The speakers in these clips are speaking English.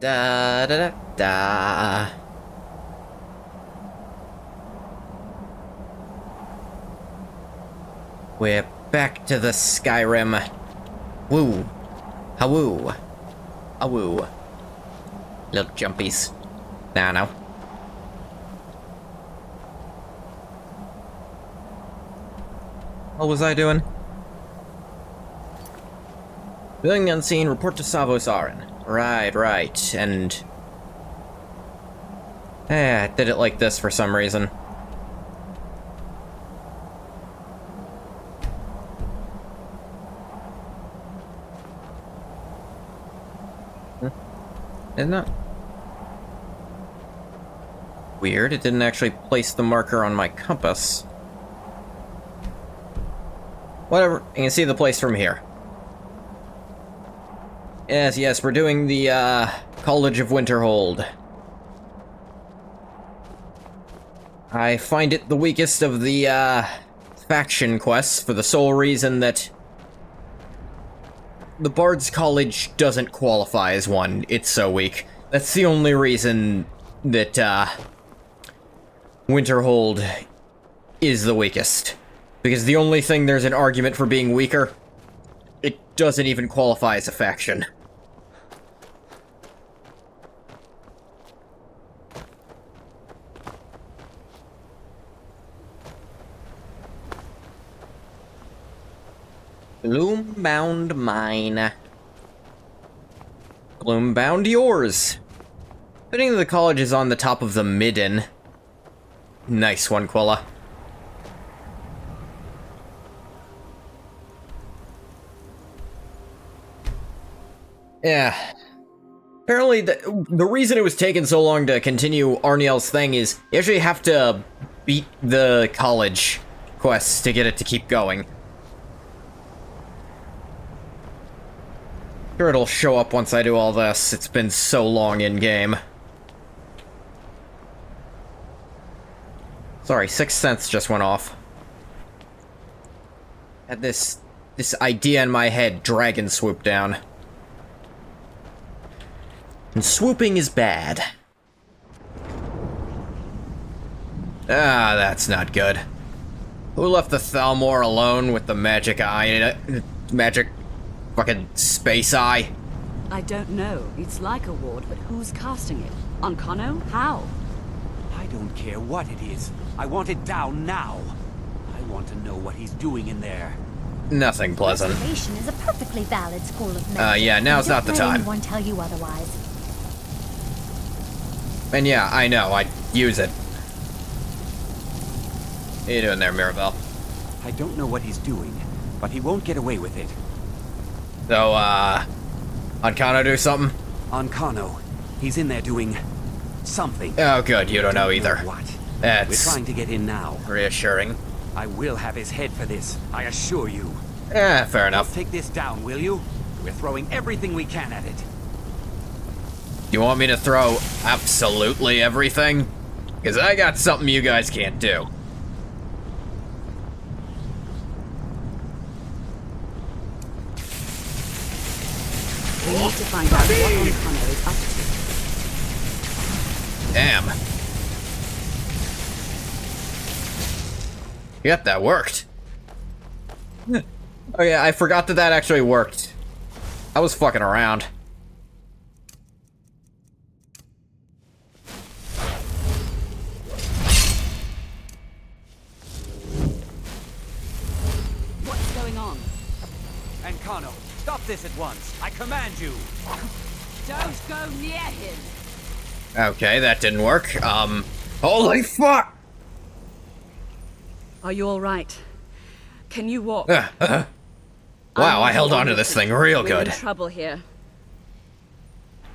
Da da da da. We're back to the Skyrim. Woo. Ha-woo. A-woo. Little jumpies. No. What was I doing? Feeling the unseen, report to Savosarin. Right. And... I did it like this for some reason. Isn't it? Weird, it didn't actually place the marker on my compass. Whatever, you can see the place from here. Yes, we're doing the, College of Winterhold. I find it the weakest of the, faction quests for the sole reason that the Bard's College doesn't qualify as one. It's so weak. That's the only reason that, Winterhold is the weakest. Because the only thing there's an argument for being weaker, it doesn't even qualify as a faction. Gloombound Mine. Gloombound yours. Fitting the college is on the top of the midden. Nice one, Quilla. Yeah. Apparently, the reason it was taking so long to continue Arniel's thing is you actually have to beat the college quests to get it to keep going. Sure, it'll show up once I do all this. It's been so long in-game. Sorry, 6th Sense just went off. Had this idea in my head, dragon swoop down. And swooping is bad. Ah, that's not good. Who left the Thalmor alone with the magic eye? Magic fucking space eye? I don't know. It's like a ward, but who's casting it? On Kono? How? I don't care what it is. I want it down now. I want to know what he's doing in there. Nothing pleasant. Restoration is a perfectly valid school of magic. Yeah, now's not the Don't time. let anyone tell you otherwise. And yeah, I know, I use it. What are you doing there, Mirabelle? I don't know what he's doing, but he won't get away with it. So, on Kano do something? On Kano, he's in there doing something. Oh, good, you don't know either. What? That's We're trying to get in now. reassuring. I will have his head for this, I assure you. Fair enough. Take this down, will you? We're throwing everything we can at it. You want me to throw absolutely everything? Because I got something you guys can't do. We need to find out what Kono is up to. Damn. Yep, that worked. Oh yeah, I forgot that actually worked. I was fucking around. What's going on? And Kano, stop this at once. I command you. Don't go near him. Okay, that didn't work. Holy fuck! Are you all right? Can you walk? Wow, I held on to this thing real We're good. in trouble here.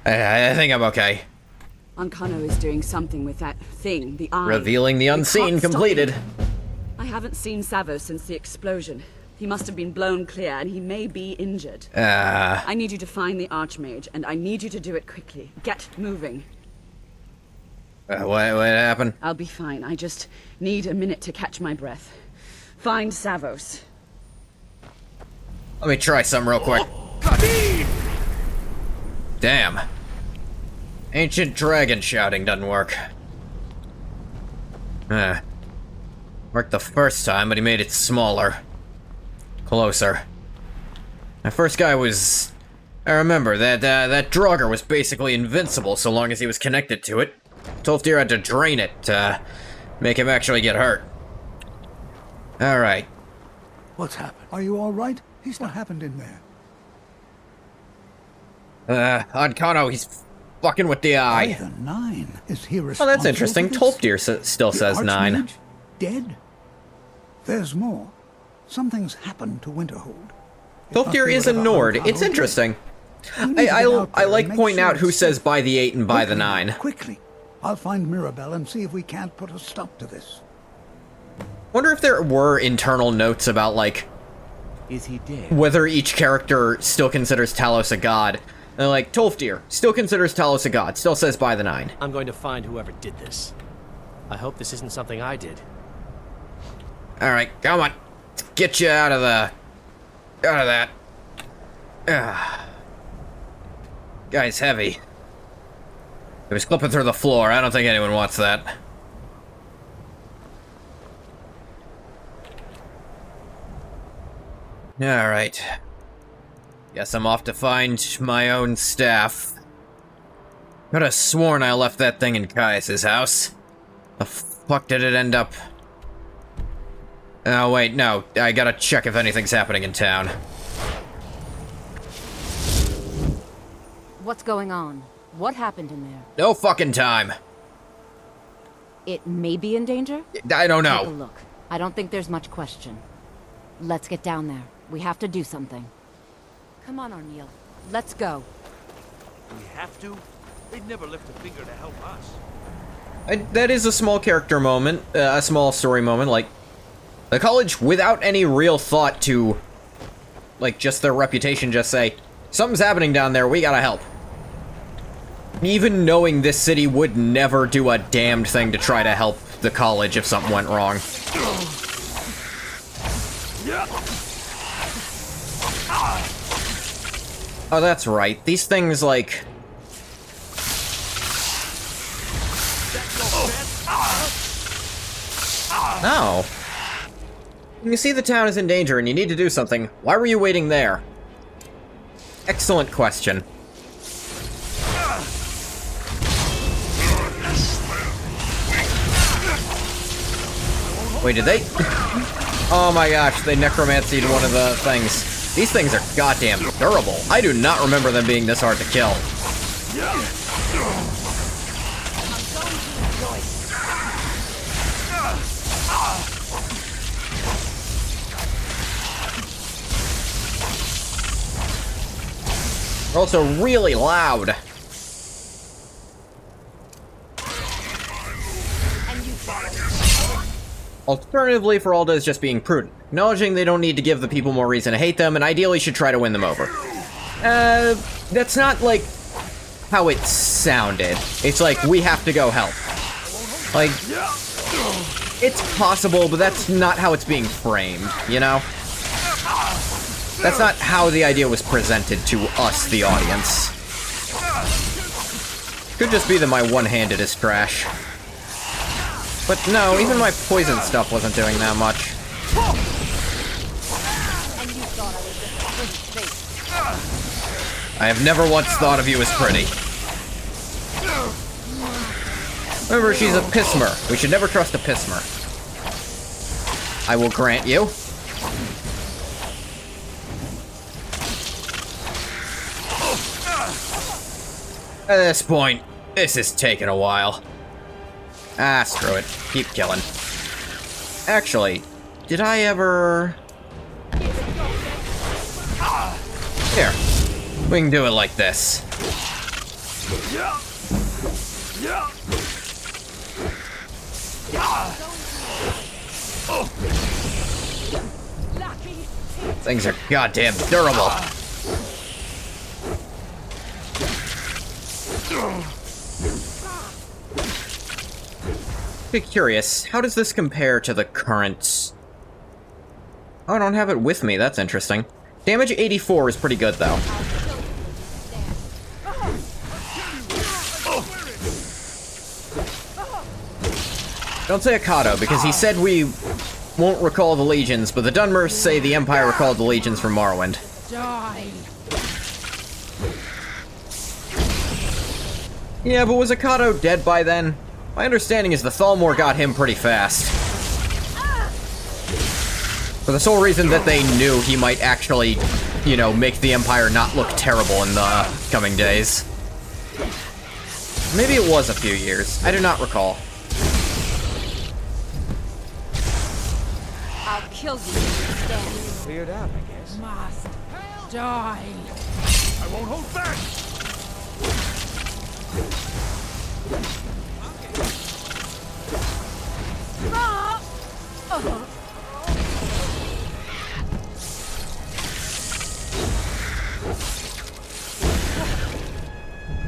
I think I'm okay. Ankano is doing something with that thing, the eye. Revealing the We unseen can't stop completed. him. I haven't seen Savo since the explosion. He must have been blown clear, and he may be injured. I need you to find the Archmage, and I need you to do it quickly. Get moving. What happened? I'll be fine. I just need a minute to catch my breath. Find Savos. Let me try some real quick. Damn. Ancient dragon shouting doesn't work. Worked the first time, but he made it smaller. Closer. The first guy was... I remember, that Draugr was basically invincible so long as he was connected to it. Tolfdir had to drain it to make him actually get hurt. Alright. What's happened? Are you all right? What happened in there? Ancano, he's fucking with the eye. The 9. Is he Oh, responsible that's interesting. for this? Tolfdir still says 9. Archmage? Dead? There's more. Something's happened to Winterhold. Tolfdir is a Nord. It's interesting. I like pointing out who says by the 8 and by the 9. Quickly. I'll find Mirabelle and see if we can't put a stop to this. Wonder if there were internal notes about, like, Is he dead? whether each character still considers Talos a god. And like, Tolfdir still considers Talos a god, still says by the 9. I'm going to find whoever did this. I hope this isn't something I did. Alright, come on. Let's get you out of that. Guy's heavy. He was clipping through the floor. I don't think anyone wants that. Alright. Guess I'm off to find my own staff. Could have sworn I left that thing in Caius' house. The fuck did it end up? Oh, wait, no. I gotta check if anything's happening in town. What's going on? What happened in there? No fucking time. It may be in danger? I don't Take a know. look. I don't think there's much question. Let's get down there. We have to do something. Come on, Arniel. Let's go. We have to? They'd never lift a finger to help us. That is a small character moment, a small story moment, like, the college, without any real thought to, like, just their reputation, just say, something's happening down there, we gotta help. Even knowing this city would never do a damned thing to try to help the college if something went wrong. Oh, that's right. These things, like... No. You see the town is in danger and you need to do something. Why were you waiting there? Excellent question. Wait, did they? Oh my gosh, they necromancied one of the things. These things are goddamn durable. I do not remember them being this hard to kill. They're also really loud. Alternatively, Feralda is just being prudent, acknowledging they don't need to give the people more reason to hate them, and ideally should try to win them over. That's not, like, how it sounded. It's like, we have to go help. Like, it's possible, but that's not how it's being framed, you know? That's not how the idea was presented to us, the audience. Could just be that my one-handed is trash. But no, even my poison stuff wasn't doing that much. I have never once thought of you as pretty. Remember, she's a Pismer. We should never trust a Pismer. I will grant you. At this point, this is taking a while. Ah, screw it. Keep killing. Actually, did I ever... Here. We can do it like this. Things are goddamn durable. Be curious, how does this compare to the current... Oh, I don't have it with me, that's interesting. Damage 84 is pretty good, though. Don't say Akato, because he said we won't recall the legions, but the Dunmers say the Empire recalled the legions from Morrowind. Die. Yeah, but was Akato dead by then? My understanding is the Thalmor got him pretty fast. For the sole reason that they knew he might actually, you know, make the Empire not look terrible in the coming days. Maybe it was a few years. I do not recall. I'll kill you. Stand. Cleared out, I guess. Must die. I won't hold back!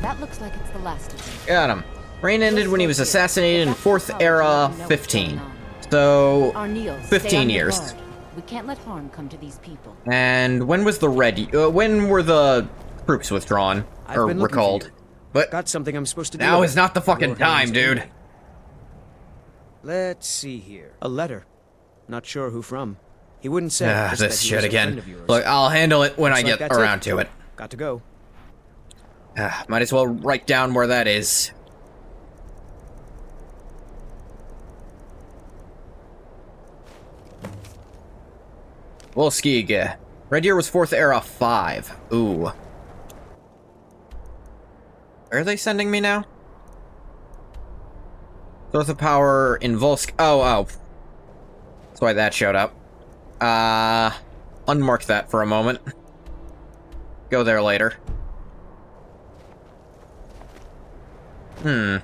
That looks like it's the last of them. Got him. Reign ended when he was assassinated in 4th Era 15. So, Arniel, 15 years. We can't let harm come to these people. And when was the when were the troops withdrawn? Or recalled? But Got something I'm supposed to do. now with is it. not the fucking Your time, hands dude. on. Let's see here. A letter. Not sure who from. He wouldn't say. Ah, just this that he shit was a again. friend of yours. Look, I'll handle it when I Looks like get that's around to it. Got to go. Might as well write down where that is. Wolskig. Red Deer was 4th Era 5. Ooh. Where are they sending me now? Source of power in Volsk. Oh. That's why that showed up. Unmark that for a moment. Go there later. Man,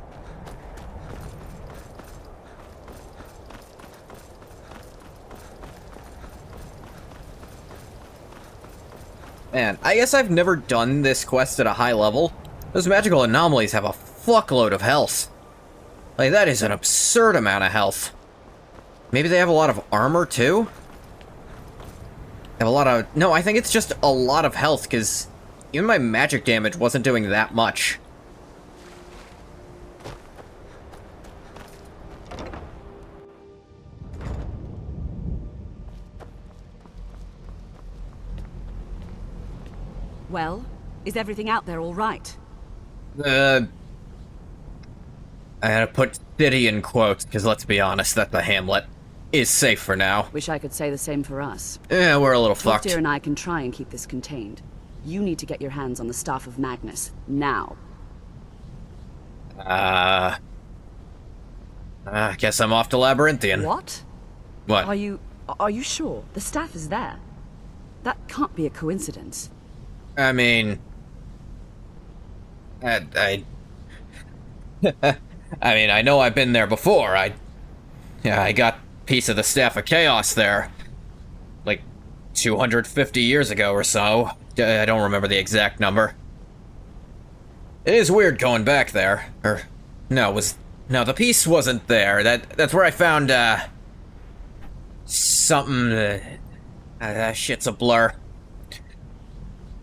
I guess I've never done this quest at a high level. Those magical anomalies have a fuckload of health. Like, that is an absurd amount of health. Maybe they have a lot of armor, too? Have a lot of... No, I think it's just a lot of health, because even my magic damage wasn't doing that much. Well, is everything out there all right? I had to put city in quotes, because let's be honest, that the hamlet is safe for now. Wish I could say the same for us. Yeah, we're a little fucked. Hofdir and I can try and keep this contained. You need to get your hands on the Staff of Magnus, now. I guess I'm off to Labyrinthian. What? What? Are you sure? The staff is there. That can't be a coincidence. I mean... I mean, I know I've been there before. I got a piece of the Staff of Chaos there. Like, 250 years ago or so. I don't remember the exact number. It is weird going back there. No, the piece wasn't there. That's where I found, something, that shit's a blur.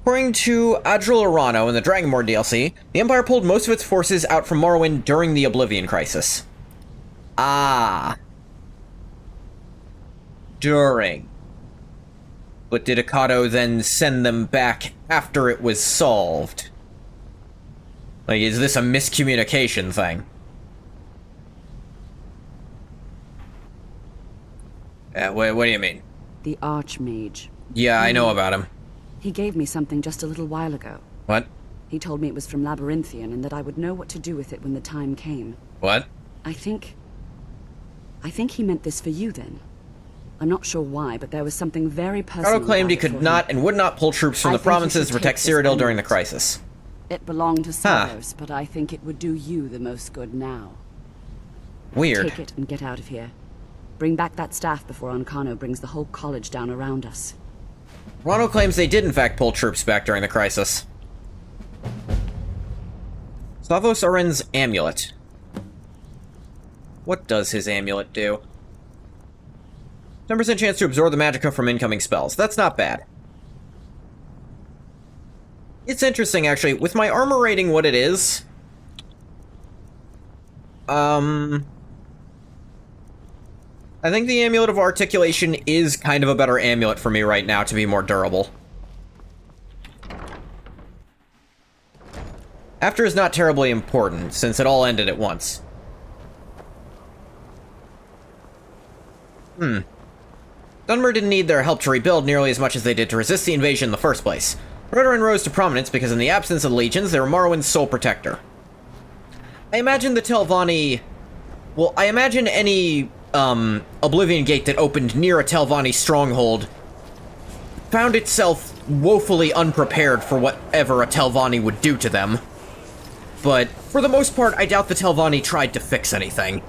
According to Adril Arano in the Dragonborn DLC, the Empire pulled most of its forces out from Morrowind during the Oblivion Crisis. Ah. During. But did Akato then send them back after it was solved? Like, is this a miscommunication thing? What do you mean? The Archmage. Yeah, I know about him. He gave me something just a little while ago. What? He told me it was from Labyrinthian and that I would know what to do with it when the time came. What? I think he meant this for you then. I'm not sure why, but there was something very personal. Akato claimed he about it could for not him. and would not pull troops from I the think you provinces to should protect take this Cyrodiil during the emerald. crisis. It belonged to Huh. Savos, but I think it would do you the most good now. Weird. Take it and get out of here. Bring back that staff before Ancano brings the whole college down around us. Rano claims they did in fact pull troops back during the crisis. Savos Aren's amulet. What does his amulet do? 10% chance to absorb the magicka from incoming spells. That's not bad. It's interesting, actually. With my armor rating what it is... I think the Amulet of Articulation is kind of a better amulet for me right now to be more durable. After is not terribly important, since it all ended at once. Dunmer didn't need their help to rebuild nearly as much as they did to resist the invasion in the first place. Rodarin rose to prominence because in the absence of legions, they were Morrowind's sole protector. I imagine the Telvanni... Well, I imagine any, Oblivion Gate that opened near a Telvanni stronghold found itself woefully unprepared for whatever a Telvanni would do to them. But, for the most part, I doubt the Telvanni tried to fix anything.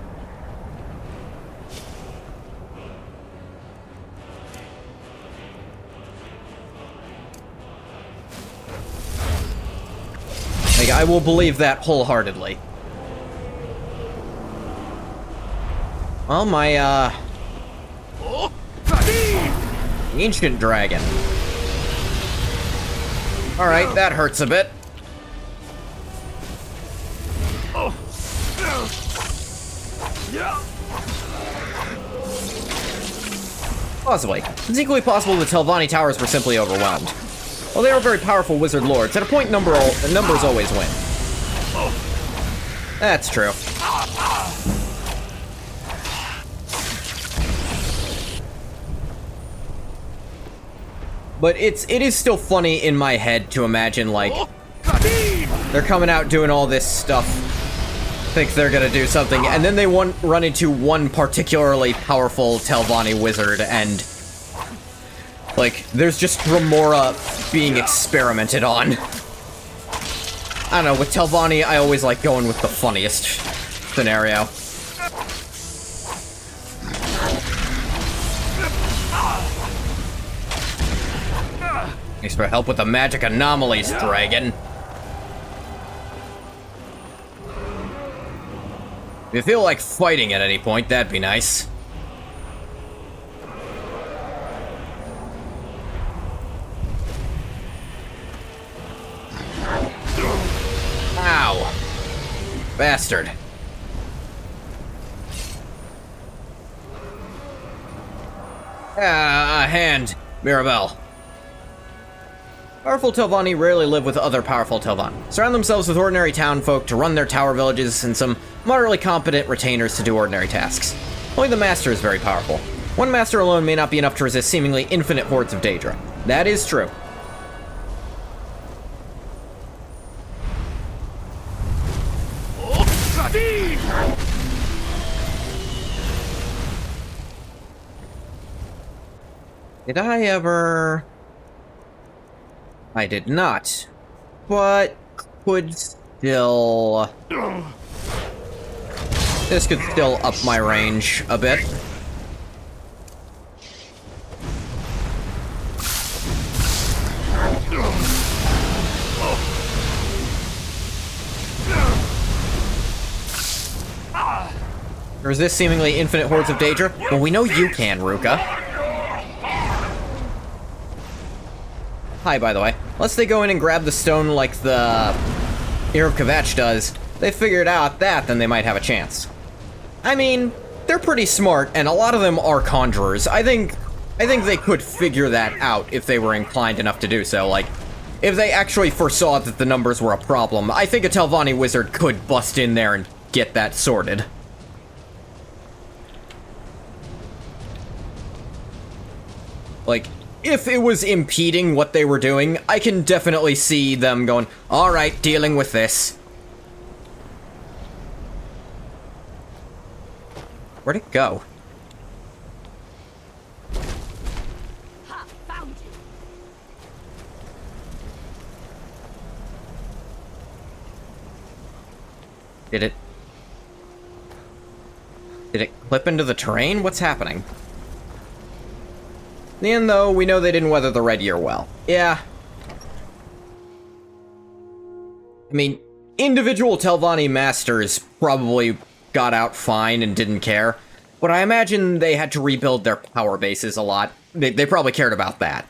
Like, I will believe that wholeheartedly. Well, my, Ancient Dragon. Alright, that hurts a bit. Possibly. It's equally possible the Telvanni towers were simply overwhelmed. Well, they were very powerful wizard lords. At a point, numbers always win. That's true. But it is still funny in my head to imagine, like, they're coming out doing all this stuff, think they're gonna do something, and then they run into one particularly powerful Telvanni wizard, and, like, there's just Remora being experimented on. I don't know, with Telvanni, I always like going with the funniest scenario. Thanks for help with the magic anomalies, dragon. If you feel like fighting at any point, that'd be nice. Ow. Bastard. A hand. Mirabelle. Powerful Telvanni rarely live with other powerful Telvanni. Surround themselves with ordinary townfolk to run their tower villages and some moderately competent retainers to do ordinary tasks. Only the Master is very powerful. One Master alone may not be enough to resist seemingly infinite hordes of Daedra. That is true. Did I ever... I did not, but could still... This could still up my range a bit. Resist seemingly infinite hordes of Daedra? Well, we know you can, Ruka. Hi, by the way. Unless they go in and grab the stone like the Ear of Kvatch does, they figured out that, then they might have a chance. I mean, they're pretty smart, and a lot of them are conjurers. I think they could figure that out if they were inclined enough to do so. Like, if they actually foresaw that the numbers were a problem, I think a Telvanni wizard could bust in there and get that sorted. Like, if it was impeding what they were doing, I can definitely see them going, alright, dealing with this. Where'd it go? Ha! Found you. Did it clip into the terrain? What's happening? In the end, though, we know they didn't weather the Red Year well. Yeah. I mean, individual Telvanni masters probably got out fine and didn't care, but I imagine they had to rebuild their power bases a lot. They probably cared about that.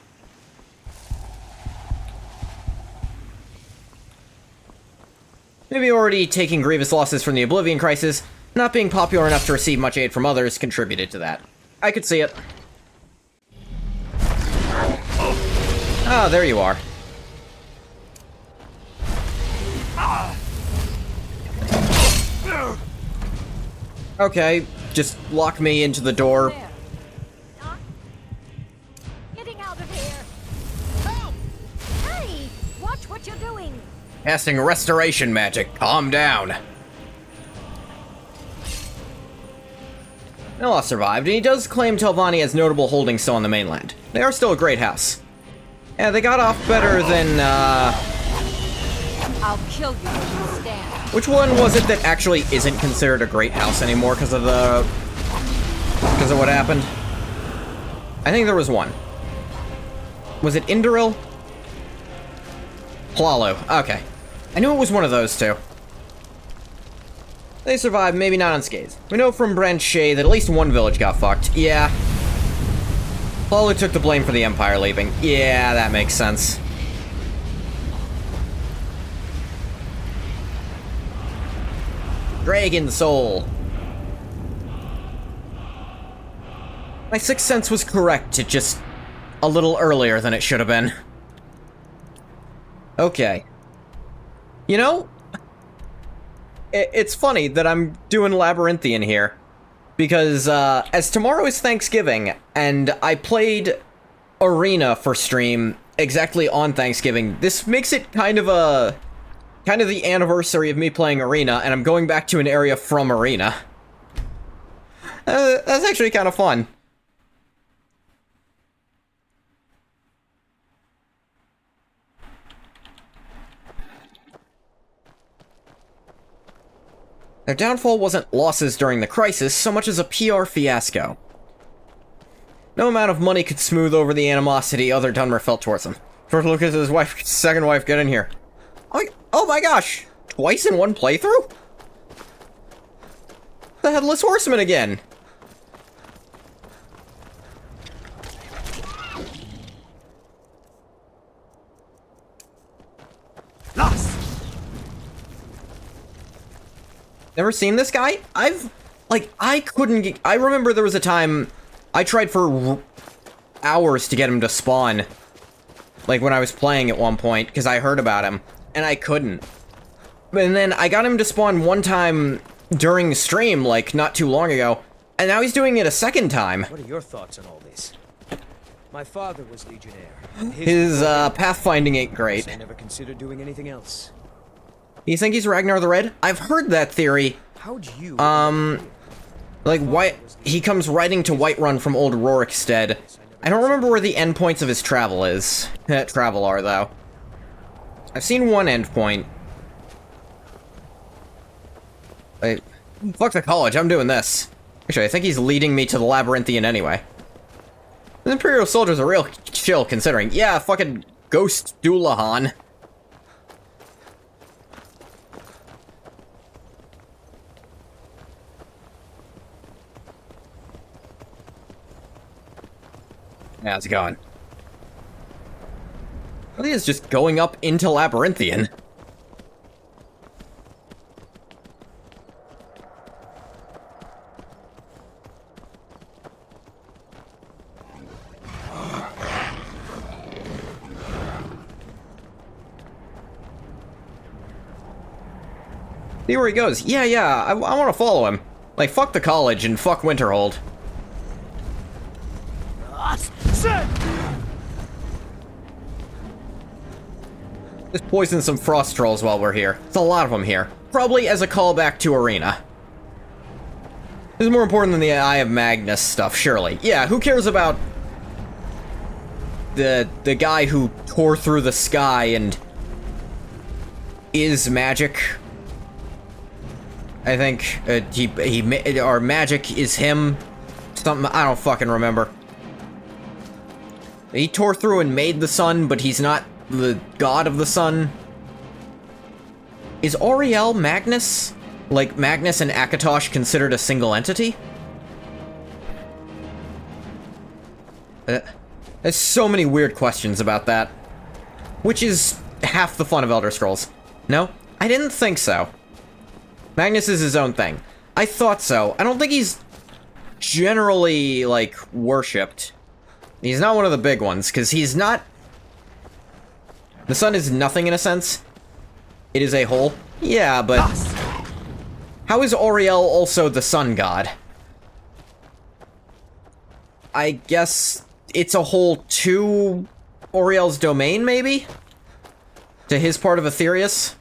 Maybe already taking grievous losses from the Oblivion Crisis, not being popular enough to receive much aid from others contributed to that. I could see it. Ah, there you are. Okay, just lock me into the door. There. Getting out of here. Help! Hey, watch what you're doing. Casting restoration magic. Calm down. Nella survived, and he does claim Telvanni has notable holdings still on the mainland. They are still a great house. Yeah, they got off better than, I'll kill you when you stand. Which one was it that actually isn't considered a great house anymore because of what happened? I think there was one. Was it Indoril? Hlaalu. Okay. I knew it was one of those two. They survived, maybe not unscathed. We know from Branche that at least one village got fucked. Yeah. Hlaalu took the blame for the Empire leaving. Yeah, that makes sense. Dragon Soul. My sixth sense was correct, it just a little earlier than it should have been. Okay. You know, it's funny that I'm doing Labyrinthian here, because as tomorrow is Thanksgiving, and I played Arena for stream exactly on Thanksgiving, this makes it kind of the anniversary of me playing Arena, and I'm going back to an area from Arena. That's actually kind of fun. Their downfall wasn't losses during the crisis so much as a PR fiasco. No amount of money could smooth over the animosity other Dunmer felt towards him. First look at his wife, second wife, get in here. Oh my gosh! Twice in one playthrough? The Headless Horseman again! Lost! Never seen this guy? I couldn't get... I remember there was a time I tried for hours to get him to spawn. Like, when I was playing at one point, because I heard about him. And I couldn't. And then I got him to spawn one time during stream, like, not too long ago. And now he's doing it a second time. What are your thoughts on all this? My father was Legionnaire. His pathfinding ain't great. I never considered doing anything else. You think he's Ragnar the Red? I've heard that theory. How'd you... Like, he comes riding to Whiterun from Old Rorikstead. I don't remember where the endpoints of his travel are, though. I've seen one endpoint. Fuck the college, I'm doing this. Actually, I think he's leading me to the Labyrinthian anyway. The Imperial soldiers are real chill, considering. Yeah, fucking Ghost Dullahan. How's it going? Really is just going up into Labyrinthian. See where he goes. Yeah, I want to follow him. Like, fuck the college and fuck Winterhold. Just poison some frost trolls while we're here. There's a lot of them here. Probably as a callback to Arena. This is more important than the Eye of Magnus stuff, surely. Yeah, who cares about the guy who tore through the sky and is magic? I think or magic is him. Something I don't fucking remember. He tore through and made the sun, but he's not the god of the sun. Is Auriel Magnus? Like, Magnus and Akatosh considered a single entity? There's so many weird questions about that. Which is half the fun of Elder Scrolls. No? I didn't think so. Magnus is his own thing. I thought so. I don't think he's generally, like, worshipped. He's not one of the big ones, because he's not... The sun is nothing in a sense. It is a hole. Yeah, but... How is Auriel also the sun god? I guess it's a hole to Auriel's domain, maybe? To his part of Aetherius?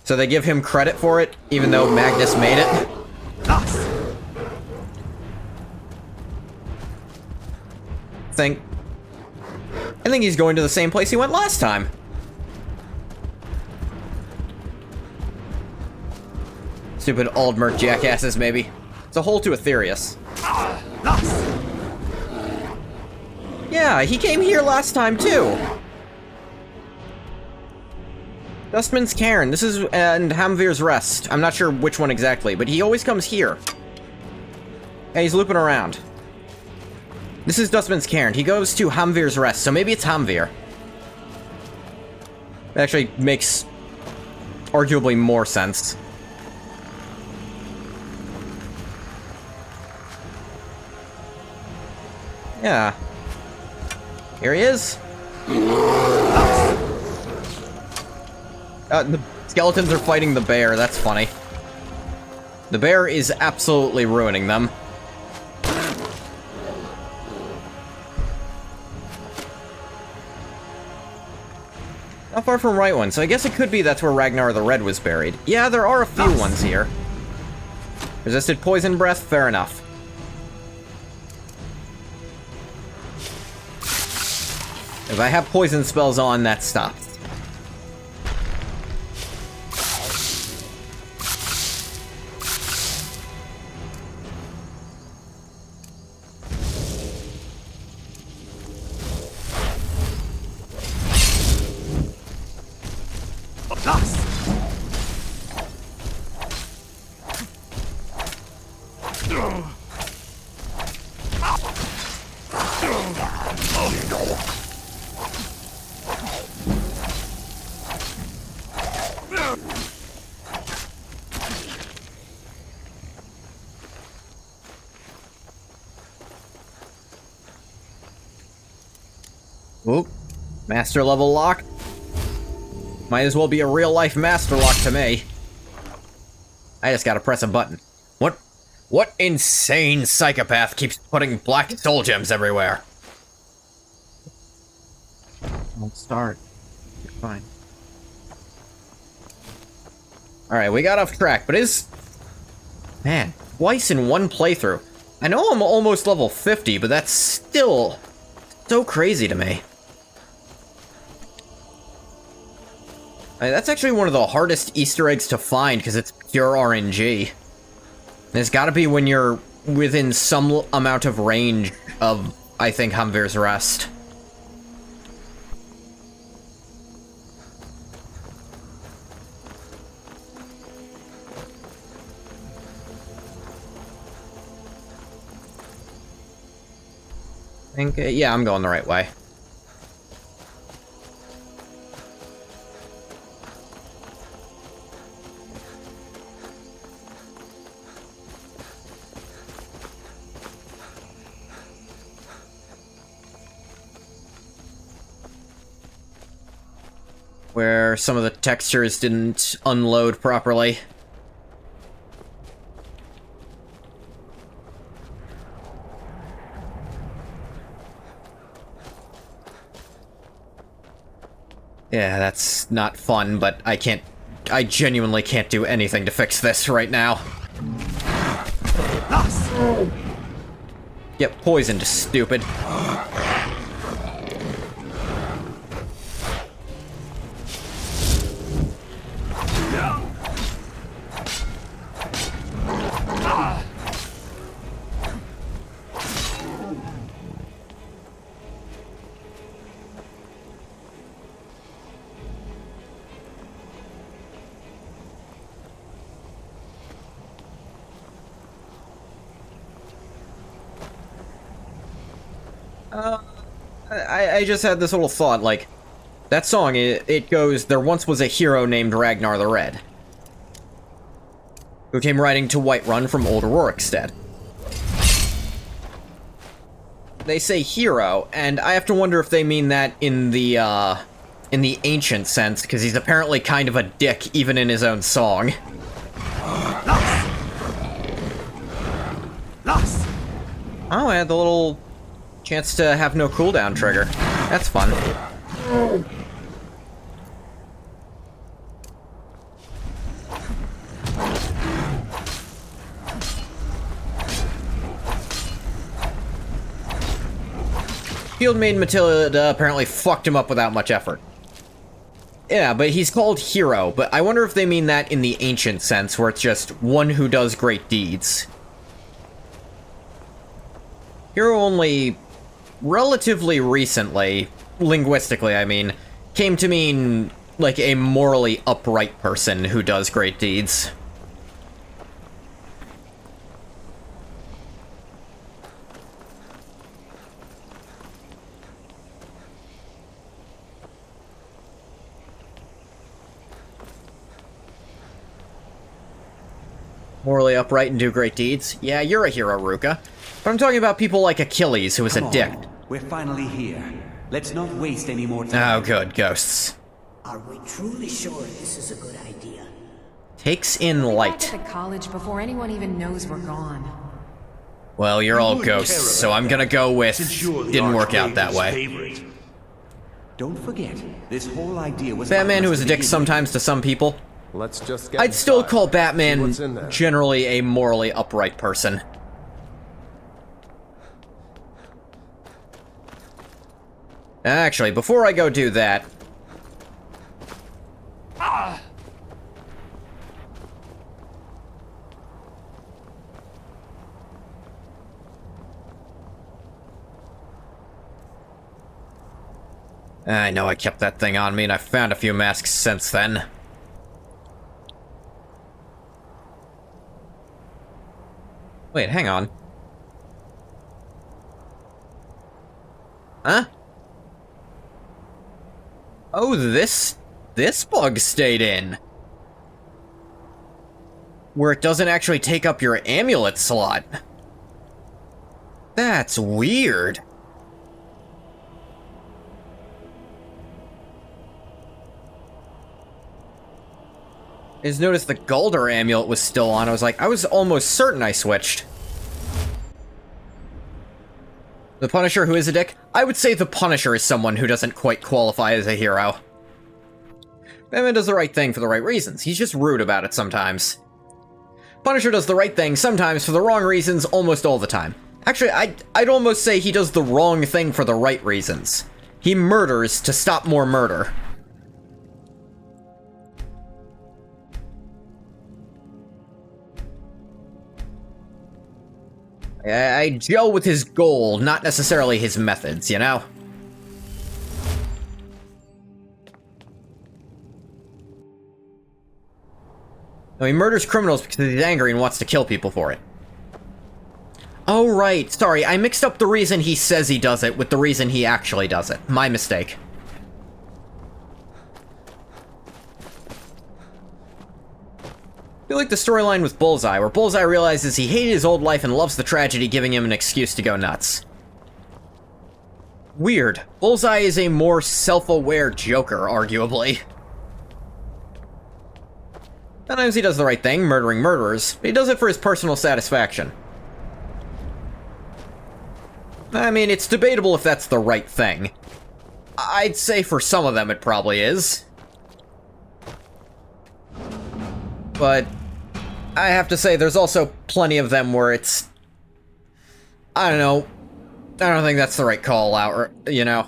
So they give him credit for it, even though Magnus made it? I think he's going to the same place he went last time. Stupid Aldmerc jackasses, maybe. It's a hole to Aetherius. Yeah, he came here last time, too. Dustman's Cairn. This is... and Hamvir's Rest. I'm not sure which one exactly, but he always comes here. Yeah, he's looping around. This is Dustman's Cairn. He goes to Hamvir's Rest, so maybe it's Hamvir. That actually makes arguably more sense. Yeah. Here he is. The skeletons are fighting the bear. That's funny. The bear is absolutely ruining them. Not far from Right One, so I guess it could be that's where Ragnar the Red was buried. Yeah, there are a few ones here. Resisted poison breath? Fair enough. If I have poison spells on, that stops. Oop. Master level lock. Might as well be a real-life master lock to me. I just gotta press a button. What insane psychopath keeps putting black soul gems everywhere? Don't start. You're fine. Alright, we got off track, but man, twice in one playthrough. I know I'm almost level 50, but that's still so crazy to me. That's actually one of the hardest Easter eggs to find, because it's pure RNG. There's gotta be when you're within some amount of range of, I think, Hamvir's Rest. I think, yeah, I'm going the right way. Where some of the textures didn't unload properly. Yeah, that's not fun, but I genuinely can't do anything to fix this right now. Get poisoned, stupid. I just had this little thought, like, that song, it goes, there once was a hero named Ragnar the Red, who came riding to Whiterun from Old Rorikstead. they say hero, and I have to wonder if they mean that in the ancient sense, because he's apparently kind of a dick even in his own song. Lost! Oh, I had the little chance to have no cooldown trigger. That's fun. Field Maiden Matilda apparently fucked him up without much effort. Yeah, but he's called hero, but I wonder if they mean that in the ancient sense, where it's just one who does great deeds. Hero only relatively recently, linguistically I mean, came to mean like a morally upright person who does great deeds. Morally upright and do great deeds? Yeah, you're a hero, Ruka. But I'm talking about people like Achilles, who was a dick. We're finally here. Let's not waste any more time. Oh, good. Ghosts. Are we truly sure this is a good idea? Takes in light. Back at the college before anyone even knows we're gone. Well, you're all ghosts, so I'm gonna go with didn't work out that way. Don't forget, this whole idea was Batman, who was a dick sometimes to some people. Let's just get I'd still inside. call Batman See what's in there. generally a morally upright person. Actually, before I go do that... I know I kept that thing on me, and I've found a few masks since then. Wait, hang on. Huh? Oh, this bug stayed in. Where it doesn't actually take up your amulet slot. That's weird. I just noticed the Galder amulet was still on. I was almost certain I switched. The Punisher, who is a dick? I would say the Punisher is someone who doesn't quite qualify as a hero. Batman does the right thing for the right reasons. He's just rude about it sometimes. Punisher does the right thing sometimes for the wrong reasons almost all the time. Actually, I'd almost say he does the wrong thing for the right reasons. He murders to stop more murder. I gel with his goal, not necessarily his methods, you know? No, he murders criminals because he's angry and wants to kill people for it. Oh, right. Sorry, I mixed up the reason he says he does it with the reason he actually does it. My mistake. I feel like the storyline with Bullseye, where Bullseye realizes he hated his old life and loves the tragedy, giving him an excuse to go nuts. Weird. Bullseye is a more self-aware Joker, arguably. Sometimes he does the right thing, murdering murderers, but he does it for his personal satisfaction. I mean, it's debatable if that's the right thing. I'd say for some of them it probably is. But I have to say, there's also plenty of them where it's... I don't know. I don't think that's the right call out, or, you know?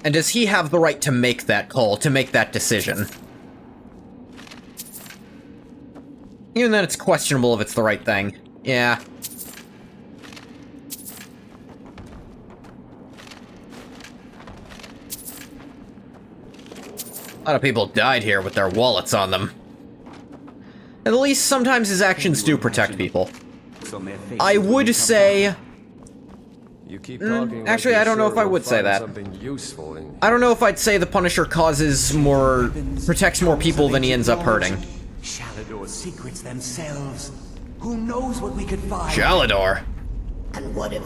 And does he have the right to make that call, to make that decision? Even then, it's questionable if it's the right thing. Yeah. A lot of people died here with their wallets on them. At least sometimes his actions do protect people. I would say... You keep talking actually, I don't know if I would say that. I don't know if I'd say the Punisher protects more people than he ends up hurting. Shalador's secrets themselves. Who knows what we could find? Shalador? And what if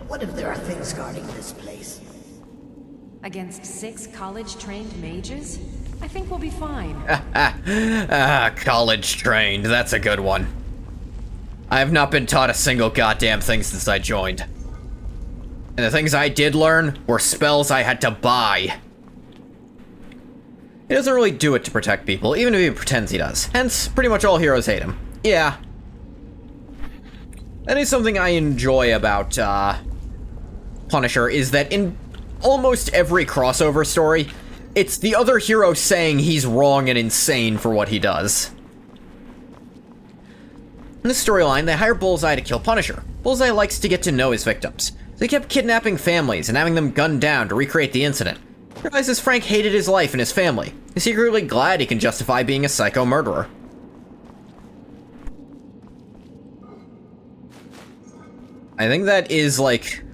What if there are things guarding this place? Against 6 college-trained mages? I think we'll be fine. College-trained, that's a good one. I have not been taught a single goddamn thing since I joined. And the things I did learn were spells I had to buy. He doesn't really do it to protect people, even if he pretends he does. Hence, pretty much all heroes hate him. Yeah. That is something I enjoy about, Punisher, is that in almost every crossover story, it's the other hero saying he's wrong and insane for what he does. In this storyline, they hire Bullseye to kill Punisher. Bullseye likes to get to know his victims. They kept kidnapping families and having them gunned down to recreate the incident. He realizes Frank hated his life and his family. He's secretly glad he can justify being a psycho murderer. I think that is, like...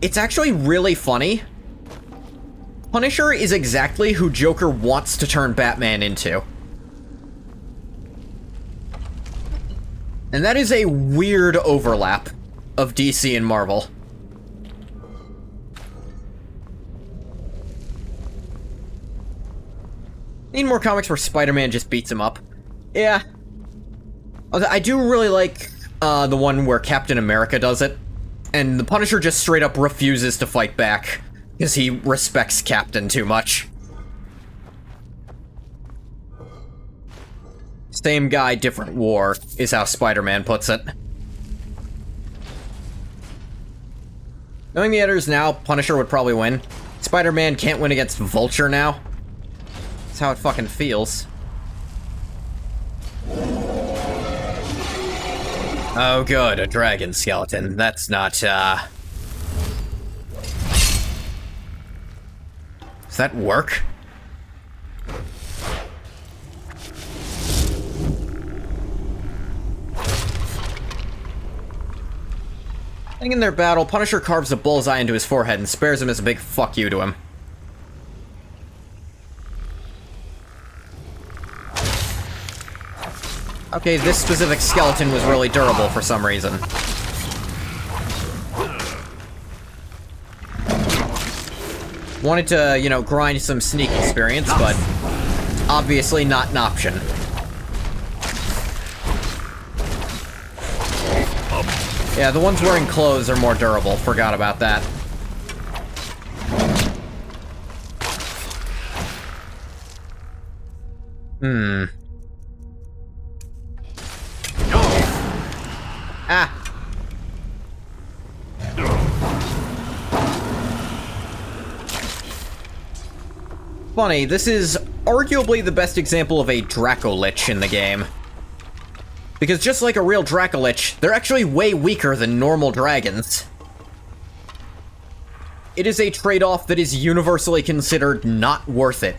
It's actually really funny. Punisher is exactly who Joker wants to turn Batman into. And that is a weird overlap of DC and Marvel. Need more comics where Spider-Man just beats him up. Yeah. I do really like the one where Captain America does it, and the Punisher just straight up refuses to fight back, because he respects Captain too much. Same guy, different war, is how Spider-Man puts it. Knowing the editors now, Punisher would probably win. Spider-Man can't win against Vulture now. That's how it fucking feels. Oh good, a dragon skeleton. That's not, Does that work? In their battle, Punisher carves a bullseye into his forehead and spares him as a big fuck you to him. Okay, this specific skeleton was really durable for some reason. Wanted to, you know, grind some sneak experience, but obviously not an option. Yeah, the ones wearing clothes are more durable. Forgot about that. Ah. Funny, this is arguably the best example of a Dracolich in the game. Because just like a real Dracolich, they're actually way weaker than normal dragons. It is a trade-off that is universally considered not worth it.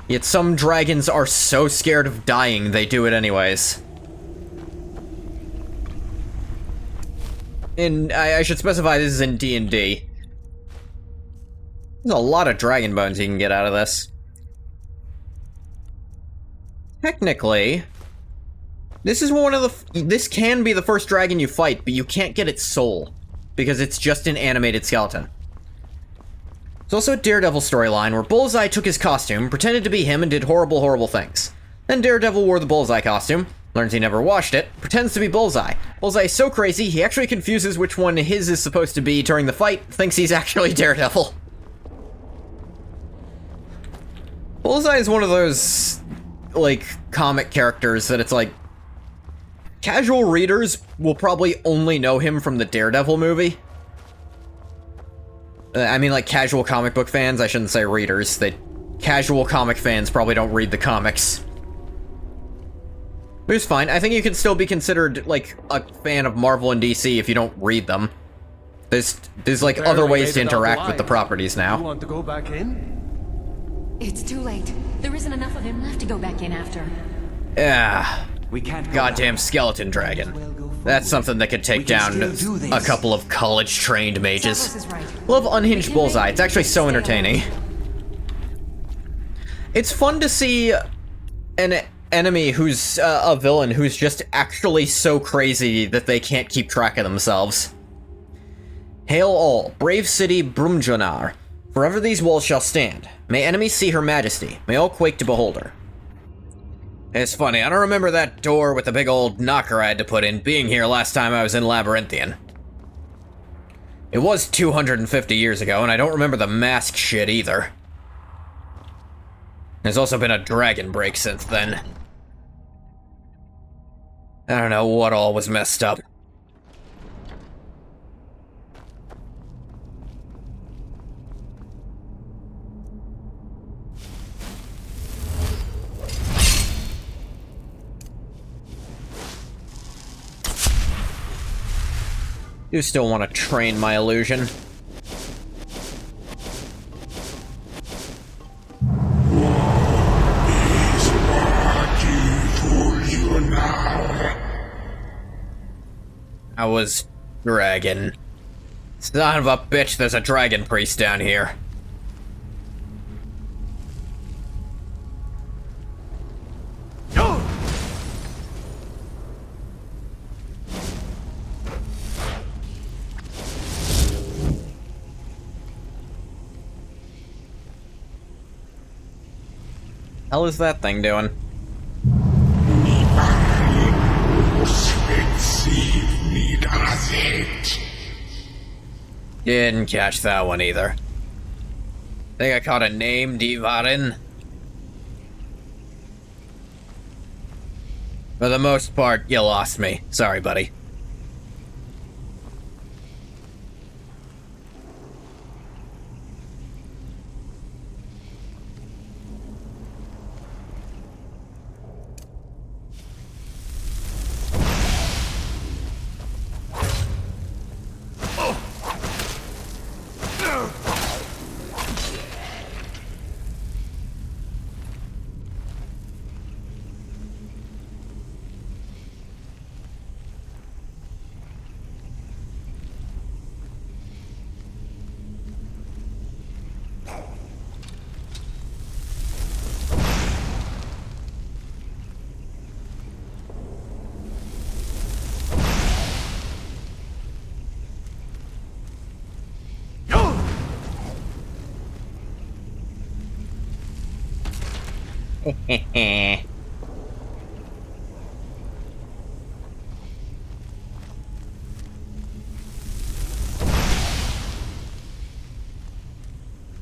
Yet some dragons are so scared of dying, they do it anyways. And I should specify this is in D&D. There's a lot of dragon bones you can get out of this. Technically, this is one of the... This can be the first dragon you fight, but you can't get its soul, because it's just an animated skeleton. There's also a Daredevil storyline where Bullseye took his costume, pretended to be him, and did horrible, horrible things. Then Daredevil wore the Bullseye costume, learns he never washed it, pretends to be Bullseye. Bullseye is so crazy, he actually confuses which one his is supposed to be during the fight, thinks he's actually Daredevil. Bullseye is one of those, like, comic characters that it's like, casual readers will probably only know him from the Daredevil movie. I mean, like, casual comic book fans, I shouldn't say readers. Casual comic fans probably don't read the comics. Which is fine. I think you can still be considered, like, a fan of Marvel and DC if you don't read them. There's like, other ways to interact with the properties now. You want to go back in? It's too late. There isn't enough of him left to go back in after. Yeah. We can't Goddamn skeleton dragon. That's something that could take down a couple of college-trained mages. Love Unhinged Bullseye. It's actually so entertaining. It's fun to see an enemy who's a villain who's just actually so crazy that they can't keep track of themselves. Hail all, brave city Brumjonar. Forever these walls shall stand. May enemies see her majesty. May all quake to behold her. It's funny, I don't remember that door with the big old knocker I had to put in being here last time I was in Labyrinthian. It was 250 years ago, and I don't remember the mask shit either. There's also been a dragon break since then. I don't know what all was messed up. Do still want to train my illusion. I was dragon. Son of a bitch, there's a dragon priest down here. Hell is that thing doing? Didn't catch that one either. Think I caught a name, Divarin? For the most part, you lost me. Sorry, buddy.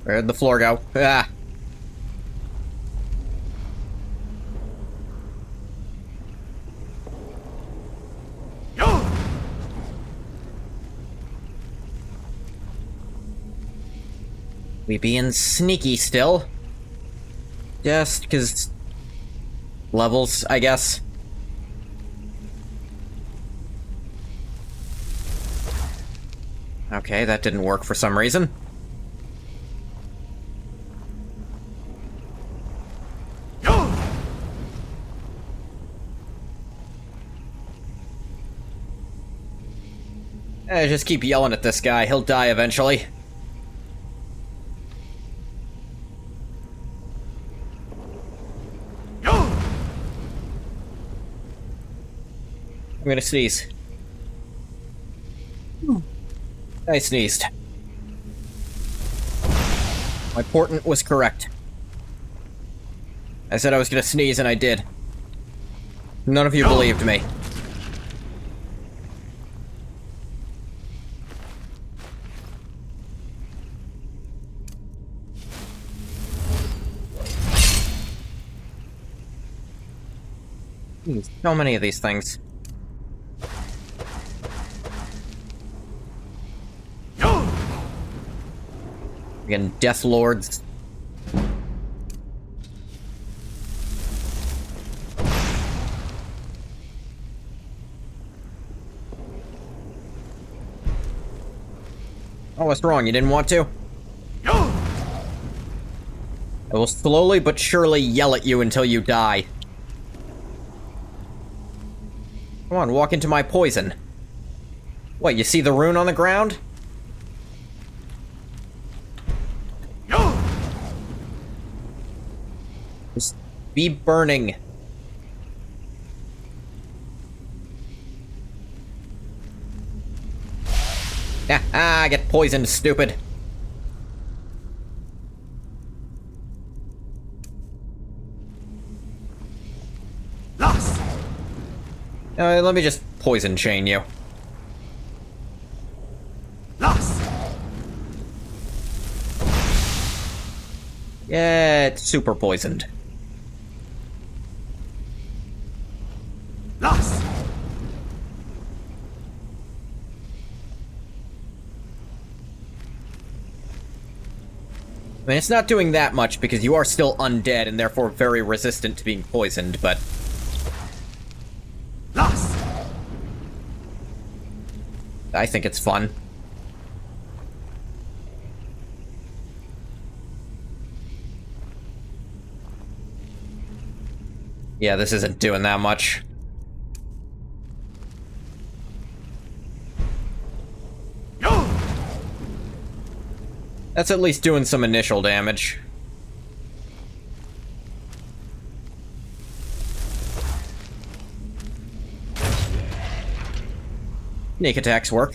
Where'd the floor go? Ah. We being sneaky still? Just 'cause levels, I guess. Okay, that didn't work for some reason. Just keep yelling at this guy, he'll die eventually. I'm gonna sneeze. I sneezed. My portent was correct. I said I was gonna sneeze and I did. None of you believed me. So many of these things. Again, Death Lords. Oh, what's wrong? You didn't want to? I will slowly but surely yell at you until you die. Come on, walk into my poison. What, you see the rune on the ground? Just be burning. I get poisoned, stupid. Lost! Let me just poison chain you. Lost! Yeah, it's super poisoned. Lost! I mean, it's not doing that much because you are still undead and therefore very resistant to being poisoned, but... Lost! I think it's fun. Yeah, this isn't doing that much. That's at least doing some initial damage. Sneak attacks work.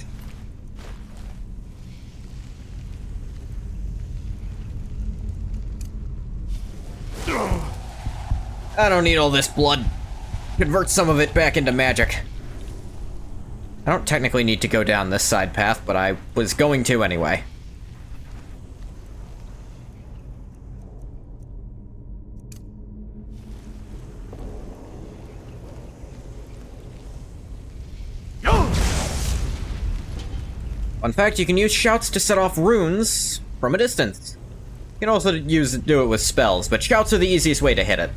I don't need all this blood. Convert some of it back into magic. I don't technically need to go down this side path, but I was going to anyway. Fun fact, you can use shouts to set off runes from a distance. You can also do it with spells, but shouts are the easiest way to hit it.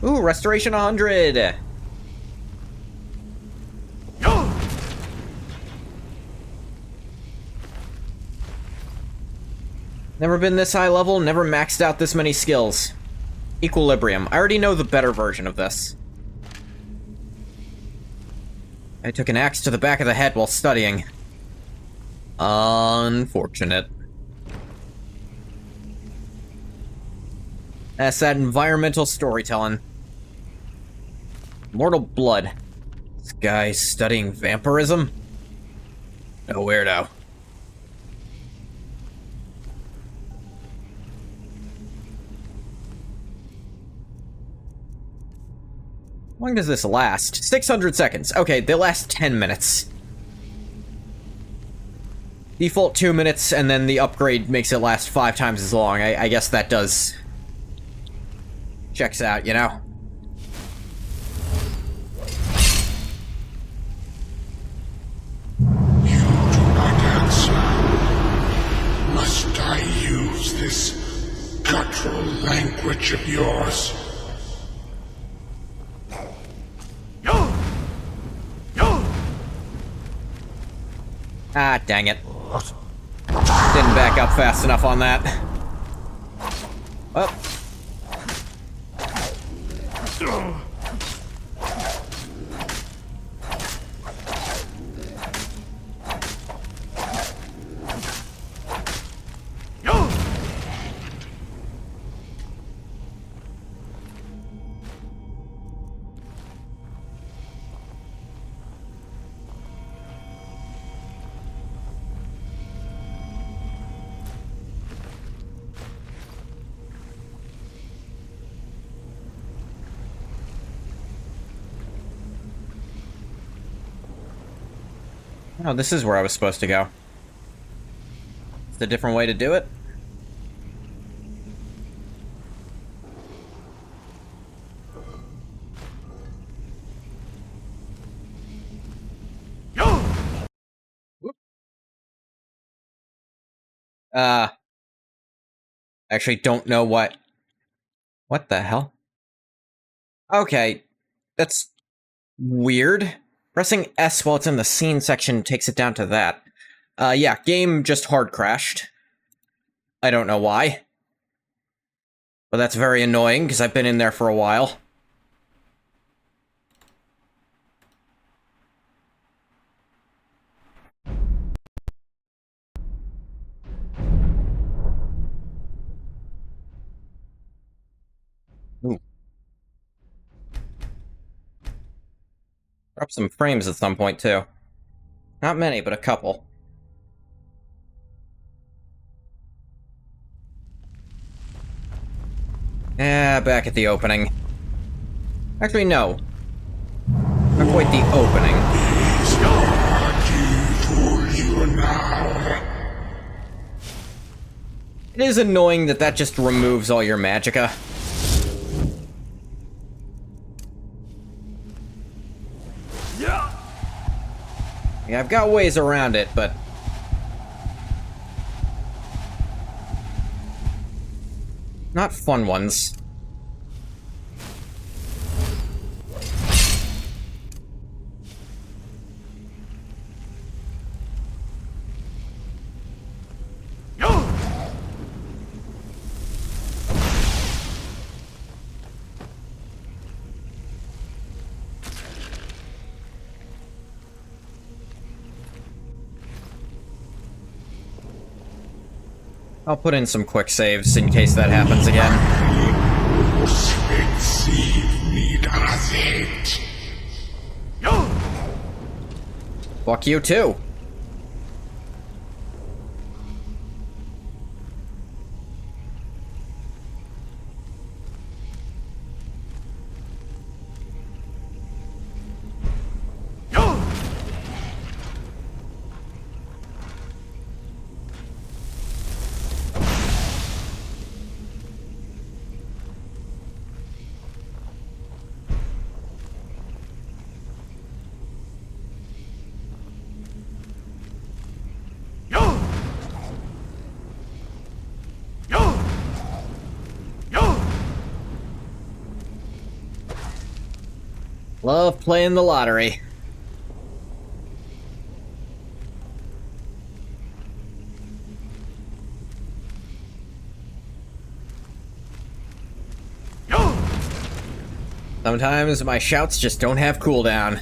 Ooh, Restoration 100! Never been this high level, never maxed out this many skills. Equilibrium. I already know the better version of this. I took an axe to the back of the head while studying. Unfortunate. That's that environmental storytelling. Mortal blood. This guy's studying vampirism? No weirdo. How long does this last? 600 seconds. Okay, they last 10 minutes. Default 2 minutes, and then the upgrade makes it last 5 times as long. I guess that does... checks out, you know? You do not answer. Must I use this guttural language of yours? Ah, dang it. Didn't back up fast enough on that. Oh. Oh, this is where I was supposed to go. It's a different way to do it? Whoop. Actually don't know what... What the hell? Okay, that's weird. Pressing S while it's in the scene section takes it down to that. Yeah, game just hard crashed. I don't know why. But that's very annoying, because I've been in there for a while. Ooh. Drop some frames at some point, too. Not many, but a couple. Back at the opening. Actually, no. Not quite the opening. It is annoying that that just removes all your magicka. Yeah, I've got ways around it, but... not fun ones. I'll put in some quick saves in case that happens again. Fuck you too. Love playing the lottery. Sometimes my shouts just don't have cooldown.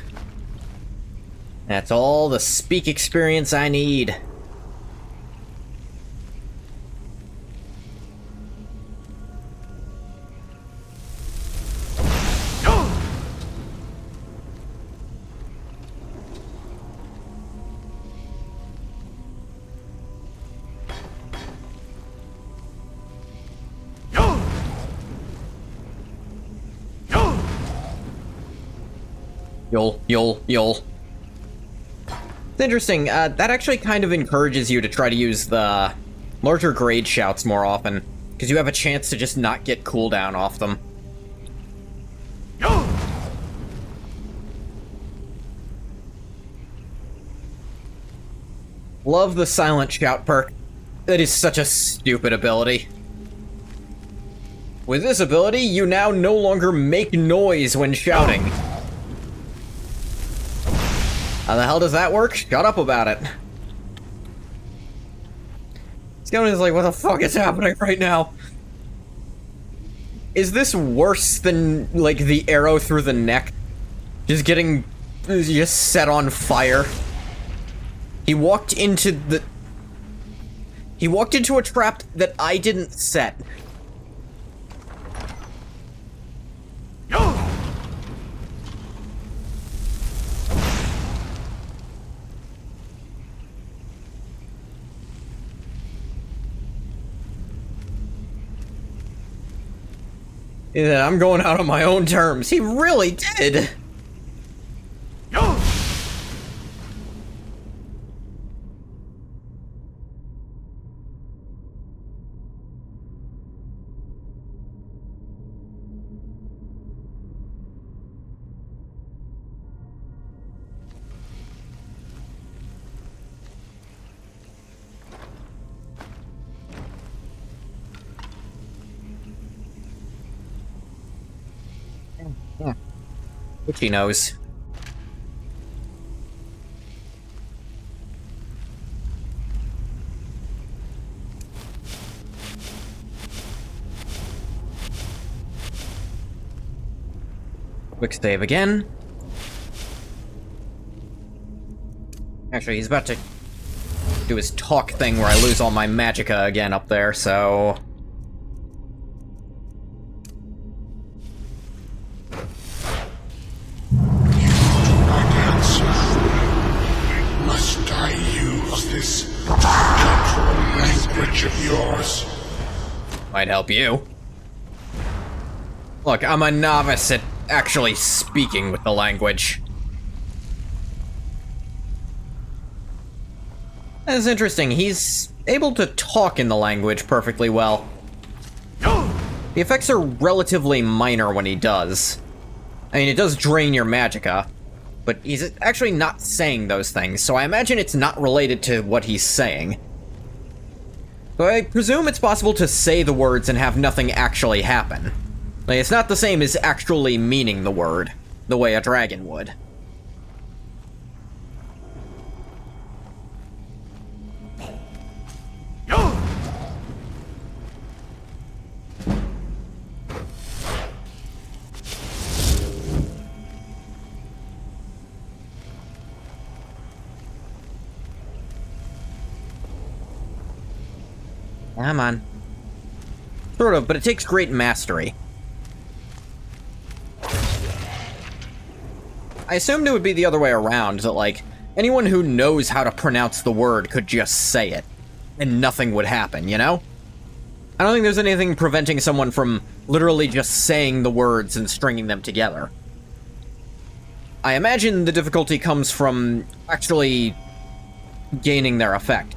That's all the speak experience I need. You'll. It's interesting, that actually kind of encourages you to try to use the larger grade shouts more often, because you have a chance to just not get cooldown off them. Love the silent shout perk. That is such a stupid ability. With this ability, you now no longer make noise when shouting. How the hell does that work? Shut up about it. Skeleton's like, what the fuck is happening right now? Is this worse than, like, the arrow through the neck? Just set on fire? He walked into a trap that I didn't set. Yeah, I'm going out on my own terms. He really did. Yeah. Which he knows. Quick save again. Actually, he's about to do his talk thing where I lose all my magicka again up there, so... You do not Might help you. Look, I'm a novice at actually speaking with the language. That's interesting. He's able to talk in the language perfectly well. The effects are relatively minor when he does. I mean, it does drain your magicka, but he's actually not saying those things, so I imagine it's not related to what he's saying. But I presume it's possible to say the words and have nothing actually happen. Like, it's not the same as actually meaning the word, the way a dragon would. Come on. Sort of, but it takes great mastery. I assumed it would be the other way around, that, like, anyone who knows how to pronounce the word could just say it, and nothing would happen, you know? I don't think there's anything preventing someone from literally just saying the words and stringing them together. I imagine the difficulty comes from actually gaining their effect.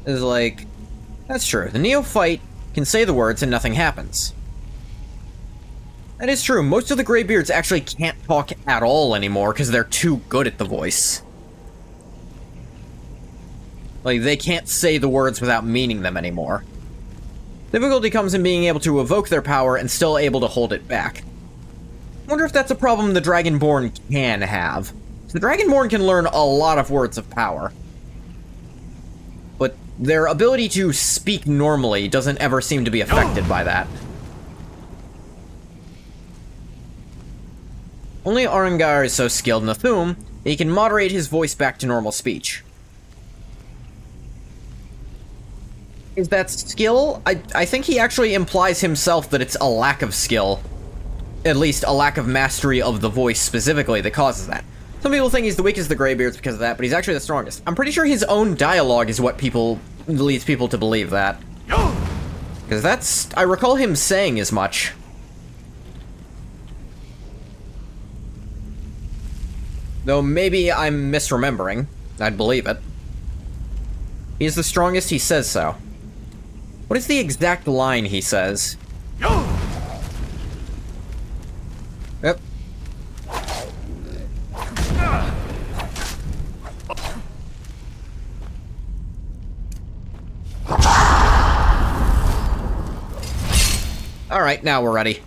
Is like, that's true. The neophyte can say the words and nothing happens. That is true. Most of the Greybeards actually can't talk at all anymore because they're too good at the voice. Like, they can't say the words without meaning them anymore. Difficulty comes in being able to evoke their power and still able to hold it back. I wonder if that's a problem the Dragonborn can have. The Dragonborn can learn a lot of words of power. But their ability to speak normally doesn't ever seem to be affected by that. Only Arengar is so skilled in the Thu'um that he can moderate his voice back to normal speech. Is that skill? I think he actually implies himself that it's a lack of skill. At least a lack of mastery of the voice specifically that causes that. Some people think he's the weakest of the Greybeards because of that, but he's actually the strongest. I'm pretty sure his own dialogue is what leads people to believe that. Because that's... I recall him saying as much. Though maybe I'm misremembering. I'd believe it. He's the strongest, he says so. What is the exact line he says? Yep. Alright, now we're ready.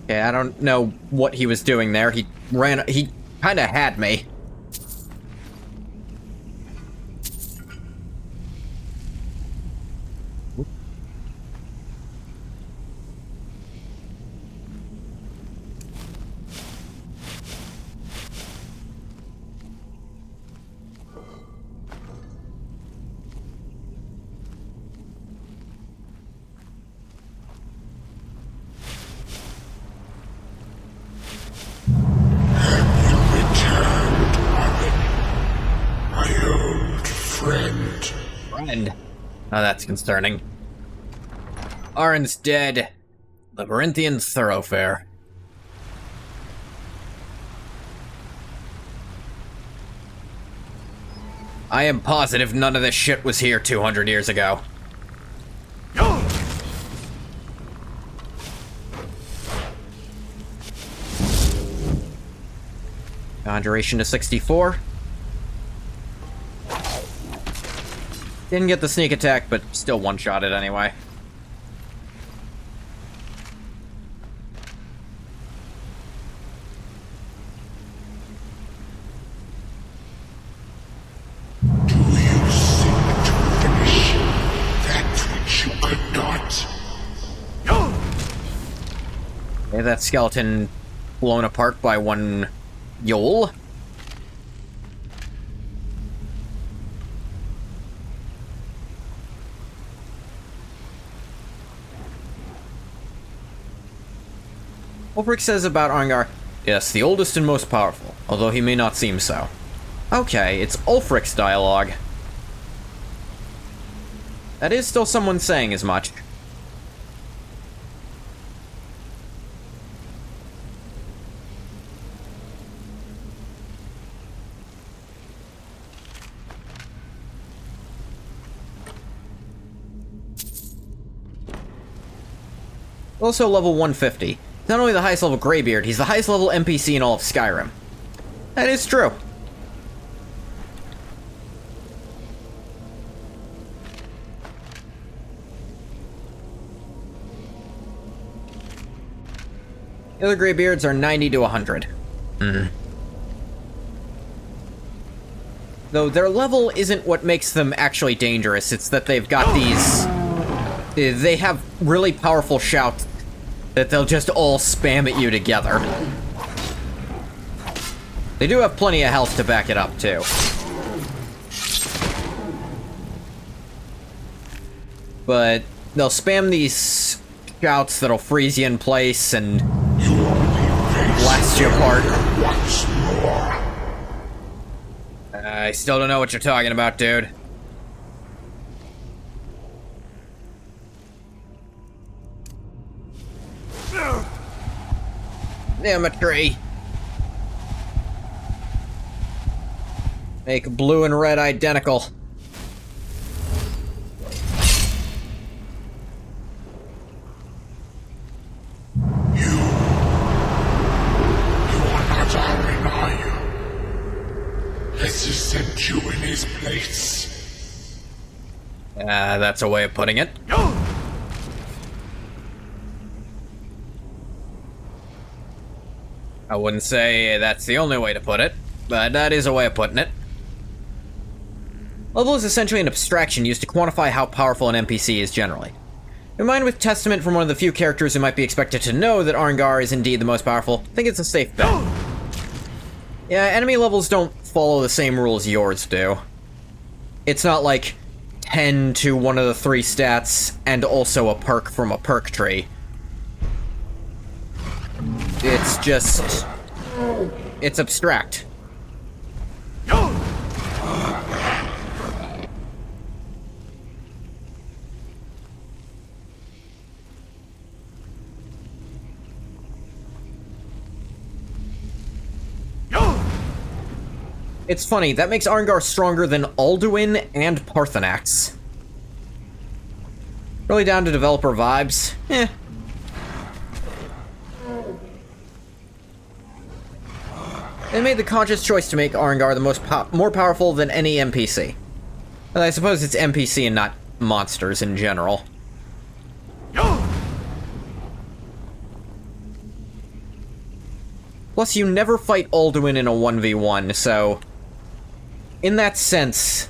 Okay, I don't know what he was doing there. He kinda had me. Oh, that's concerning. Arin's dead. Labyrinthian thoroughfare. I am positive none of this shit was here 200 years ago. Conjuration to 64. Didn't get the sneak attack, but still one-shot it anyway. Do you seek to finish that which you could not? Okay, that skeleton blown apart by one Yol. Ulfric says about Arngar, yes, the oldest and most powerful, although he may not seem so. Okay, it's Ulfric's dialogue. That is still someone saying as much. Also level 150. Not only the highest level Greybeard, he's the highest level NPC in all of Skyrim. That is true. The other Greybeards are 90 to 100. Though their level isn't what makes them actually dangerous, it's that they've got these... They have really powerful shouts that they'll just all spam at you together. They do have plenty of health to back it up, too. But they'll spam these shouts that'll freeze you in place and blast you apart. I still don't know what you're talking about, dude. Damn a tree. Make blue and red identical. You are not Armin, are you? Let's just set you in his place. That's a way of putting it. I wouldn't say that's the only way to put it, but that is a way of putting it. Level is essentially an abstraction used to quantify how powerful an NPC is generally. Combined with testament from one of the few characters who might be expected to know that Arngar is indeed the most powerful, I think it's a safe bet. Yeah, enemy levels don't follow the same rules yours do. It's not like 10 to one of the 3 stats and also a perk from a perk tree. It's just... it's abstract. It's funny, that makes Arngar stronger than Alduin and Parthenax. Really down to developer vibes? Eh. They made the conscious choice to make Arngar the more powerful than any NPC. Well, I suppose it's NPC and not monsters in general. Plus, you never fight Alduin in a 1v1, so... in that sense...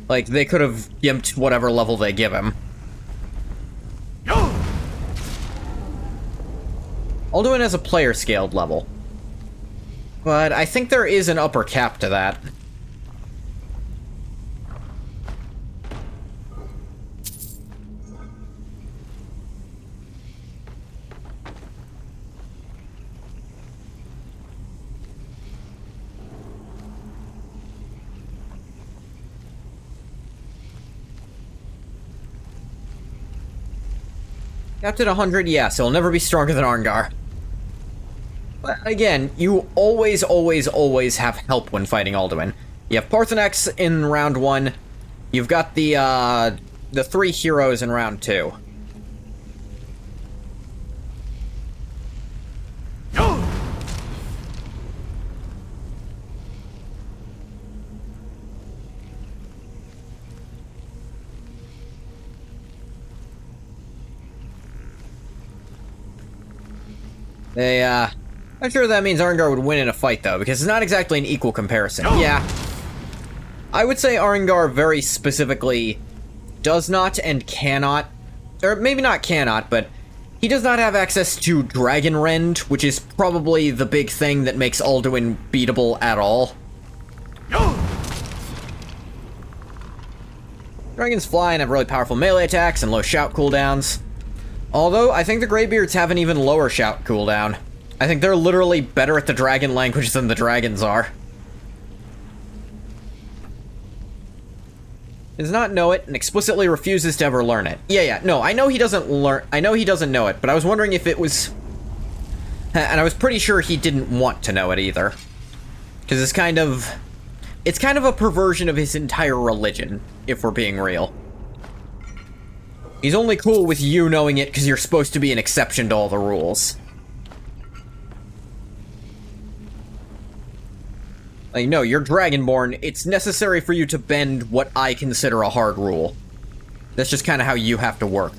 like, they could have gimped whatever level they give him. Alduin has a player-scaled level. But I think there is an upper cap to that. Capped at 100, yes, it'll never be stronger than Arngar. But again, you always, always, always have help when fighting Alduin. You have Parthenax in round 1. You've got the 3 heroes in round 2. I'm sure that means Arngar would win in a fight, though, because it's not exactly an equal comparison. Yeah. I would say Arngar very specifically does not and cannot, or maybe not cannot, but he does not have access to Dragon Rend, which is probably the big thing that makes Alduin beatable at all. Dragons fly and have really powerful melee attacks and low shout cooldowns. Although, I think the Greybeards have an even lower shout cooldown. I think they're literally better at the dragon language than the dragons are. Does not know it and explicitly refuses to ever learn it. Yeah, no, I know he doesn't know it, but I was wondering if it was... And I was pretty sure he didn't want to know it either. Because it's kind of a perversion of his entire religion, if we're being real. He's only cool with you knowing it because you're supposed to be an exception to all the rules. Like, no, you're Dragonborn. It's necessary for you to bend what I consider a hard rule. That's just kind of how you have to work.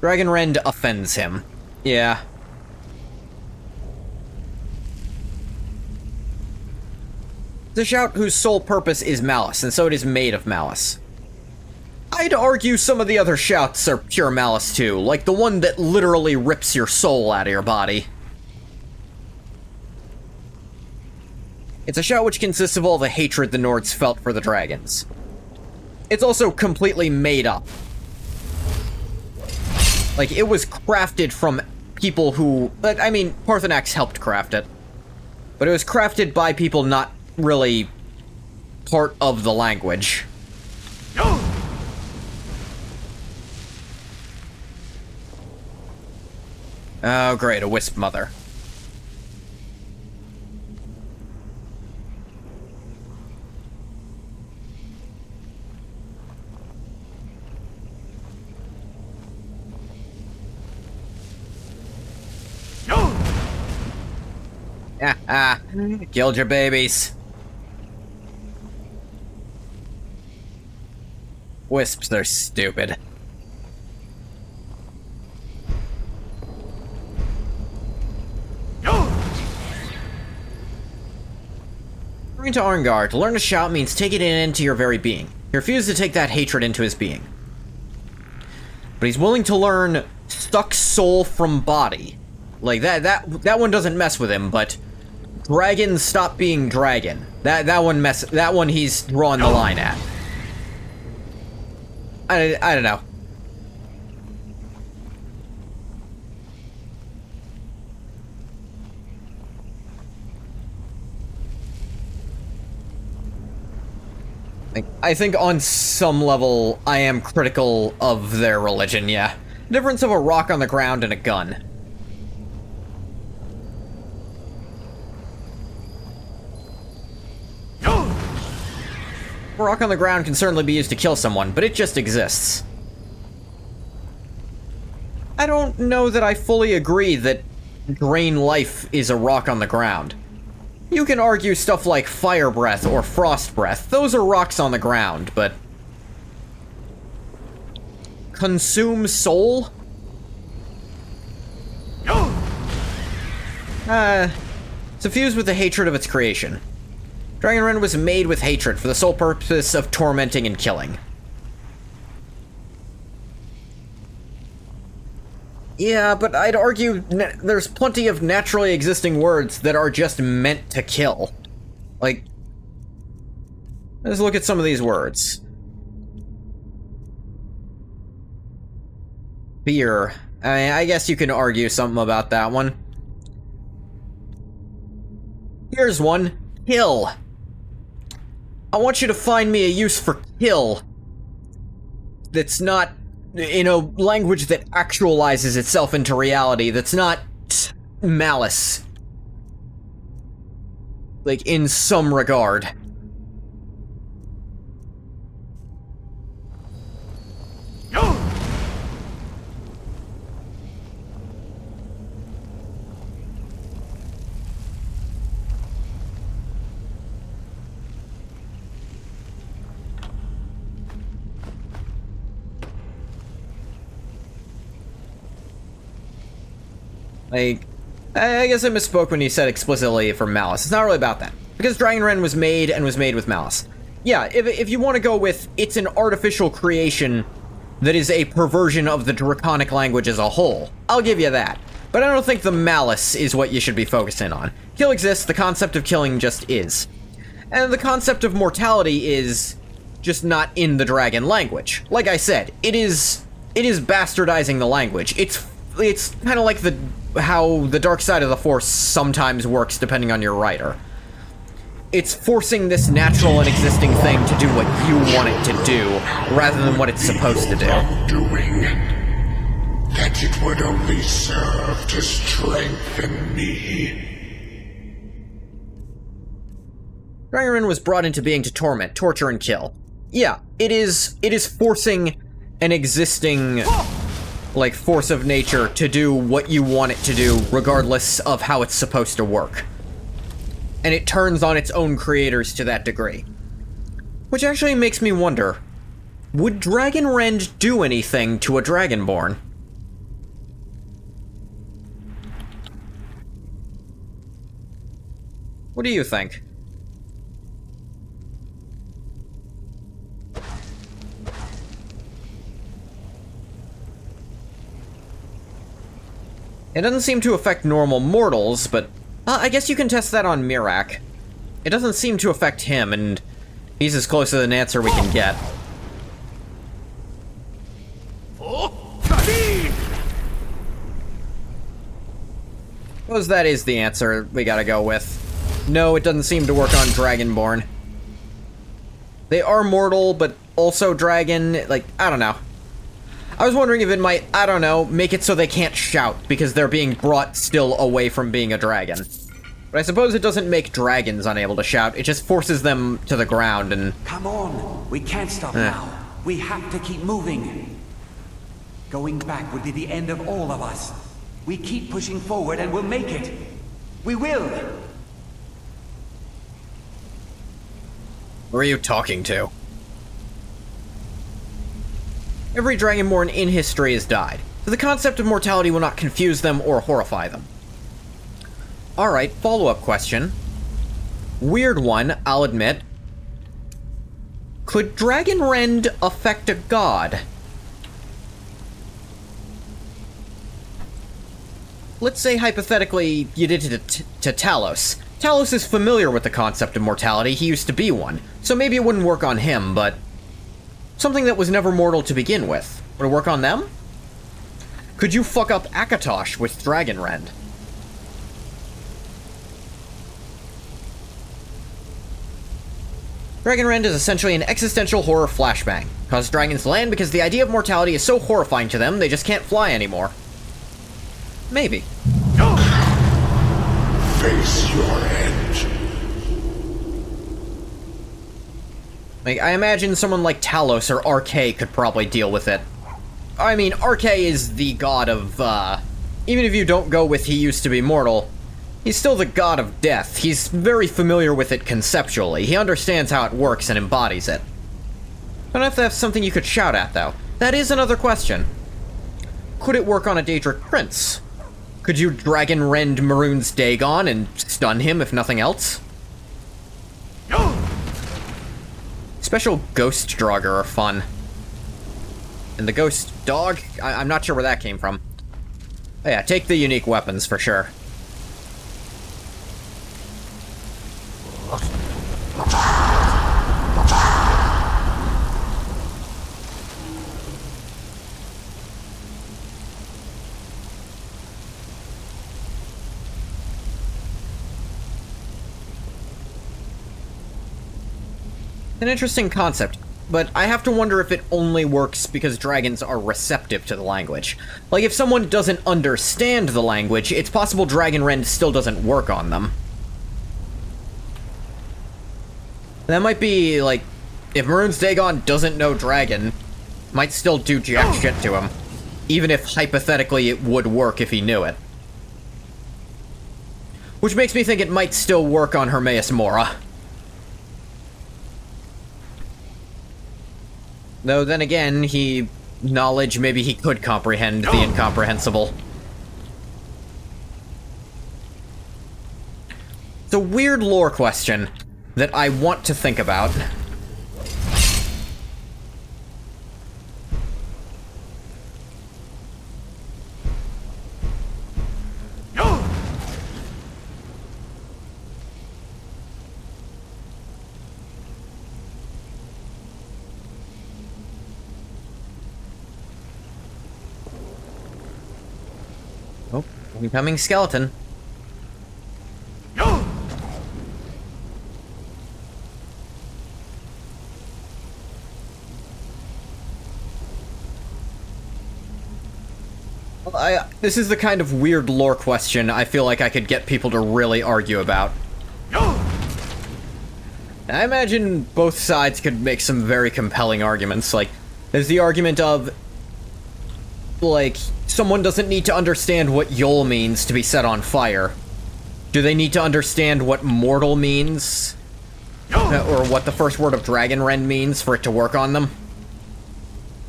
Dragonrend offends him. Yeah. The shout whose sole purpose is malice, and so it is made of malice. I'd argue some of the other shouts are pure malice too, like the one that literally rips your soul out of your body. It's a shout which consists of all the hatred the Nords felt for the dragons. It's also completely made up. Like, it was crafted from people who... I mean, Parthenax helped craft it. But it was crafted by people not really part of the language. Oh, great, a wisp mother. Killed your babies. Wisps, they're stupid. According to Arngar, to learn to shout means take it into your very being. He refuses to take that hatred into his being. But he's willing to learn stuck soul from body. Like, that one doesn't mess with him, but dragons stop being dragon. That one he's drawing the line at. I don't know. I think on some level, I am critical of their religion, yeah. Difference of a rock on the ground and a gun. A rock on the ground can certainly be used to kill someone, but it just exists. I don't know that I fully agree that drain life is a rock on the ground. You can argue stuff like fire breath or frost breath. Those are rocks on the ground, but... Consume soul? Suffused with the hatred of its creation. Dragonrend was made with hatred for the sole purpose of tormenting and killing. Yeah, but I'd argue there's plenty of naturally existing words that are just meant to kill. Like, let's look at some of these words. Fear. I guess you can argue something about that one. Here's one. Kill. I want you to find me a use for kill that's not in a language that actualizes itself into reality, that's not malice. Like, in some regard. Like, I guess I misspoke when you said explicitly for malice. It's not really about that. Because Dragonrend was made and was made with malice. Yeah, if you want to go with, it's an artificial creation that is a perversion of the draconic language as a whole, I'll give you that. But I don't think the malice is what you should be focusing on. Kill exists, the concept of killing just is. And the concept of mortality is just not in the dragon language. Like I said, it is bastardizing the language. It's kind of like how the dark side of the Force sometimes works depending on your writer. It's forcing this natural and existing thing to do what you want it to do, rather than what it's supposed to do. Doing that it would only serve to strengthen me. Dragonrin was brought into being to torment, torture, and kill. Yeah, it is forcing an existing, like, force of nature to do what you want it to do, regardless of how it's supposed to work. And it turns on its own creators to that degree. Which actually makes me wonder, would Dragonrend do anything to a Dragonborn? What do you think? It doesn't seem to affect normal mortals, but I guess you can test that on Mirak. It doesn't seem to affect him, and he's as close to an answer we can get. Suppose that is the answer we gotta go with. No, it doesn't seem to work on Dragonborn. They are mortal, but also dragon, like, I don't know. I was wondering if it might, I don't know, make it so they can't shout, because they're being brought still away from being a dragon. But I suppose it doesn't make dragons unable to shout, it just forces them to the ground and... Come on, we can't stop now. We have to keep moving. Going back would be the end of all of us. We keep pushing forward and we'll make it. We will! Who are you talking to? Every Dragonborn in history has died, so the concept of mortality will not confuse them or horrify them. Alright, follow-up question. Weird one, I'll admit. Could Dragonrend affect a god? Let's say, hypothetically, you did it to Talos. Talos is familiar with the concept of mortality, he used to be one, so maybe it wouldn't work on him, but... something that was never mortal to begin with. Would it work on them? Could you fuck up Akatosh with Dragonrend? Dragonrend is essentially an existential horror flashbang. Causes dragons to land because the idea of mortality is so horrifying to them, they just can't fly anymore. Maybe. Face your end. Like, I imagine someone like Talos or RK could probably deal with it. I mean, RK is the god of, even if you don't go with he used to be mortal, he's still the god of death. He's very familiar with it conceptually. He understands how it works and embodies it. I don't know if that's something you could shout at, though. That is another question. Could it work on a Daedric prince? Could you Dragonrend Maroon's Dagon and stun him, if nothing else? Special Ghost Draugr are fun. And the Ghost Dog? I'm not sure where that came from. Oh yeah, take the unique weapons for sure. An interesting concept, but I have to wonder if it only works because dragons are receptive to the language. Like, if someone doesn't understand the language, it's possible Dragonrend still doesn't work on them. That might be, like, if Maroon's Dagon doesn't know dragon, might still do jack shit to him. Even if, hypothetically, it would work if he knew it. Which makes me think it might still work on Hermaeus Mora. Though then again, maybe he could comprehend the incomprehensible. It's a weird lore question that I want to think about. Incoming skeleton. This is the kind of weird lore question I feel like I could get people to really argue about. I imagine both sides could make some very compelling arguments. Like, there's the argument of, like, someone doesn't need to understand what Yol means to be set on fire. Do they need to understand what mortal means? Or what the first word of Dragonrend means for it to work on them?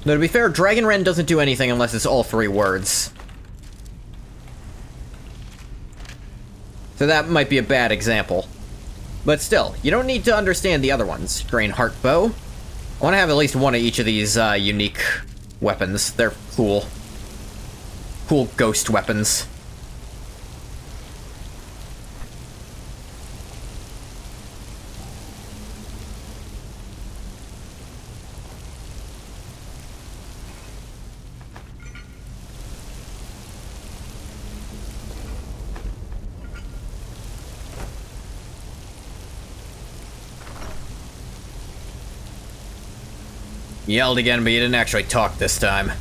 Though, to be fair, Dragonrend doesn't do anything unless it's all three words. So that might be a bad example. But still, you don't need to understand the other ones. Drain Heart Bow. I want to have at least one of each of these unique weapons. They're cool. Cool ghost weapons. Yelled again, but you didn't actually talk this time.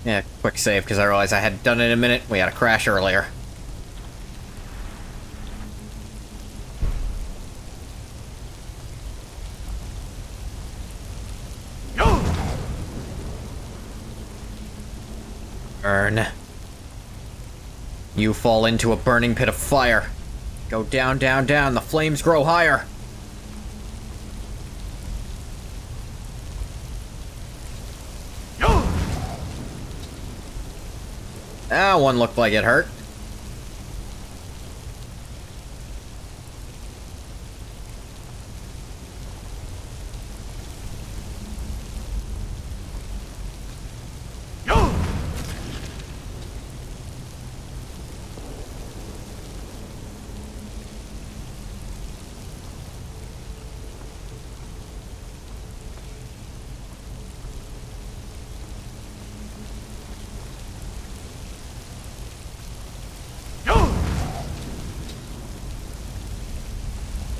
Yeah, quick save, because I realized I hadn't done it in a minute. We had a crash earlier. Burn. You fall into a burning pit of fire. Go down, down, down. The flames grow higher. Ah, one looked like it hurt.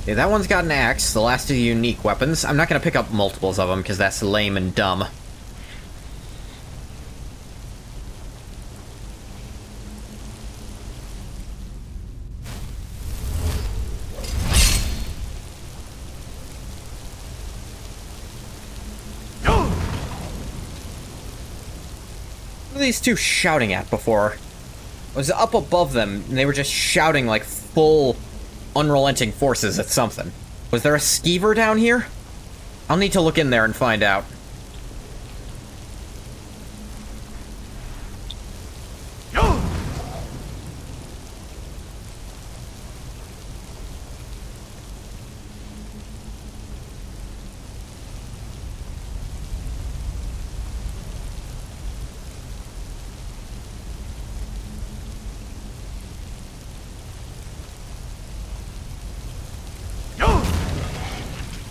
Okay, that one's got an axe, the last of the unique weapons. I'm not gonna pick up multiples of them, because that's lame and dumb. What were these two shouting at before? I was up above them, and they were just shouting like full unrelenting forces at something. Was there a skeever down here? I'll need to look in there and find out.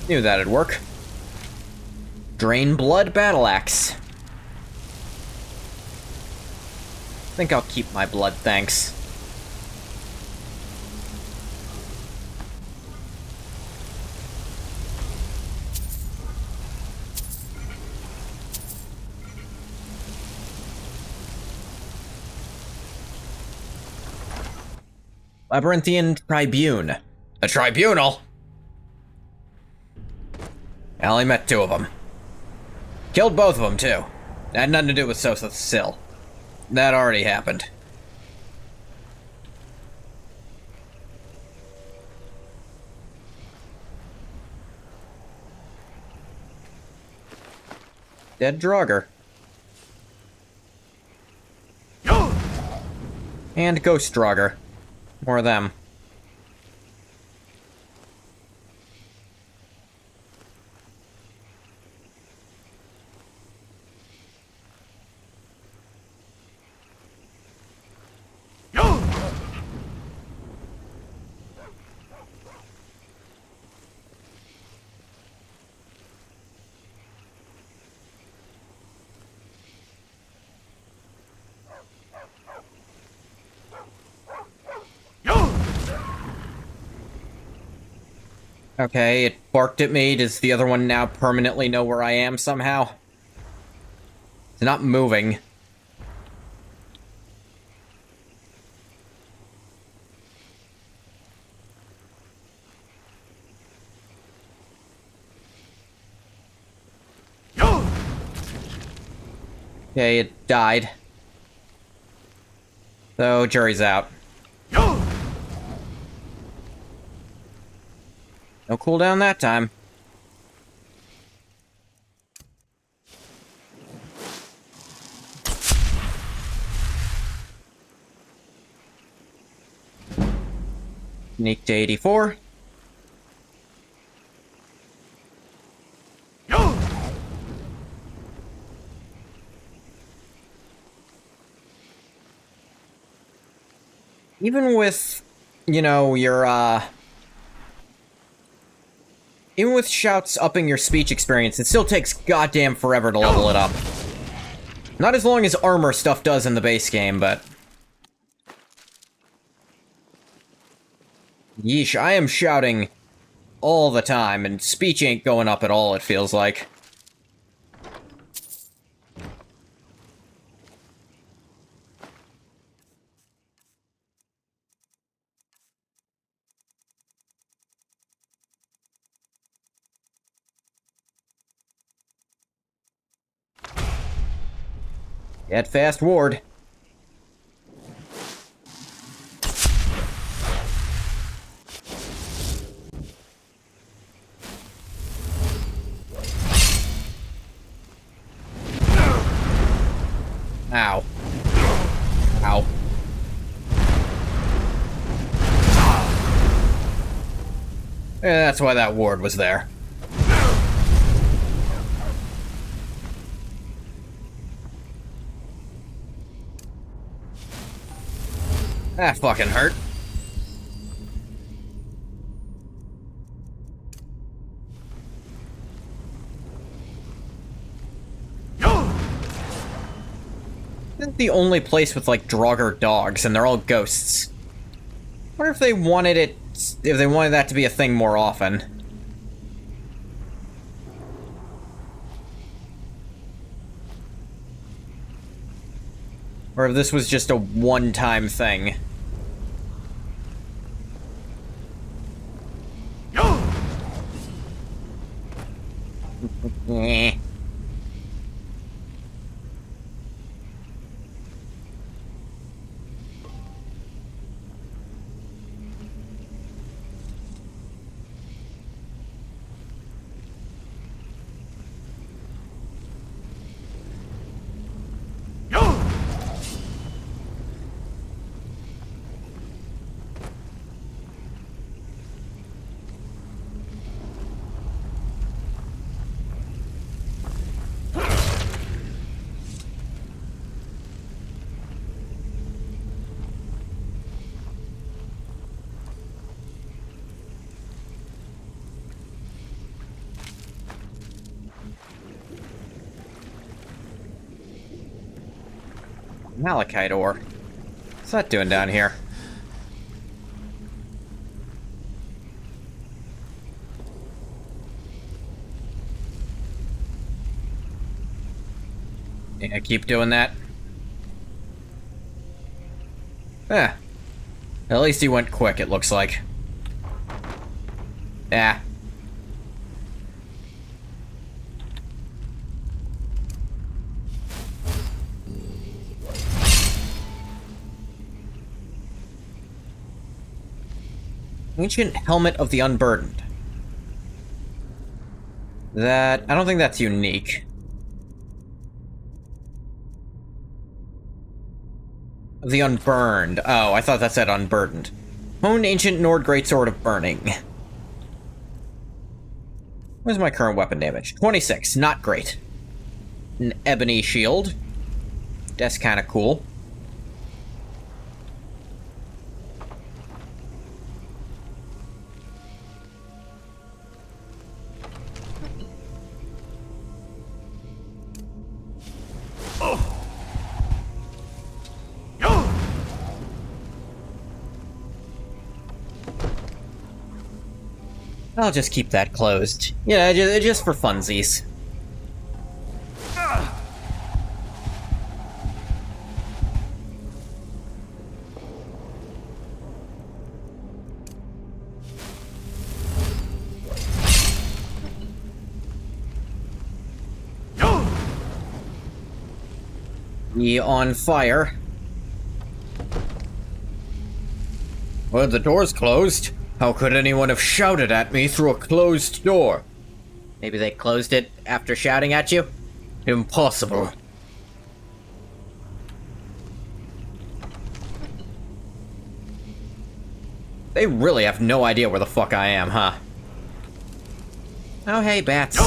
Knew that'd work. Drain Blood Battle Axe. Think I'll keep my blood, thanks. Labyrinthian Tribune. A tribunal? I only met two of them. Killed both of them, too. Had nothing to do with Sosa Sill. That already happened. Dead Draugr. And Ghost Draugr. More of them. Okay, it barked at me. Does the other one now permanently know where I am somehow? It's not moving. Okay, it died. So, jury's out. No cooldown that time. Sneak to 84. Even with, you know, your, even with shouts upping your speech experience, it still takes goddamn forever to level it up. Not as long as armor stuff does in the base game, but... Yeesh, I am shouting all the time, and speech ain't going up at all, it feels like. Get fast, Ward. Ow. Ow. Yeah, that's why that ward was there. That fucking hurt. This is the only place with, like, Draugr dogs, and they're all ghosts. I wonder if they wanted it... if they wanted that to be a thing more often. Or if this was just a one-time thing. Eh. Malachite ore. What's that doing down here? Yeah, keep doing that. Eh. At least he went quick, it looks like. Ah. Ancient Helmet of the Unburdened. That... I don't think that's unique. The Unburned. Oh, I thought that said Unburdened. Honed Ancient Nord Greatsword of Burning. Where's my current weapon damage? 26. Not great. An Ebony Shield. That's kind of cool. I'll just keep that closed. Yeah, just for funsies. Be on fire. Well, the door's closed. How could anyone have shouted at me through a closed door? Maybe they closed it after shouting at you? Impossible. They really have no idea where the fuck I am, huh? Oh, hey, bats.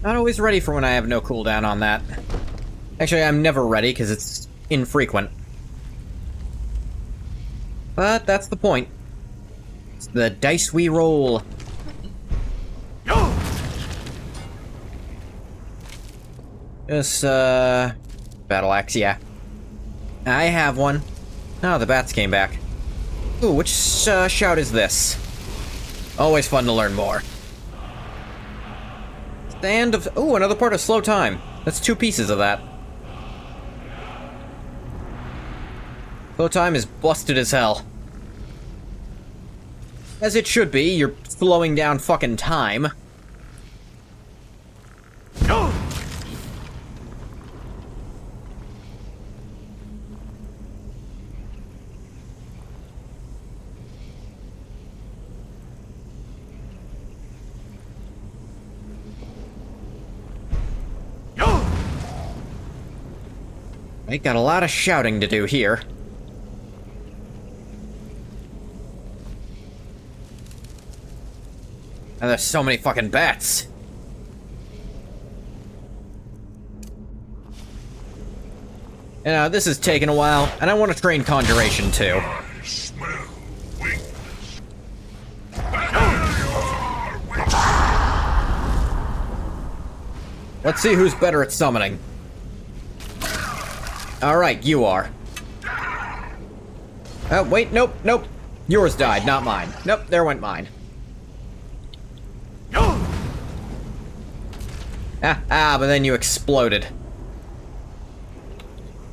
Not always ready for when I have no cooldown on that. Actually, I'm never ready because it's infrequent. But that's the point. It's the dice we roll. Just, battle axe, yeah. I have one. Oh, the bats came back. Ooh, which shout is this? Always fun to learn more. Stand of... Ooh, another part of slow time. That's 2 pieces of that. Slow time is busted as hell. As it should be, you're slowing down fucking time. I got a lot of shouting to do here. And there's so many fucking bats. You know, this is taking a while, and I want to train Conjuration too. Let's see who's better at summoning. Alright, you are. Oh, wait, nope. Yours died, not mine. Nope, there went mine. But then you exploded.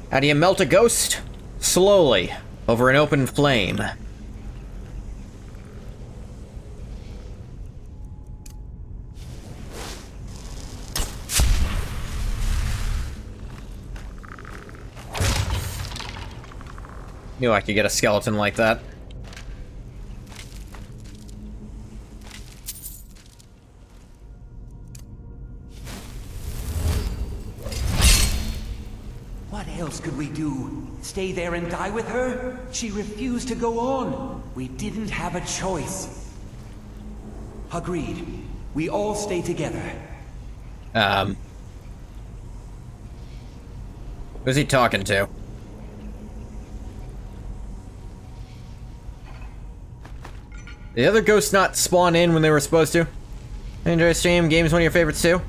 How do you melt a ghost? Slowly, over an open flame. Knew I could get a skeleton like that. What else could we do? Stay there and die with her? She refused to go on. We didn't have a choice. Agreed. We all stay together. Who's he talking to? The other ghosts not spawn in when they were supposed to? Enjoy stream, game's one of your favorites too?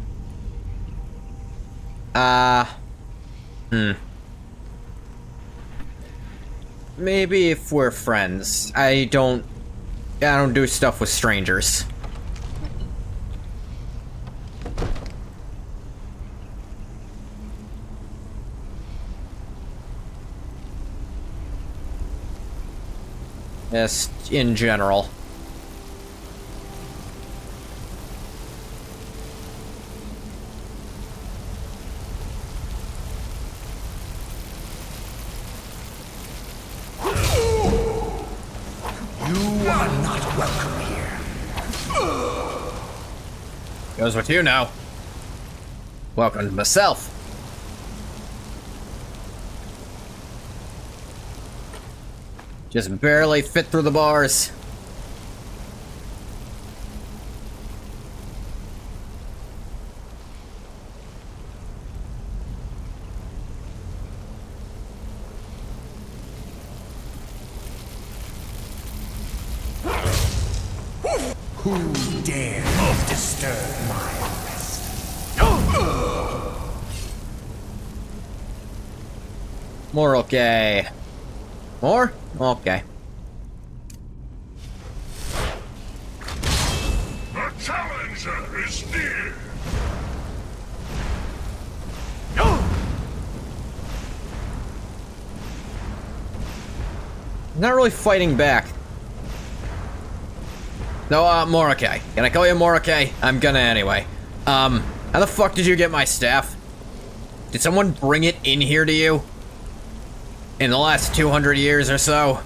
Maybe if we're friends. I don't do stuff with strangers. Just in general. Goes with you now. Welcome to myself. Just barely fit through the bars. Who dares disturb my rest? More okay. More? Okay. The challenger is near. Not really fighting back. No, Morokai. Can I call you Morokai? I'm gonna anyway. How the fuck did you get my staff? Did someone bring it in here to you? In the last 200 years or so?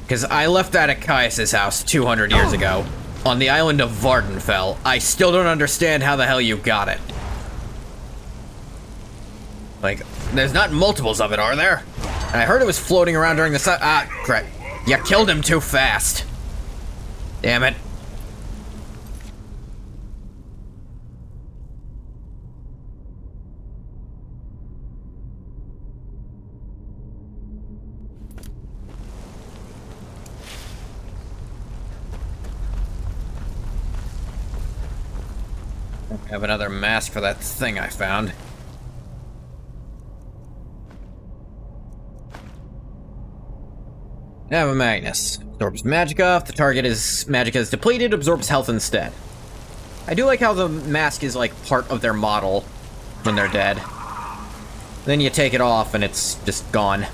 Because I left that at Caius' house 200 years ago, on the island of Vardenfell. I still don't understand how the hell you got it. Like, there's not multiples of it, are there? I heard it was floating around during the crap. You killed him too fast. Damn it. I have another mask for that thing I found. I have a Magnus. Absorbs magicka. If the magicka is depleted, absorbs health instead. I do like how the mask is like part of their model when they're dead. Then you take it off and it's just gone.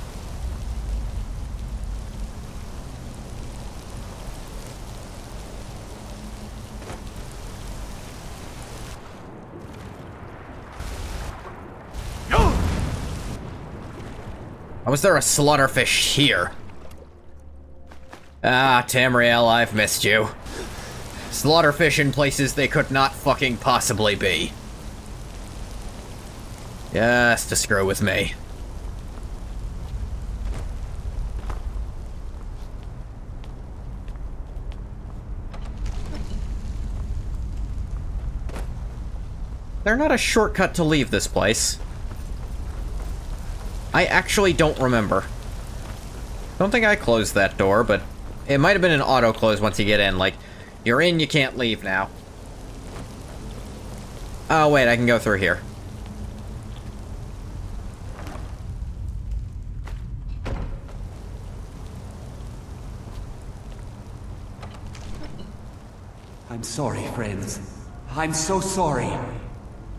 How was there a slaughterfish here? Ah, Tamriel, I've missed you. Slaughterfish in places they could not fucking possibly be. Just to screw with me. They're not a shortcut to leave this place. I actually don't remember. Don't think I closed that door, but it might have been an auto close once you get in. Like, you're in, you can't leave now. Oh, wait, I can go through here. I'm sorry, friends. I'm so sorry.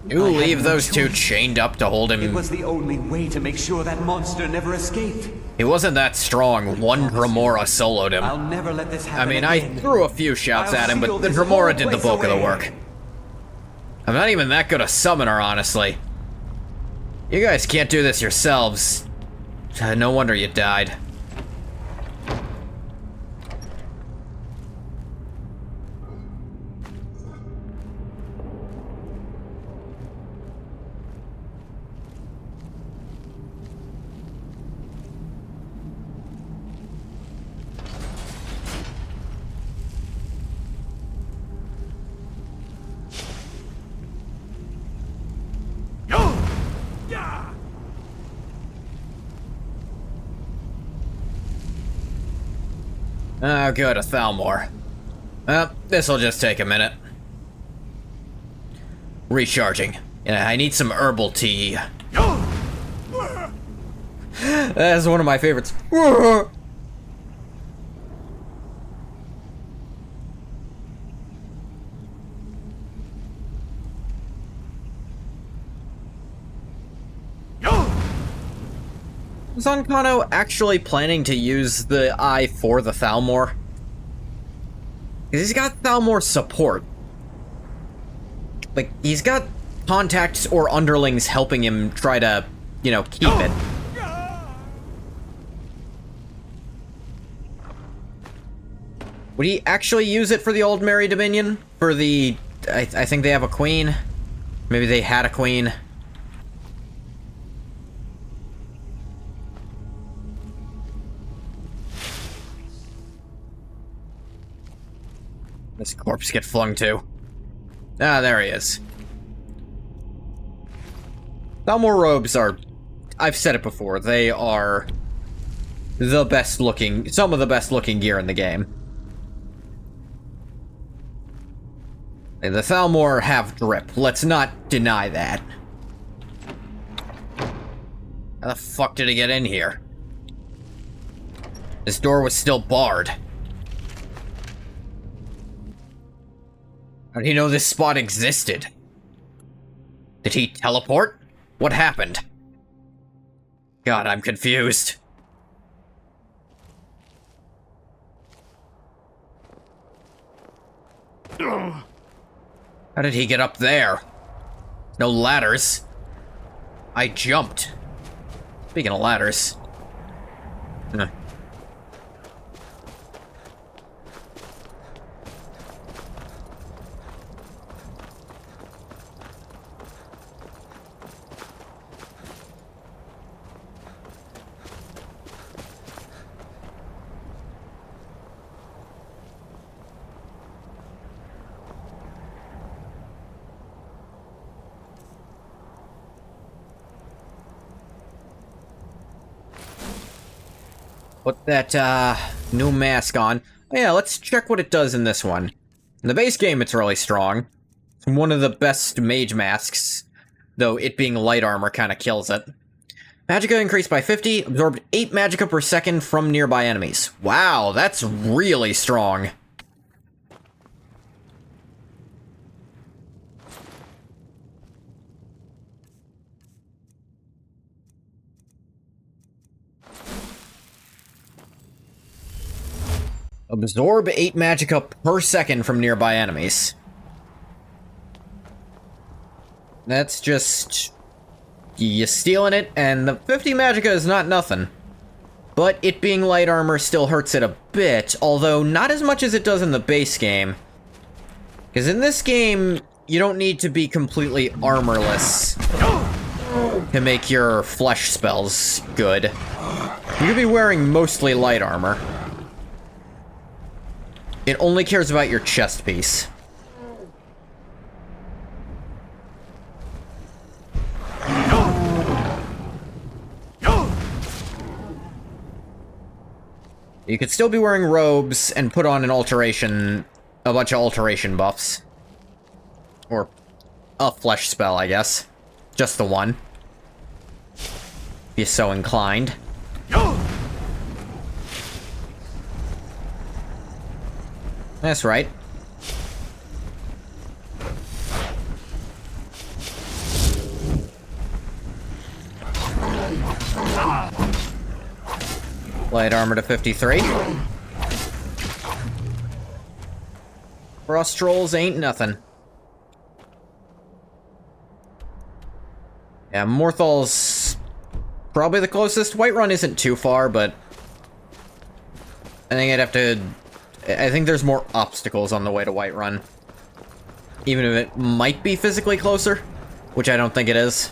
You leave those two chained up to hold him. It was the only way to make sure that monster never escaped. He wasn't that strong. One Dremora soloed him. I'll never let this happen. I mean, again. I threw a few shots at him, but the Dremora did the bulk of the work. I'm not even that good a summoner, honestly. You guys can't do this yourselves. No wonder you died. Oh, good, a Thalmor. This'll just take a minute. Recharging. Yeah, I need some herbal tea. That's one of my favorites. Was Ancano actually planning to use the eye for the Thalmor? Because he's got Thalmor support. Like, he's got contacts or underlings helping him try to, you know, keep it. Would he actually use it for the Old Merry Dominion? For the... I think they have a queen? Maybe they had a queen. This corpse get flung to. Ah, there he is. Thalmor robes are... I've said it before, they are the best looking... some of the best looking gear in the game. The Thalmor have drip. Let's not deny that. How the fuck did he get in here? This door was still barred. How did he know this spot existed? Did he teleport? What happened? God, I'm confused. How did he get up there? No ladders. I jumped. Speaking of ladders. Huh. Put that, new mask on. Oh, yeah, let's check what it does in this one. In the base game, it's really strong. It's one of the best mage masks, though it being light armor kind of kills it. Magicka increased by 50, absorbed 8 magicka per second from nearby enemies. Wow, that's really strong. Absorb 8 magicka per second from nearby enemies. That's just... you stealing it, and the 50 magicka is not nothing. But it being light armor still hurts it a bit, although not as much as it does in the base game. Because in this game, you don't need to be completely armorless to make your flesh spells good. You could be wearing mostly light armor. It only cares about your chest piece. You could still be wearing robes and put on an alteration, a bunch of alteration buffs. Or a flesh spell, I guess. Just the one. If you're so inclined. That's right. Light armor to 53. Frost trolls ain't nothing. Yeah, Morthal's probably the closest. Whiterun isn't too far, but I think I'd have to... I think there's more obstacles on the way to Whiterun. Even if it might be physically closer, which I don't think it is.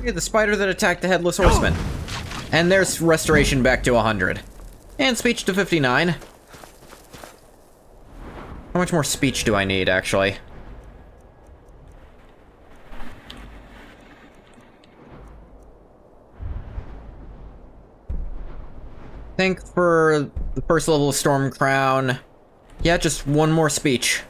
The spider that attacked the Headless Horseman. And there's restoration back to 100. And speech to 59. How much more speech do I need, actually? I think for the first level of Storm Crown... yeah, just one more speech.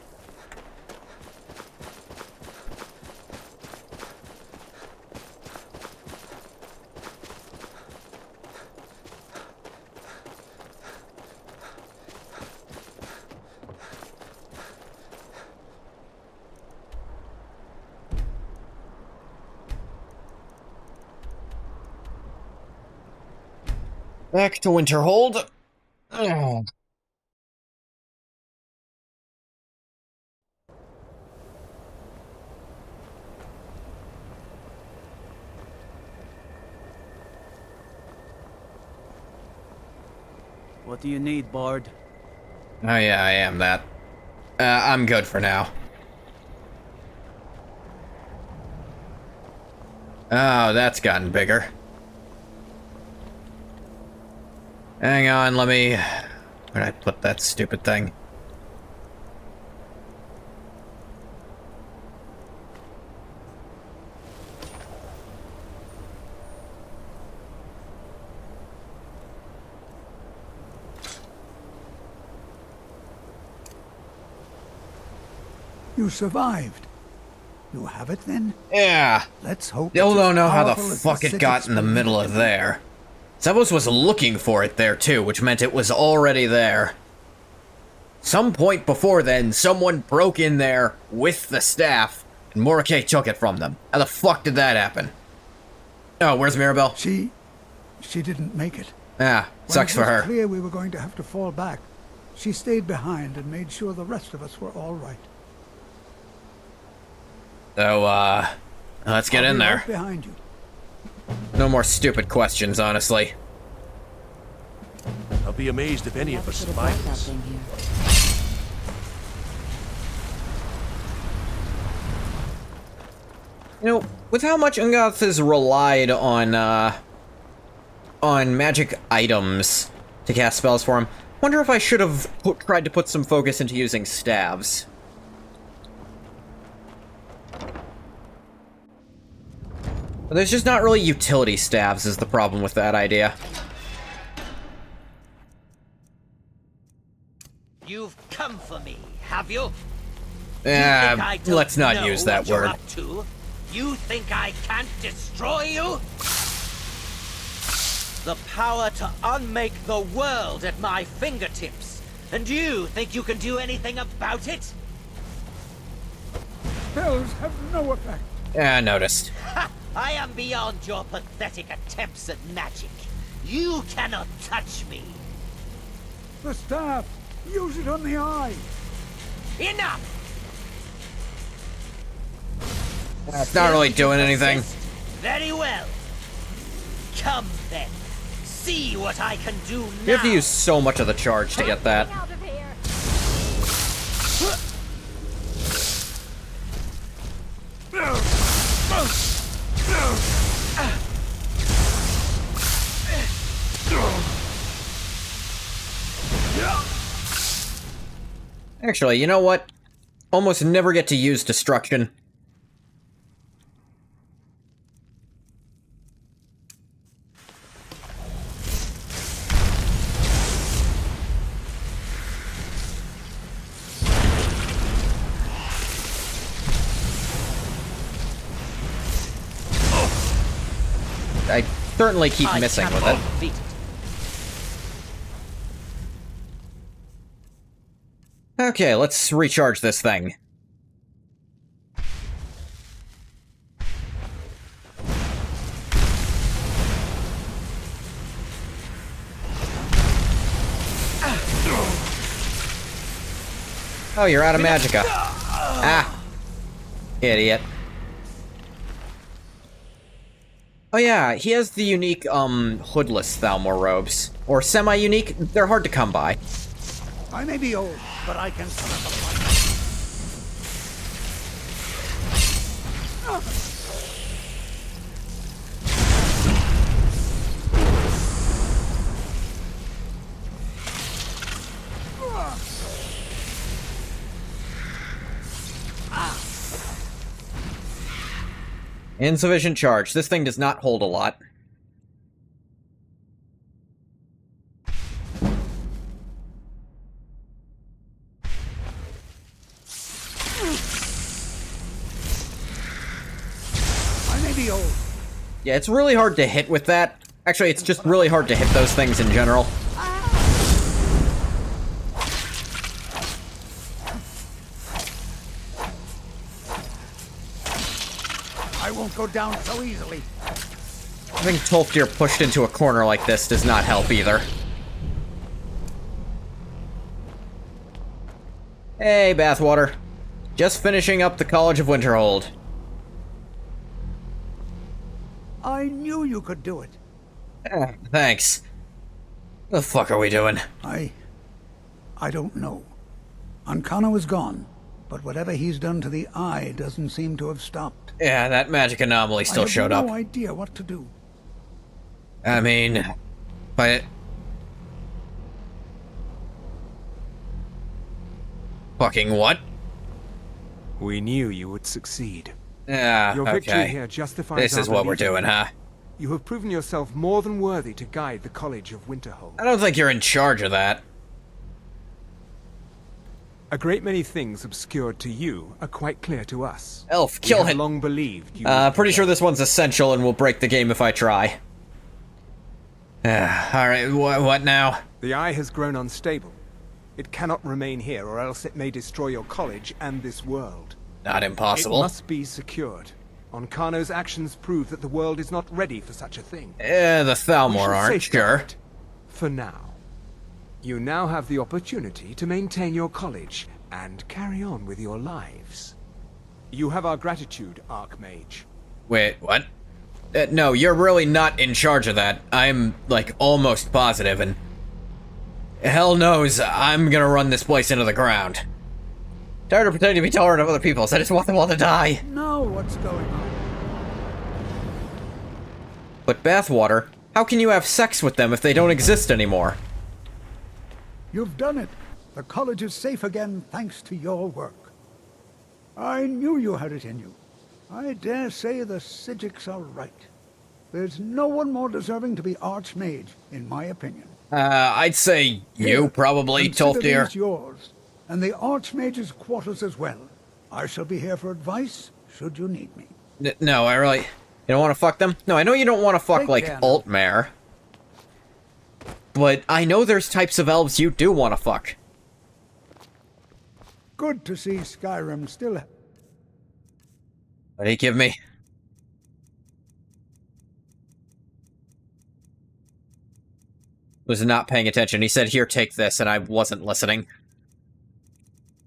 Back to Winterhold. Oh. What do you need, Bard? Oh yeah, I am that. I'm good for now. Oh, that's gotten bigger. Hang on, let me... Where'd I put that stupid thing? You survived. You have it then? Yeah. Let's hope. Still don't know how the powerful as fuck the it got in the middle of there. Zavos was looking for it there too, which meant it was already there. Some point before then, someone broke in there with the staff, and Morike took it from them. How the fuck did that happen? Oh, where's Mirabelle? She didn't make it. Ah, sucks for her. When it was clear we were going to have to fall back, she stayed behind and made sure the rest of us were all right. So, let's get in there. Right behind you. No more stupid questions, honestly. I'll be amazed if any of us survive this. You know, with how much Ungoth has relied on magic items to cast spells for him, wonder if I should have tried to put some focus into using staves. But there's just not really utility staves is the problem with that idea. You've come for me, have you? Let's not use that word. You think I can't destroy you? The power to unmake the world at my fingertips. And you think you can do anything about it? Spells have no effect. Yeah, I noticed. Ha! I am beyond your pathetic attempts at magic. You cannot touch me. The staff. Use it on the eye. Enough! It's not really doing anything. Very well. Come then. See what I can do now. You have to use so much of the charge to get that. Out of here. Actually, you know what? Almost never get to use destruction. I certainly keep missing with it. Okay, let's recharge this thing. Oh, you're out of magicka. Ah. Idiot. Oh yeah, he has the unique, hoodless Thalmor robes. Or semi-unique, they're hard to come by. I may be old, but I can summon the fight. Insufficient charge. This thing does not hold a lot. I may be old. Yeah, it's really hard to hit with that. Actually, it's just really hard to hit those things in general. I won't go down so easily. Having Tolfdir pushed into a corner like this does not help either. Hey, Bathwater. Just finishing up the College of Winterhold. I knew you could do it. Thanks. What the fuck are we doing? I don't know. Ancano is gone, but whatever he's done to the eye doesn't seem to have stopped. Yeah, that magic anomaly still showed up. I have no idea what to do. I mean, but Fucking what? We knew you would succeed. Yeah, Your victory okay. here justifies This our is what we're belief in doing, you. huh? You have proven yourself more than worthy to guide the College of Winterhold. I don't think you're in charge of that. A great many things obscured to you are quite clear to us. Elf, kill we have him. long believed you Pretty sure this one's essential and will break the game if I try. Alright, what now? The eye has grown unstable. It cannot remain here, or else it may destroy your college and this world. Not impossible. It must be secured. Onkano's actions prove that the world is not ready for such a thing. The Thalmor aren't, sure. For now. You now have the opportunity to maintain your college and carry on with your lives. You have our gratitude, Archmage. Wait, what? No, you're really not in charge of that. I'm, like, almost positive, and... hell knows I'm gonna run this place into the ground. Tired of pretending to be tolerant of other people, so I just want them all to die. Now what's going on? But bathwater, how can you have sex with them if they don't exist anymore? You've done it. The college is safe again thanks to your work. I knew you had it in you. I dare say the Psijics are right. There's no one more deserving to be Archmage, in my opinion. I'd say you, probably, Tolfdir. It's yours, and the Archmage's quarters as well. I shall be here for advice, should you need me. No, I really... You don't want to fuck them? No, I know you don't want to fuck, Take like, care. Altmare. But I know there's types of elves you do want to fuck. Good to see Skyrim still... What did he give me? Was not paying attention. He said, here, take this, and I wasn't listening.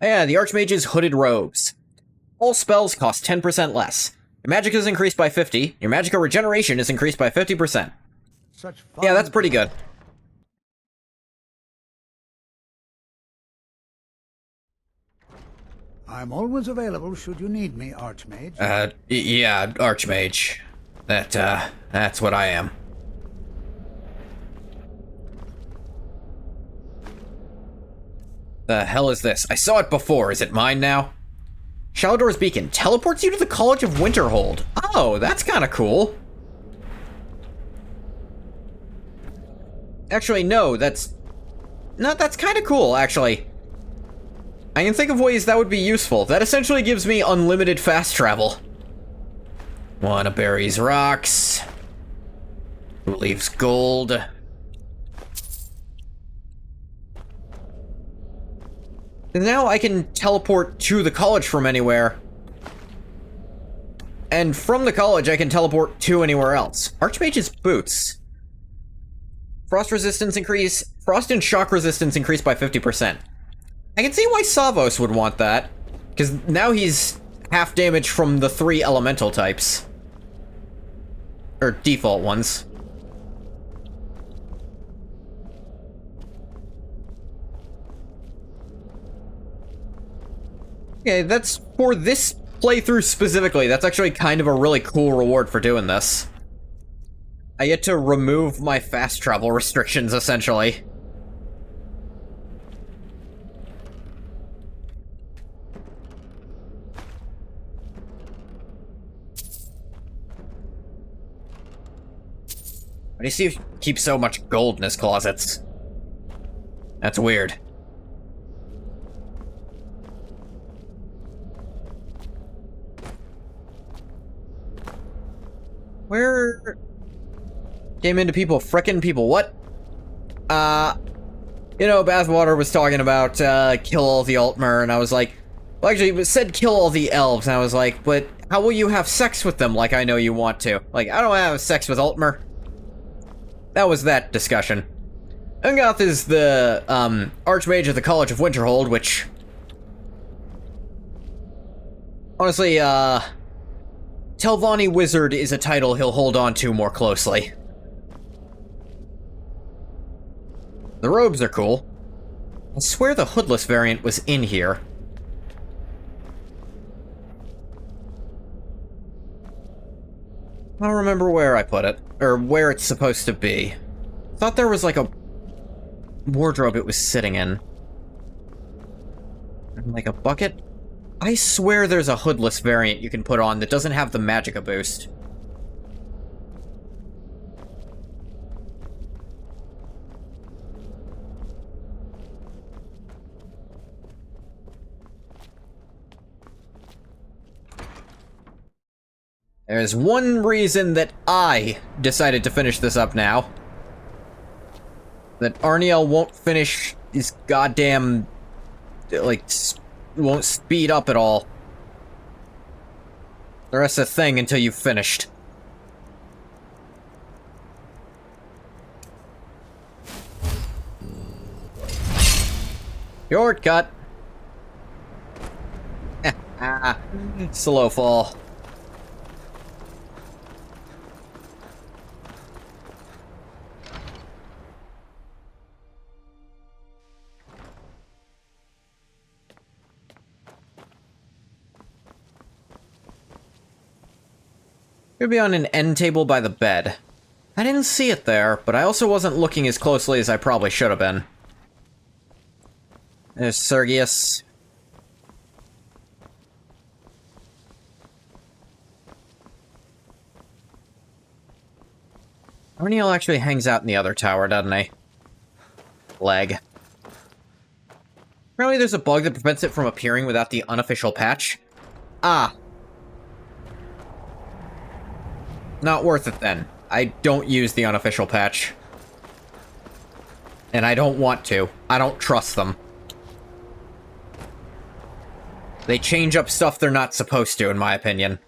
Yeah, the Archmage's hooded robes. All spells cost 10% less. Your magic is increased by 50. Your magical regeneration is increased by 50%. Yeah, that's pretty good. I'm always available should you need me, Archmage. Yeah, Archmage. That's what I am. The hell is this? I saw it before. Is it mine now? Shalador's Beacon teleports you to the College of Winterhold. Oh, that's kind of cool. Actually, no, that's kind of cool, actually. I can think of ways that would be useful. That essentially gives me unlimited fast travel. Wanna buries rocks. Who leaves gold? And now I can teleport to the college from anywhere. And from the college, I can teleport to anywhere else. Archmage's boots. Frost resistance increase. Frost and shock resistance increased by 50%. I can see why Savos would want that. Because now he's half damage from the 3 elemental types. Or default ones. Okay, that's for this playthrough specifically. That's actually kind of a really cool reward for doing this. I get to remove my fast travel restrictions, essentially. Why do you keep so much gold in his closets? That's weird. Where... Came into people, frickin' people, what? You know, Bathwater was talking about, kill all the Altmer, and I was like... Well, actually, it said kill all the elves, and I was like, but how will you have sex with them like I know you want to? Like, I don't have sex with Altmer. That was that discussion. Ungoth is the, Archmage of the College of Winterhold, which... Honestly, Telvanni Wizard is a title he'll hold on to more closely. The robes are cool. I swear the hoodless variant was in here. I don't remember where I put it, or where it's supposed to be. Thought there was like a wardrobe it was sitting in. Like a bucket? I swear there's a hoodless variant you can put on that doesn't have the magicka boost. There's one reason that I decided to finish this up now. That Arniel won't finish his goddamn... like, won't speed up at all. The rest of the thing until you've finished. Shortcut. Slow fall. Could be on an end table by the bed. I didn't see it there, but I also wasn't looking as closely as I probably should have been. There's Sergius. Arniel actually hangs out in the other tower, doesn't he? Leg. Apparently there's a bug that prevents it from appearing without the unofficial patch. Ah. Not worth it then. I don't use the unofficial patch. And I don't want to. I don't trust them. They change up stuff they're not supposed to, in my opinion.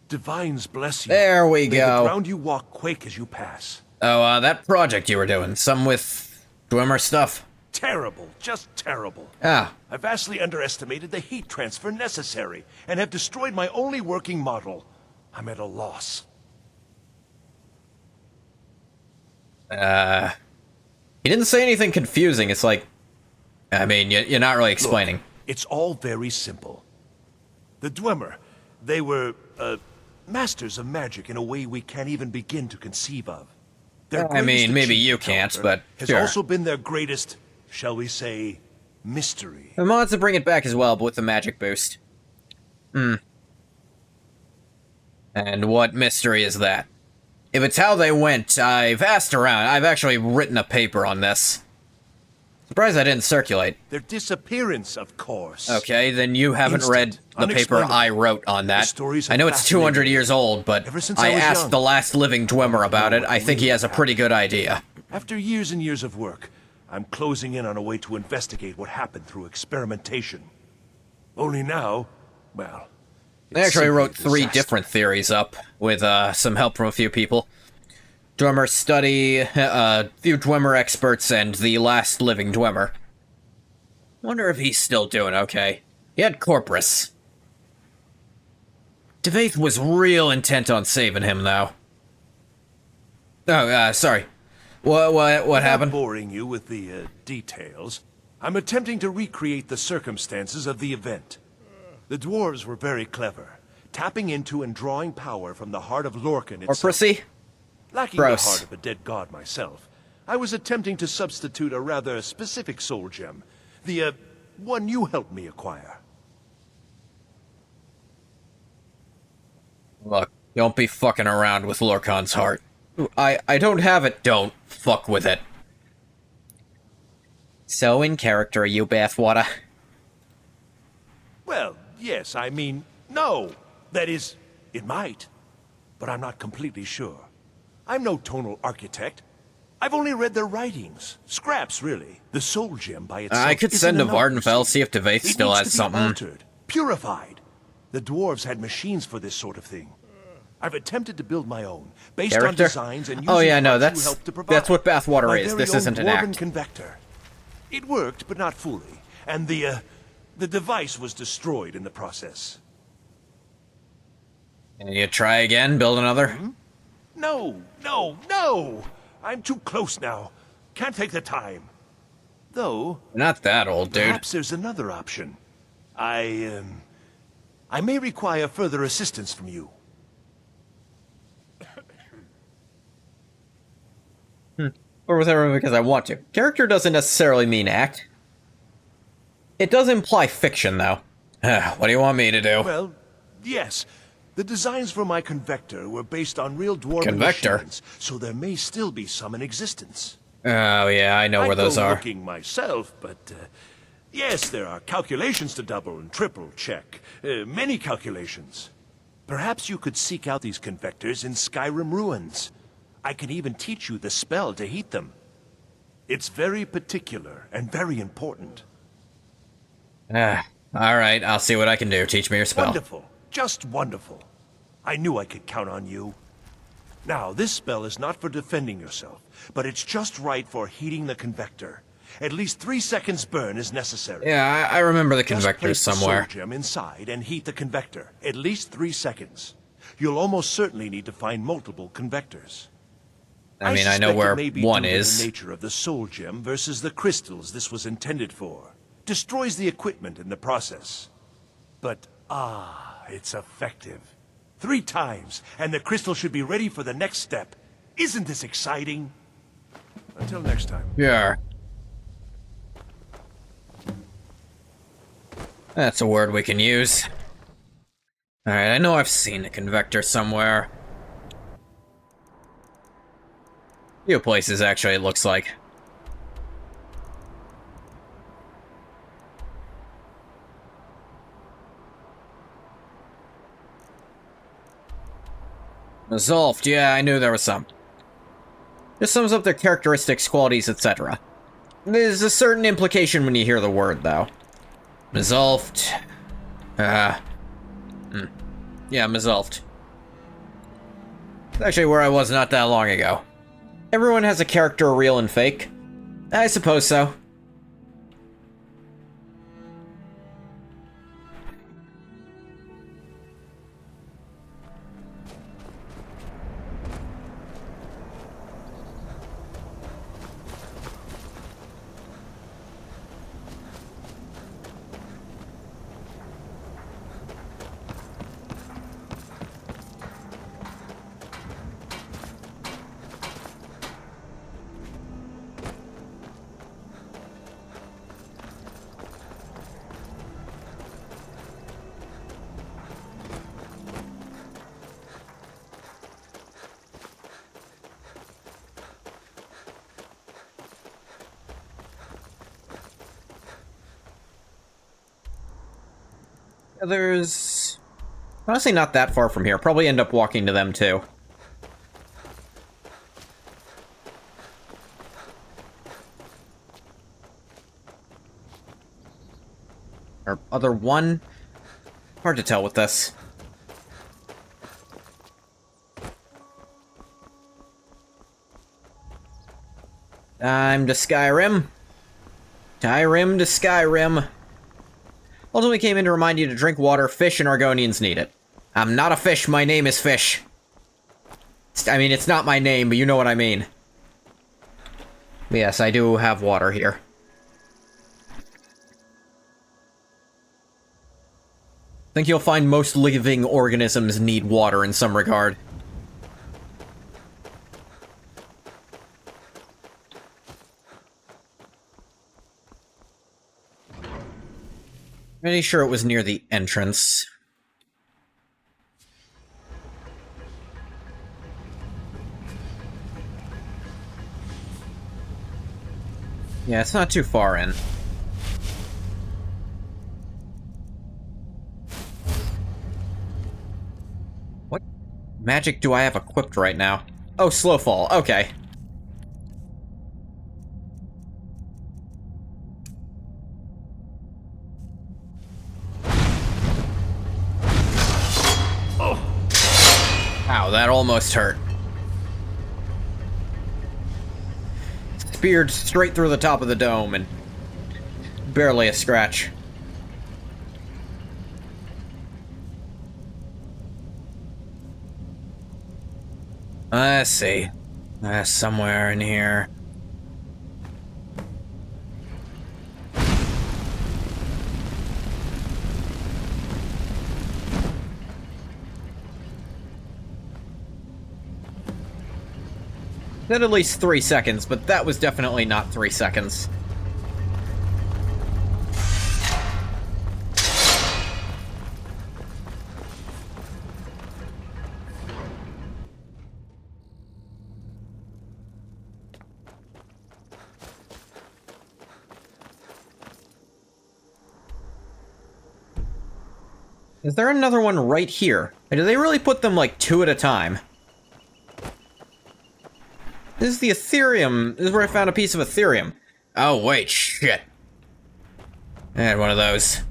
Divines bless you. There we May go. the ground you walk quake as you pass. Oh, that project you were doing. Some with Dwemer stuff. Terrible. Just terrible. Ah. I vastly underestimated the heat transfer necessary, and have destroyed my only working model. I'm at a loss. He didn't say anything confusing. It's like... I mean, you're not really explaining. Look, it's all very simple. The Dwemer, they were, masters of magic in a way we can't even begin to conceive of. I mean, maybe you can't, but has sure. also been their greatest, shall we say, mystery. The mods to bring it back as well, but with the magic boost. Hmm. And what mystery is that? If it's how they went, I've asked around. I've actually written a paper on this. Surprised I didn't circulate. Their disappearance, of course. Okay, then you haven't read the paper I wrote on that. I know it's 200 years old, but I asked the last living Dwemer about it. I think he has a pretty good idea. After years and years of work, I'm closing in on a way to investigate what happened through experimentation. Only now, well... They actually wrote 3 different theories up, with some help from a few people. Dwemer study, a few Dwemer experts, and the last living Dwemer. Wonder if he's still doing okay. He had Corpus. Devaith was real intent on saving him, though. Oh, sorry. What happened? Without boring you with the details, I'm attempting to recreate the circumstances of the event. The dwarves were very clever, tapping into and drawing power from the heart of Lorcan itself. Or Prissy? Lacking the heart of a dead god myself, I was attempting to substitute a rather specific soul gem, the one you helped me acquire. Look, don't be fucking around with Lorcan's heart. I don't have it, don't fuck with it. So in character, you bathwater. Well, yes, I mean, no. That is, it might. But I'm not completely sure. I'm no tonal architect. I've only read their writings. Scraps, really. The soul gem by itself. I could send to Vardenfell, see if Devaith still has something. Altered, purified. The dwarves had machines for this sort of thing. I've attempted to build my own, based on designs and using parts you helped to provide. That's what Bathwater is. This isn't an act. Convector. It worked, but not fully. And the device was destroyed in the process. Can you try again? Build another? Hmm? No, no, no! I'm too close now. Can't take the time. Though... You're not that old, dude. Perhaps there's another option. I may require further assistance from you. Or with everyone because I want to. Character doesn't necessarily mean act. It does imply fiction, though. What do you want me to do? Well, yes. The designs for my convector were based on real dwarven machines, so there may still be some in existence. Oh, yeah, I know where those are. Looking myself, but yes, there are calculations to double and triple check. Many calculations. Perhaps you could seek out these convectors in SKYRIM ruins. I can even teach you the spell to heat them. It's very particular and very important. Alright, I'll see what I can do. Teach me your spell. Wonderful. Just wonderful. I knew I could count on you. Now, this spell is not for defending yourself, but it's just right for heating the convector. At least 3 seconds burn is necessary. Yeah, I remember the convector somewhere. Just place the soul gem inside and heat the convector. At least 3 seconds. You'll almost certainly need to find multiple convectors. I mean, I know where one is. The nature of the soul gem versus the crystals this was intended for. Destroys the equipment in the process. But, it's effective. 3 times, and the crystal should be ready for the next step. Isn't this exciting? Until next time. Yeah. That's a word we can use. Alright, I know I've seen a convector somewhere. Few places, actually, it looks like. Resolved, yeah, I knew there was some. Just sums up their characteristics, qualities, etc. There's a certain implication when you hear the word, though. Resolved. Yeah, resolved. It's actually where I was not that long ago. Everyone has a character, real and fake. I suppose so. There's honestly not that far from here. Probably end up walking to them too. Or other one? Hard to tell with this. Time to SKYRIM. Skyrim to SKYRIM. Ultimately came in to remind you to drink water. Fish and Argonians need it. I'm not a fish, my name is Fish. I mean, it's not my name, but you know what I mean. Yes, I do have water here. I think you'll find most living organisms need water in some regard. Pretty sure it was near the entrance. Yeah, it's not too far in. What magic do I have equipped right now? Oh, slow fall. Okay. Ow, that almost hurt. Speared straight through the top of the dome and barely a scratch. Let's see. Somewhere in here. Said at least 3 seconds, but that was definitely not 3 seconds. Is there another one right here? Or do they really put them, like, 2 at a time? This is the Ethereum. This is where I found a piece of Ethereum. Oh, wait, shit. I had one of those.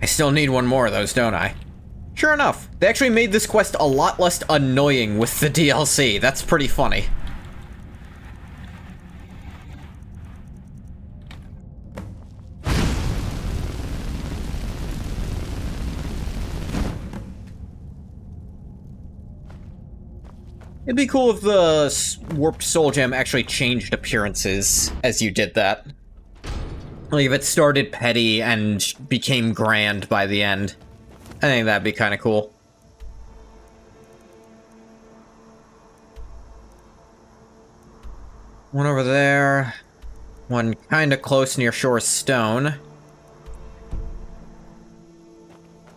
I still need one more of those, don't I? Sure enough, they actually made this quest a lot less annoying with the DLC. That's pretty funny. It'd be cool if the Warped Soul Gem actually changed appearances as you did that. Like, if it started petty and became grand by the end. I think that'd be kind of cool. One over there. One kind of close near Shore's Stone.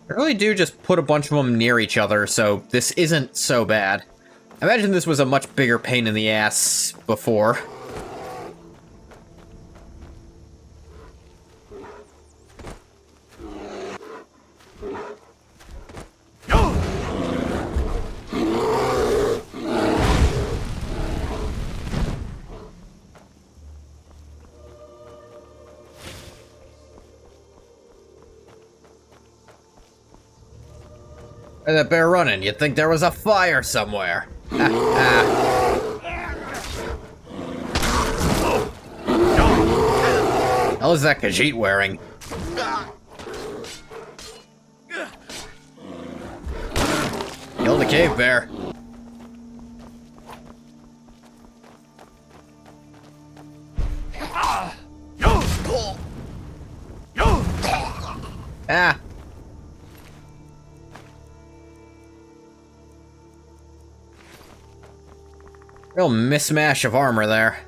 I really do just put a bunch of them near each other, so this isn't so bad. I imagine this was a much bigger pain in the ass before. Hey, that bear running, you'd think there was a fire somewhere. Hell is that Khajiit wearing? Kill the cave bear. Ah. Real mismatch of armor there.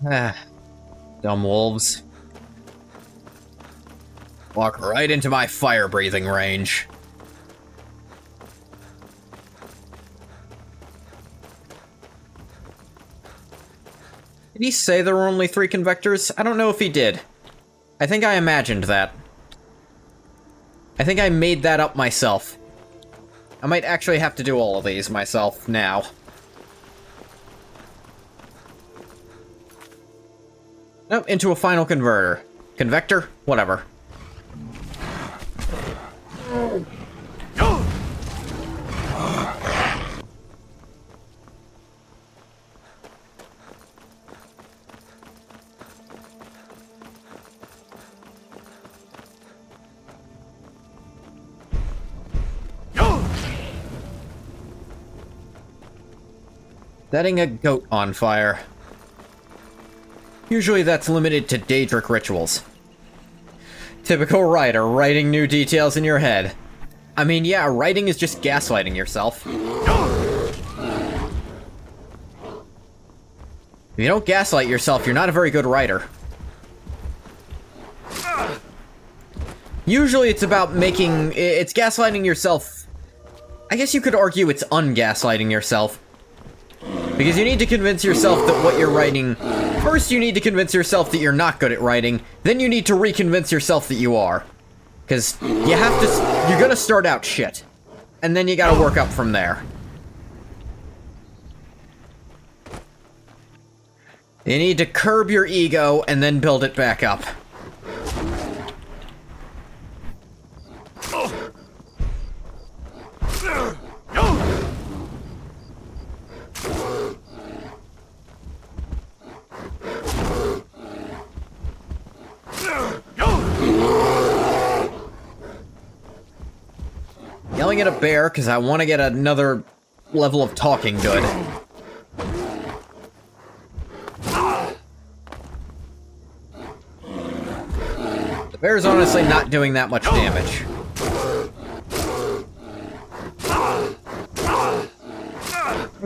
Ah, dumb wolves. Walk right into my fire-breathing range. Did he say there were only 3 convectors? I don't know if he did. I think I imagined that. I think I made that up myself. I might actually have to do all of these myself now. Nope, into a final converter. Convector? Whatever. Setting a goat on fire. Usually that's limited to Daedric rituals. Typical writer, writing new details in your head. I mean, yeah, writing is just gaslighting yourself. If you don't gaslight yourself, you're not a very good writer. Usually it's about making... it's gaslighting yourself... I guess you could argue it's ungaslighting yourself. Because you need to convince yourself that what you're writing... First, you need to convince yourself that you're not good at writing. Then you need to reconvince yourself that you are. Because you have to... You're gonna start out shit. And then you gotta work up from there. You need to curb your ego and then build it back up. Yelling at a bear because I want to get another level of talking good. The bear's honestly not doing that much damage.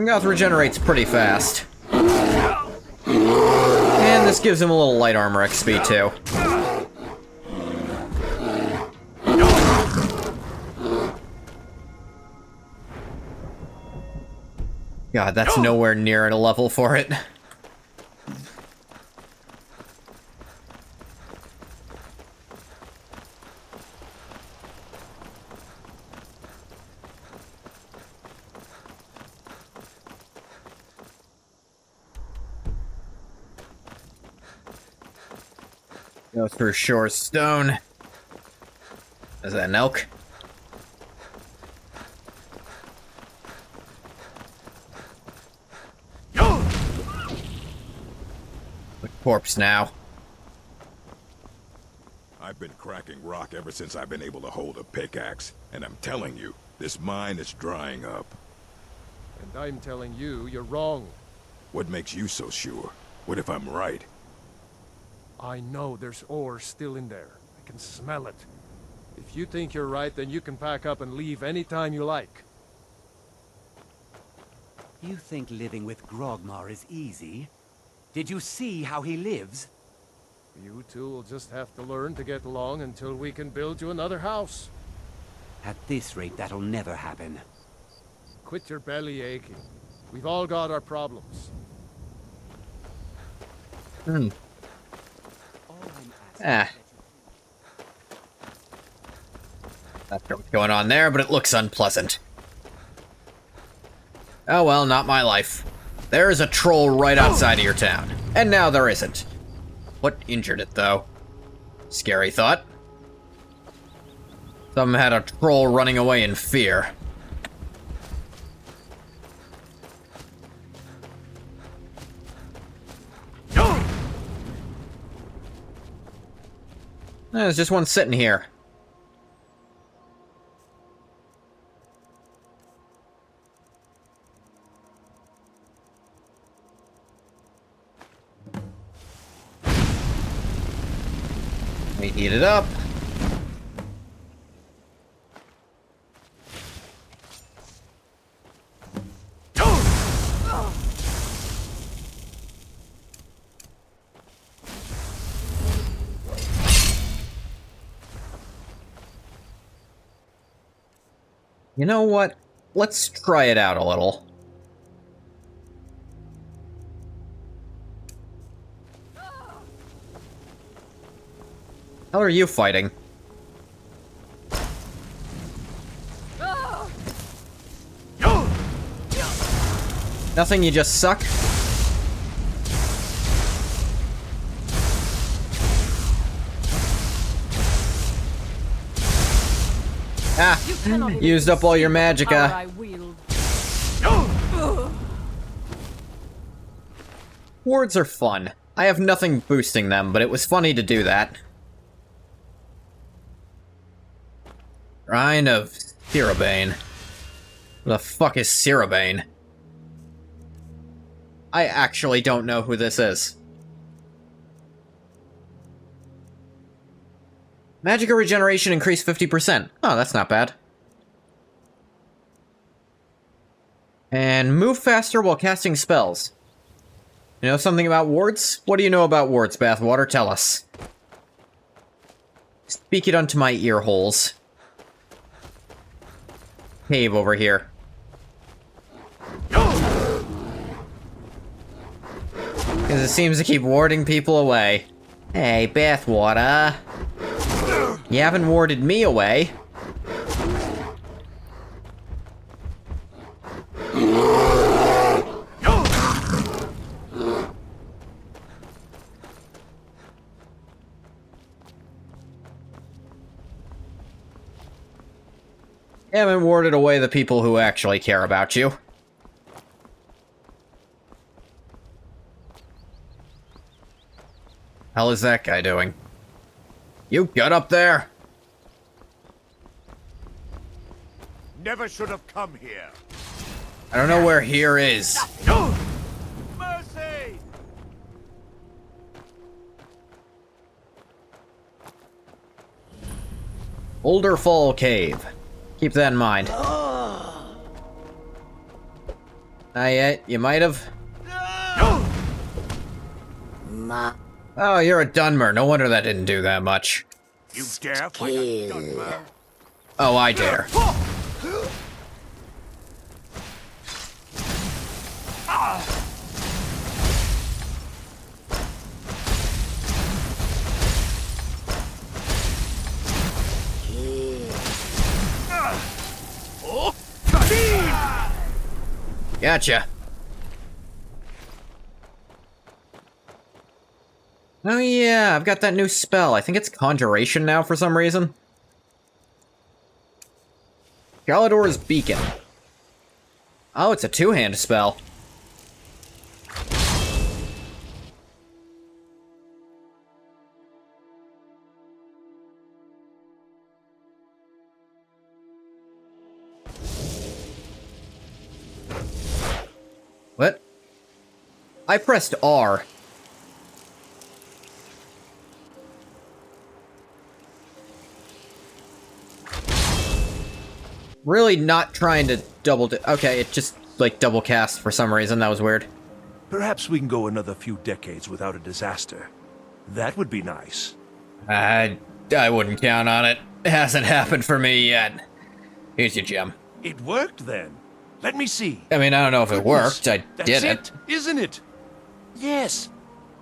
Goth regenerates pretty fast. And this gives him a little light armor XP too. God, that's nowhere near at a level for it. Go through Shore Stone. Is that an elk? The corpse now. I've been cracking rock ever since I've been able to hold a pickaxe, and I'm telling you, this mine is drying up. And I'm telling you, you're wrong. What makes you so sure? What if I'm right? I know there's ore still in there. I can smell it. If you think you're right, then you can pack up and leave anytime you like. You think living with Grogmar is easy? Did you see how he lives? You two will just have to learn to get along until we can build you another house. At this rate, that'll never happen. Quit your belly aching. We've all got our problems. That's what's going on there, but it looks unpleasant. Oh well, not my life. There is a troll right outside of your town. And now there isn't. What injured it, though? Scary thought. Some had a troll running away in fear. There's just one sitting here. We heat it up. You know what? Let's try it out a little. How are you fighting? Nothing, you just suck? Ah, used up all your magicka. Wards are fun. I have nothing boosting them, but it was funny to do that. Shrine of Sirabane. What the fuck is Sirabane? I actually don't know who this is. Magicka regeneration increased 50%. Oh, that's not bad. And move faster while casting spells. You know something about wards? What do you know about wards, Bathwater? Tell us. Speak it unto my ear holes. Cave over here. Because it seems to keep warding people away. Hey, Bathwater. You haven't warded me away. You haven't warded away the people who actually care about you. Hell is that guy doing? You got up there? Never should have come here. I don't know where here is. Mercy! Boulder Fall Cave. Keep that in mind. Not yet. You might have. Oh, you're a Dunmer. No wonder that didn't do that much. You dare fight a Dunmer? Oh, I dare. Gotcha. Oh yeah, I've got that new spell. I think it's Conjuration now for some reason. Galador's Beacon. Oh, it's a two-hand spell. What? I pressed R. Really not trying to okay, it just, like, double cast for some reason. That was weird. Perhaps we can go another few decades without a disaster. That would be nice. I wouldn't count on it. It hasn't happened for me yet. Here's your gem. It worked then. Let me see. I mean, I don't know if it worked. I did it. Isn't it? Yes.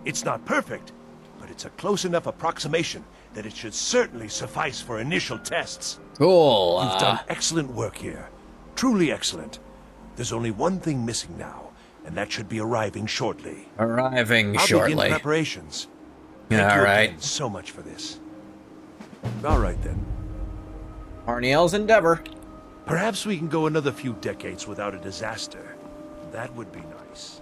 It's not perfect, but it's a close enough approximation that it should certainly suffice for initial tests. Cool. You've done excellent work here. Truly excellent. There's only one thing missing now, and that should be arriving shortly. Arriving I'll shortly. begin preparations. Thank you again so much for this. All right then. Arniel's endeavor. Perhaps we can go another few decades without a disaster. That would be nice.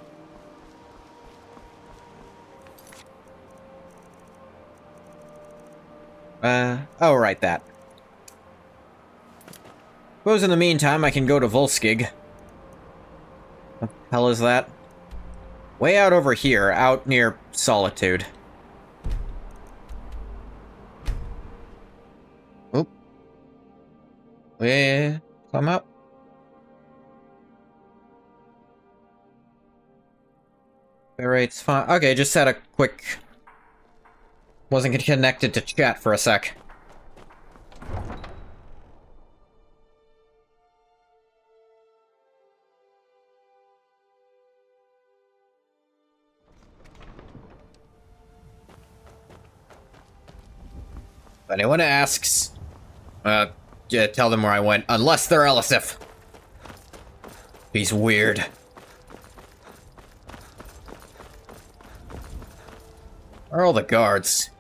Oh, right, that. Suppose in the meantime I can go to Volskig. What the hell is that? Way out over here, out near Solitude. Oop. Come up. Rate's fine. Okay, just had a quick... Wasn't connected to chat for a sec. If anyone asks, yeah, tell them where I went, unless they're Elisif. He's weird. Where are all the guards?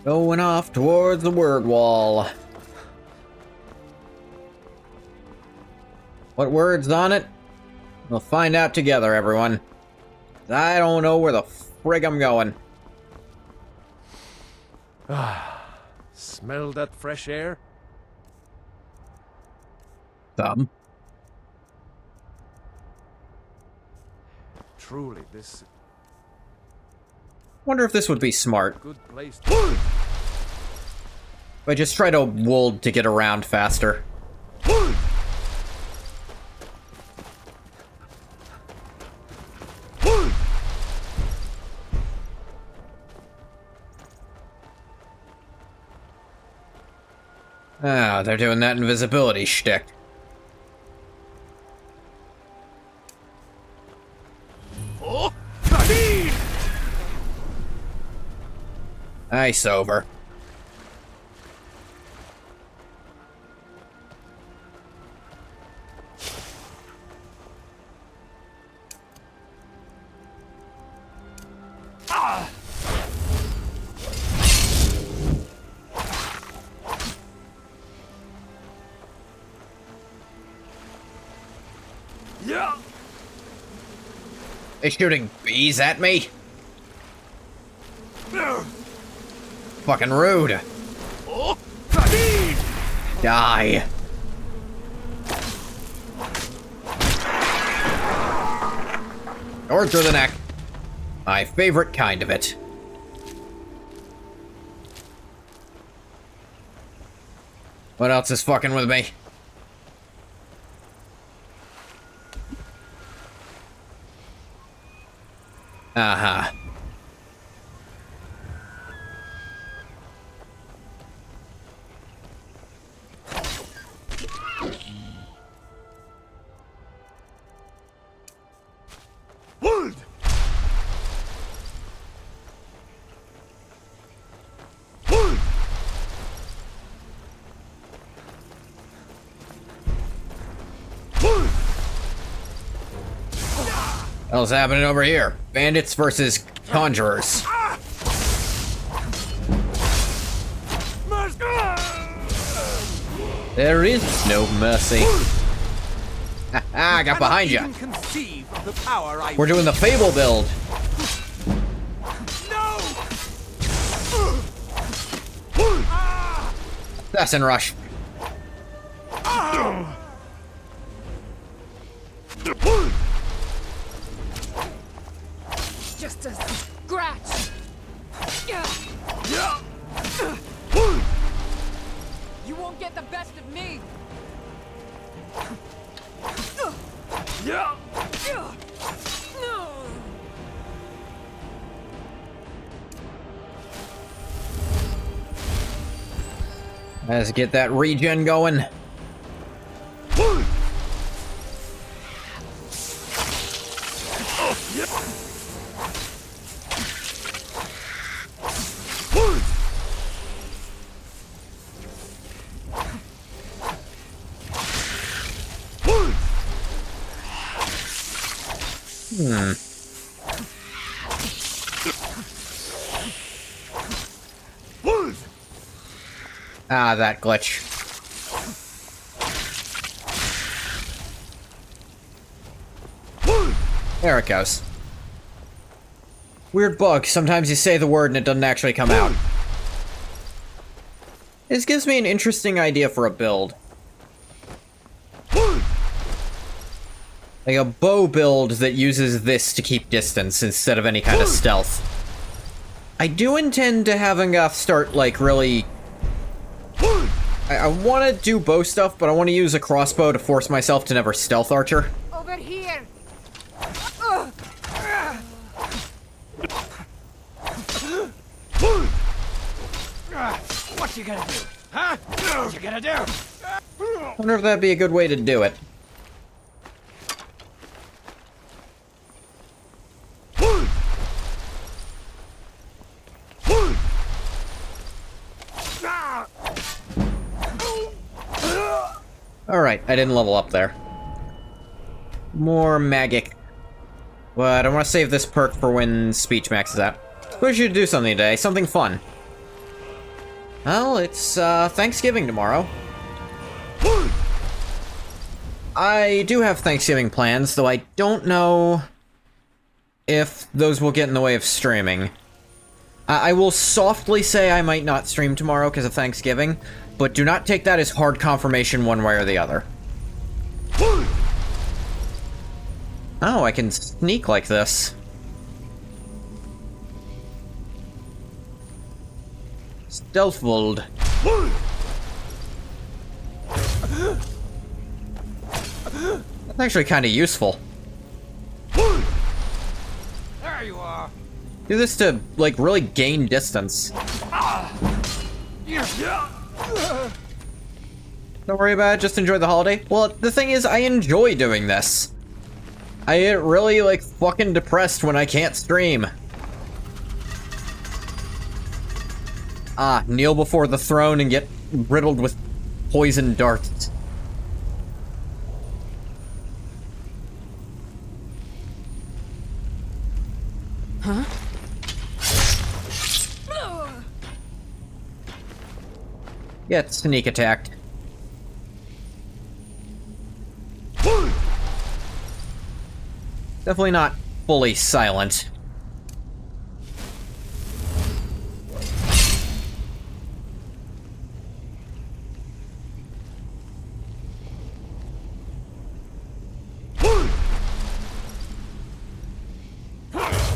Going off towards the word wall. What word's on it? We'll find out together, everyone. I don't know where the frig I'm going. Smell that fresh air? Some. Truly, this... Wonder if this would be smart. Good place If I just try to wold to get around faster. Ah, they're doing that invisibility shtick. Ice over. Yeah. They shooting bees at me? Fucking rude. Die. Or through the neck. My favorite kind of it. What else is fucking with me? Uh-huh. Wood! Wood! Wood! What's happening over here? Bandits versus conjurers. There is no mercy. I got behind you. We're doing the Fable build. Assassin rush. Just a scratch. You won't get the best of me. Let's get that regen going. Ah, that glitch. There it goes. Weird bug. Sometimes you say the word and it doesn't actually come out. This gives me an interesting idea for a build. Like a bow build that uses this to keep distance instead of any kind of stealth. I do intend to have Ngaf start, like, really... I want to do bow stuff, but I want to use a crossbow to force myself to never stealth archer. Over here. What you gonna do? Huh? What you gonna do? I wonder if that'd be a good way to do it. Alright, I didn't level up there. More magic. But I want to save this perk for when speech maxes out. Wish you to do something today, something fun. Well, it's Thanksgiving tomorrow. I do have Thanksgiving plans, though I don't know if those will get in the way of streaming. I will softly say I might not stream tomorrow because of Thanksgiving, but do not take that as hard confirmation one way or the other. Oh, I can sneak like this. Stealthwold. That's actually kind of useful. There you are. Do this to, like, really gain distance. Don't worry about it, just enjoy the holiday. Well, the thing is, I enjoy doing this. I get really, like, fucking depressed when I can't stream. Kneel before the throne and get riddled with poison darts. Huh? Get sneak attacked. Definitely not fully silent.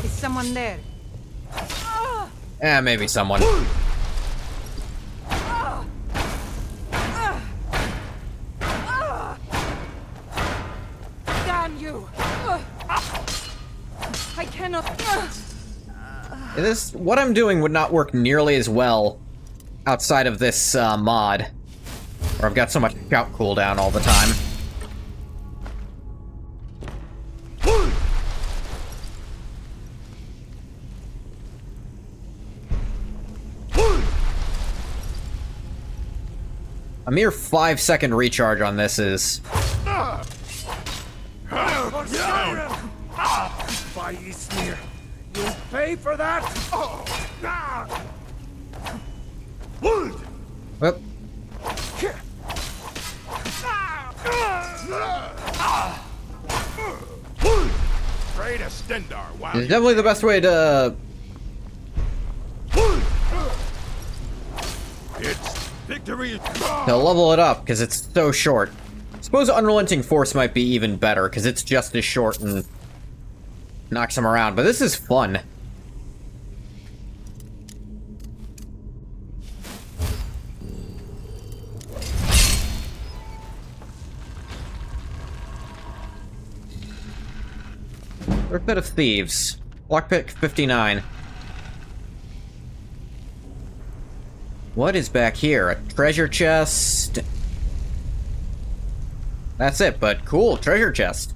Is someone there? Maybe someone. Damn you! I cannot. What I'm doing would not work nearly as well outside of this mod, where I've got so much shout cooldown all the time. A mere 5-second recharge on this is... By Eastmere, you'll pay for that! Whoop. Pray to Stendar while It's definitely the best way to... It's victory. to level it up, because it's so short. Suppose Unrelenting Force might be even better, because it's just as short and knocks them around, but this is fun. We're a bit of thieves. Lockpick 59. What is back here? A treasure chest? That's it, but cool, treasure chest.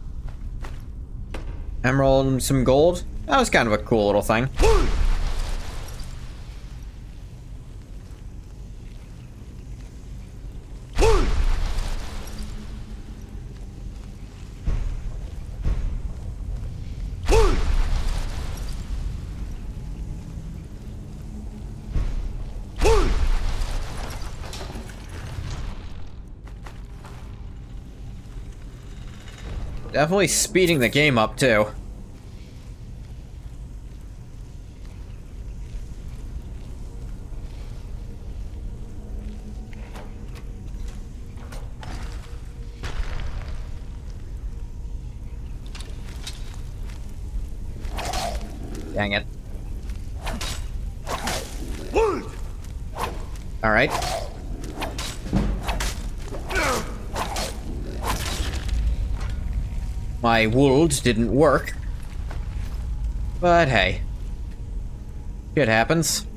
Emerald and some gold? That was kind of a cool little thing. Definitely speeding the game up, too. Dang it. Alright. My wound didn't work. But hey. Shit happens.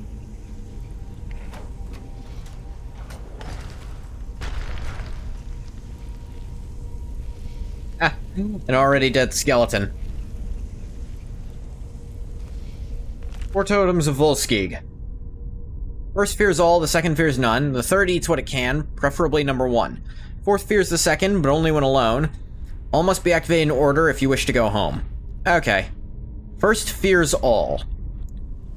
Ah, an already dead skeleton. 4 totems of Volskig. First fears all, the second fears none, the third eats what it can, preferably number 1. Fourth fears the second, but only when alone. All must be activated in order if you wish to go home. Okay. First fears all.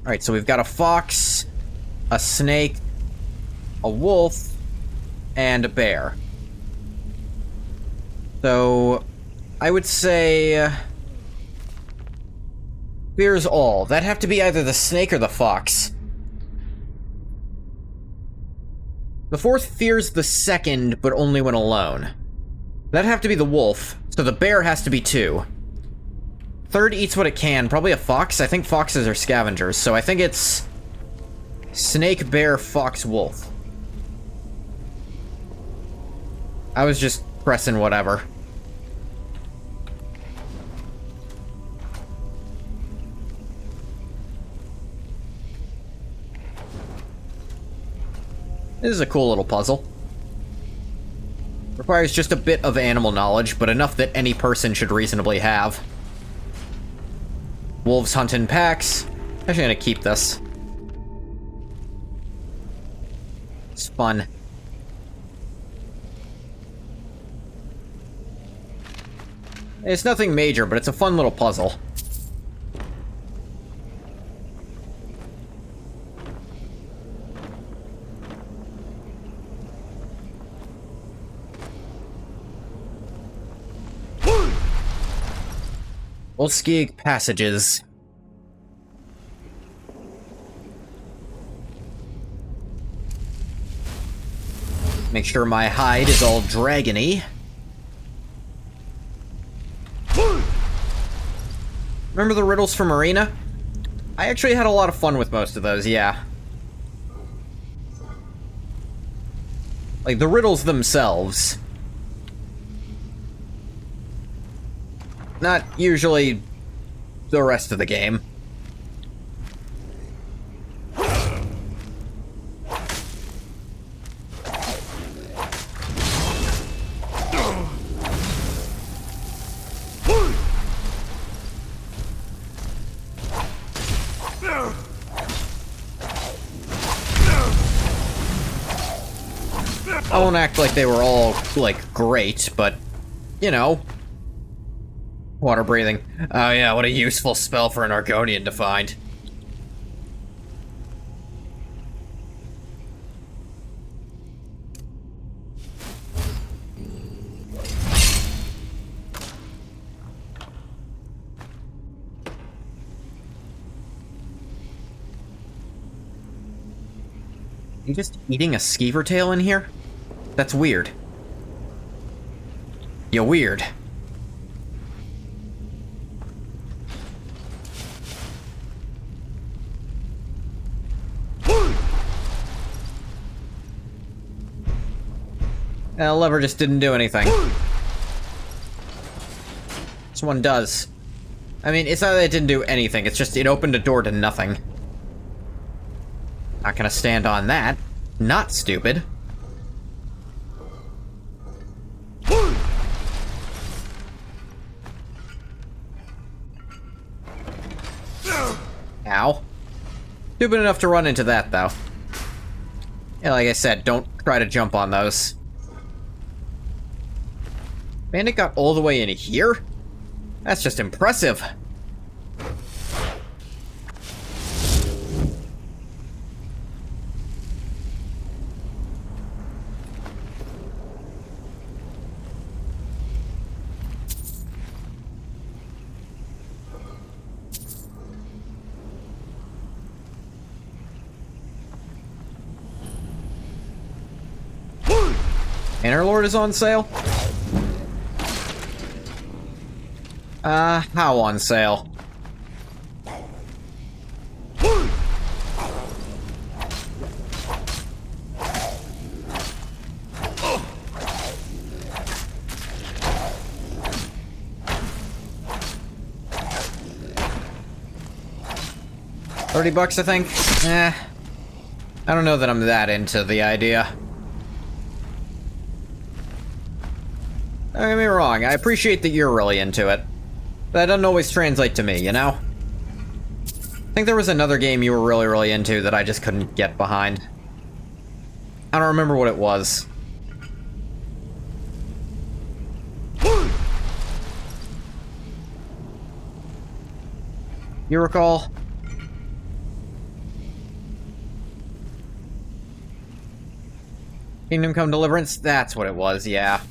Alright, so we've got a fox, a snake, a wolf, and a bear. So, I would say... fears all. That'd have to be either the snake or the fox. The fourth fears the second, but only when alone. That'd have to be the wolf, so the bear has to be 2. Third eats what it can, probably a fox. I think foxes are scavengers, so I think it's snake, bear, fox, wolf. I was just pressing whatever. This is a cool little puzzle. Requires just a bit of animal knowledge, but enough that any person should reasonably have. Wolves hunt in packs. Actually, I'm gonna keep this. fun. It's nothing major, but it's a fun little puzzle. Volskig passages. Make sure my hide is all dragony. Remember the riddles from Arena? I actually had a lot of fun with most of those, yeah. Like, the riddles themselves. Not usually the rest of the game. I won't act like they were all, like, great, but, you know. Water breathing. Oh yeah, what a useful spell for an Argonian to find. You just eating a skeever tail in here? That's weird. You're weird. Lever just didn't do anything. This one does. I mean, it's not that it didn't do anything, it's just it opened a door to nothing. Not gonna stand on that. Not stupid. Ow. Stupid enough to run into that, though. Yeah, like I said, don't try to jump on those. Bandit got all the way in here? That's just impressive. Innerlord is on sale? How on sale? $30, I think? I don't know that I'm that into the idea. Don't get me wrong, I appreciate that you're really into it. That doesn't always translate to me, you know? I think there was another game you were really into that I just couldn't get behind. I don't remember what it was. You recall? Kingdom Come Deliverance? That's what it was, yeah.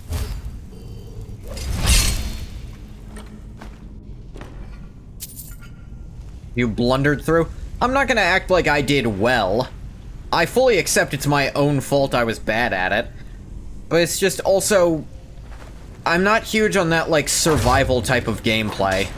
You blundered through? I'm not gonna act like I did well. I fully accept it's my own fault I was bad at it. But it's just also... I'm not huge on that, like, survival type of gameplay.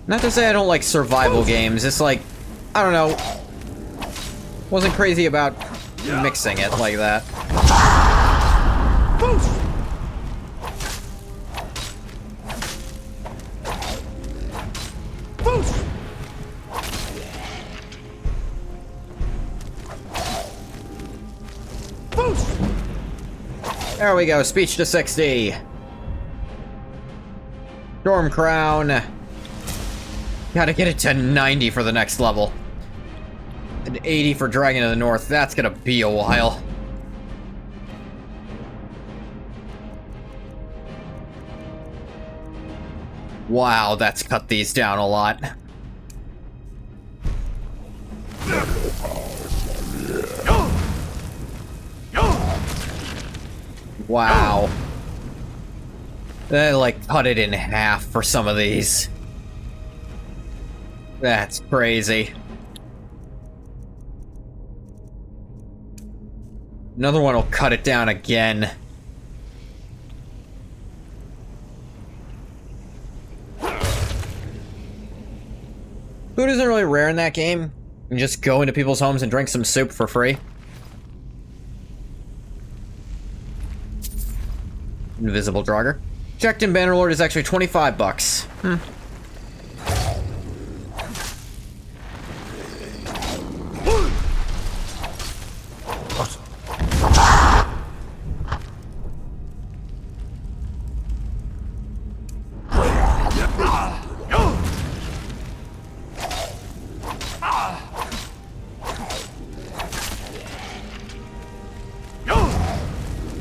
Not to say I don't like survival games, it's like, I don't know, wasn't crazy about mixing it like that. There we go, speech to 60. Storm Crown. Gotta get it to 90 for the next level. And 80 for Dragon of the North. That's gonna be a while. Wow, that's cut these down a lot. Wow. They, like, cut it in half for some of these. That's crazy. Another one will cut it down again. Food isn't really rare in that game. You just go into people's homes and drink some soup for free. Invisible Draugr. Checked in Bannerlord is actually 25 bucks.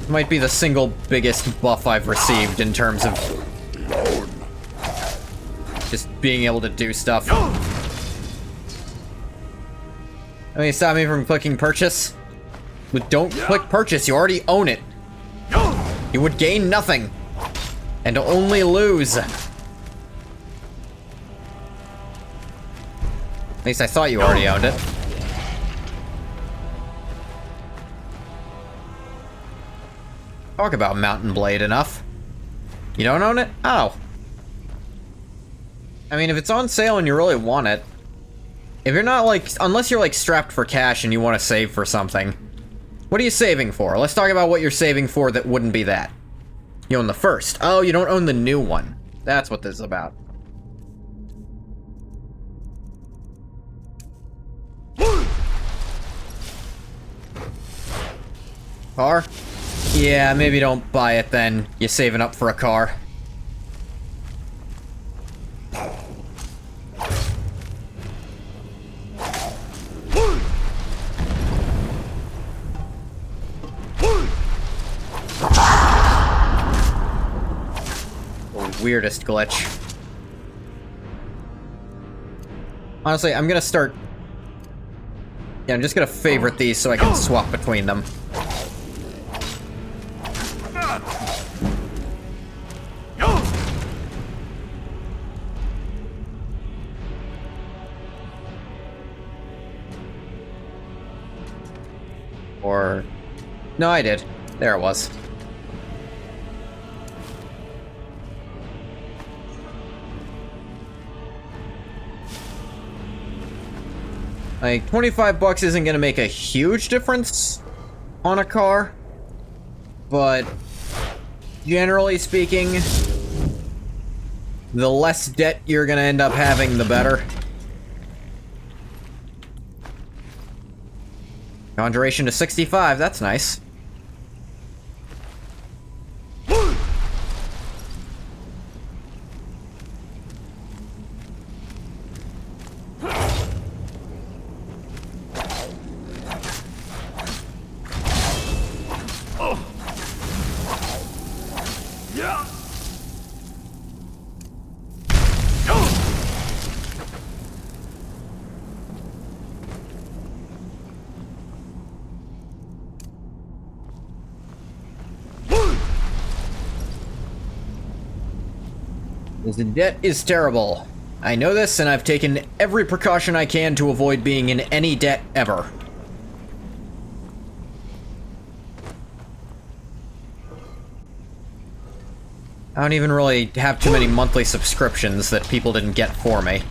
Might be the single biggest buff I've received in terms of just being able to do stuff. I mean, stop me from clicking purchase. But don't click purchase, you already own it. You would gain nothing and only lose. At least I thought you already owned it. Talk about Mountain Blade enough. You don't own it? Oh. I mean, if it's on sale and you really want it, if you're not like, unless you're like strapped for cash and you want to save for something, what are you saving for? Let's talk about what you're saving for that wouldn't be that. You own the first. Oh, you don't own the new one. That's what this is about. Car? Yeah, maybe don't buy it then. You're saving up for a car. Weirdest glitch. Honestly, I'm gonna start... Yeah, I'm just gonna favorite these so I can swap between them. Or... No, I did. There it was. Like, 25 bucks isn't gonna make a huge difference on a car, but generally speaking, the less debt you're gonna end up having, the better. Conjuration to 65, that's nice. The debt is terrible. I know this, and I've taken every precaution I can to avoid being in any debt ever. I don't even really have too many monthly subscriptions that people didn't get for me.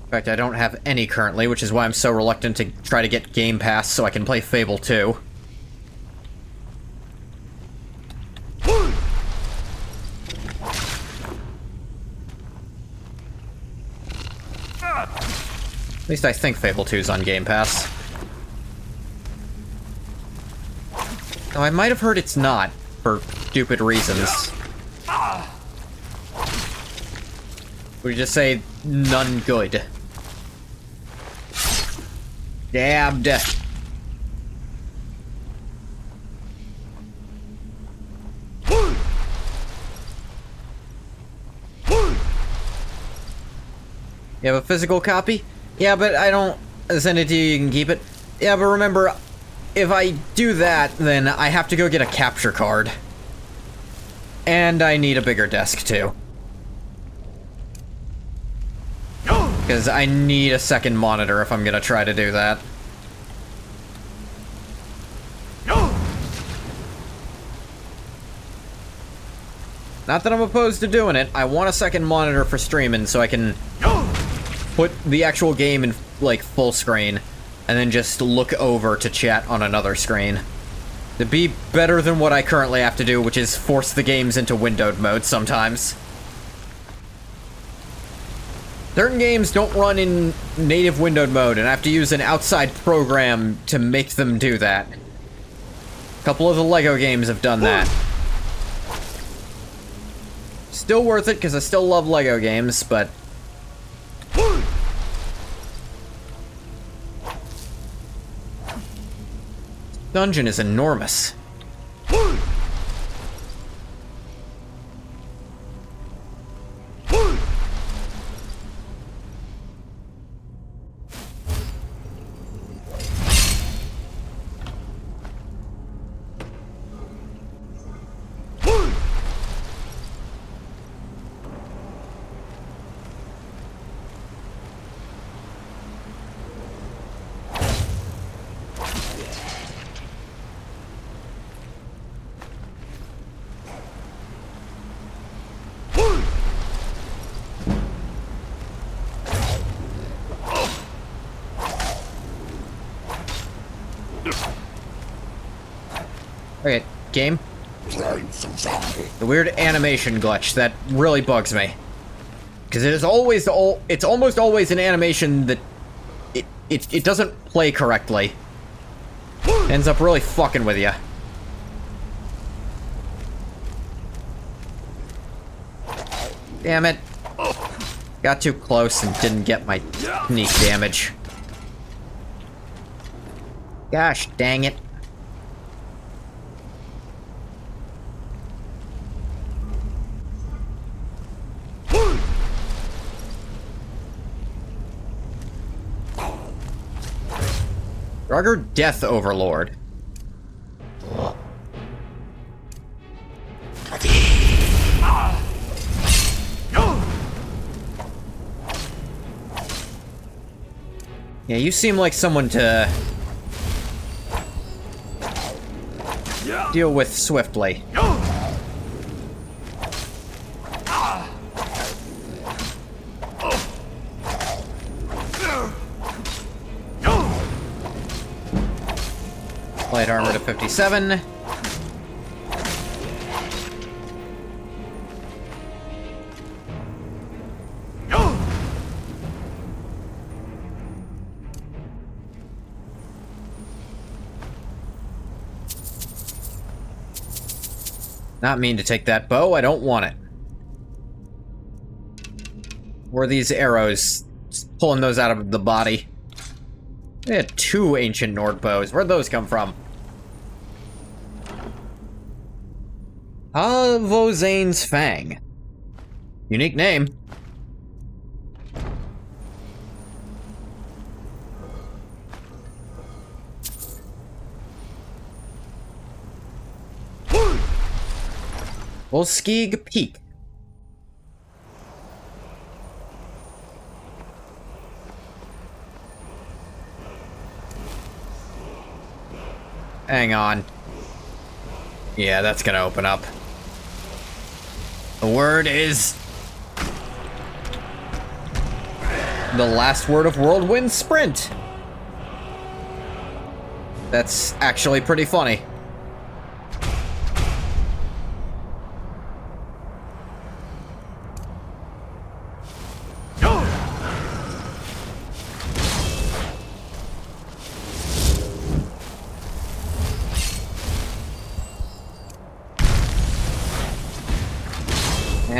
In fact, I don't have any currently, which is why I'm so reluctant to try to get Game Pass so I can play Fable 2. least I think Fable 2's on Game Pass. Now, I might have heard it's not, for stupid reasons. We just say, none good. Dabbed. You have a physical copy? Yeah, but I don't send it to you, you can keep it. Yeah, but remember, if I do that, then I have to go get a capture card. And I need a bigger desk, too. Because I need a second monitor if I'm gonna try to do that. Not that I'm opposed to doing it, I want a second monitor for streaming so I can put the actual game in, like, full screen, and then just look over to chat on another screen. To be better than what I currently have to do, which is force the games into windowed mode sometimes. Certain games don't run in native windowed mode, and I have to use an outside program to make them do that. A couple of the LEGO games have done that. Still worth it, because I still love LEGO games, but... Dungeon is enormous. Okay, game. The weird animation glitch that really bugs me. Because it is always it's almost always an animation that it doesn't play correctly. It ends up really fucking with you. Damn it. Got too close and didn't get my sneak damage. Gosh dang it. Rugger Death Overlord. Yeah, you seem like someone to deal with swiftly. Light armor to 57. Not mean to take that bow, I don't want it. Or these arrows, just pulling those out of the body. They had 2 ancient Nord bows. Where'd those come from? Vozane's Fang. Unique name. Volskeeg Peak. Hang on. Yeah, that's gonna open up. The word is... the last word of Whirlwind Sprint. That's actually pretty funny.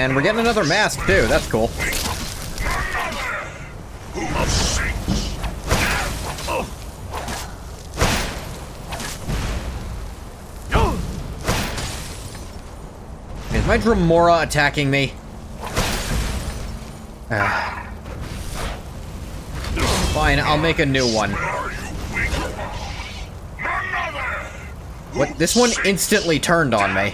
And we're getting another mask, too. That's cool. Is my Dremora attacking me? Fine, I'll make a new one. What? This one instantly turned on me.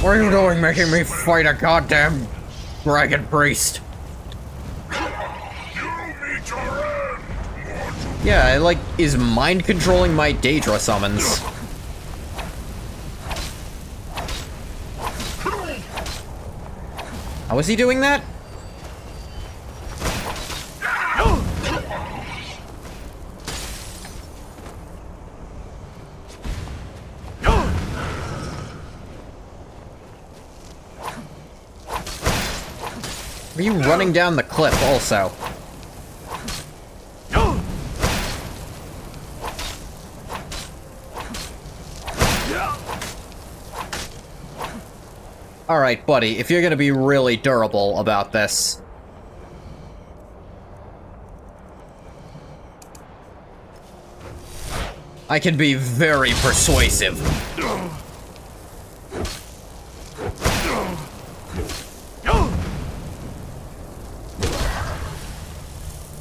What are you doing making me fight a goddamn dragon priest? Yeah, it, like, is mind controlling my Daedra summons. How is he doing that? Are you running down the cliff also? Alright, buddy, if you're gonna be really durable about this. I can be very persuasive.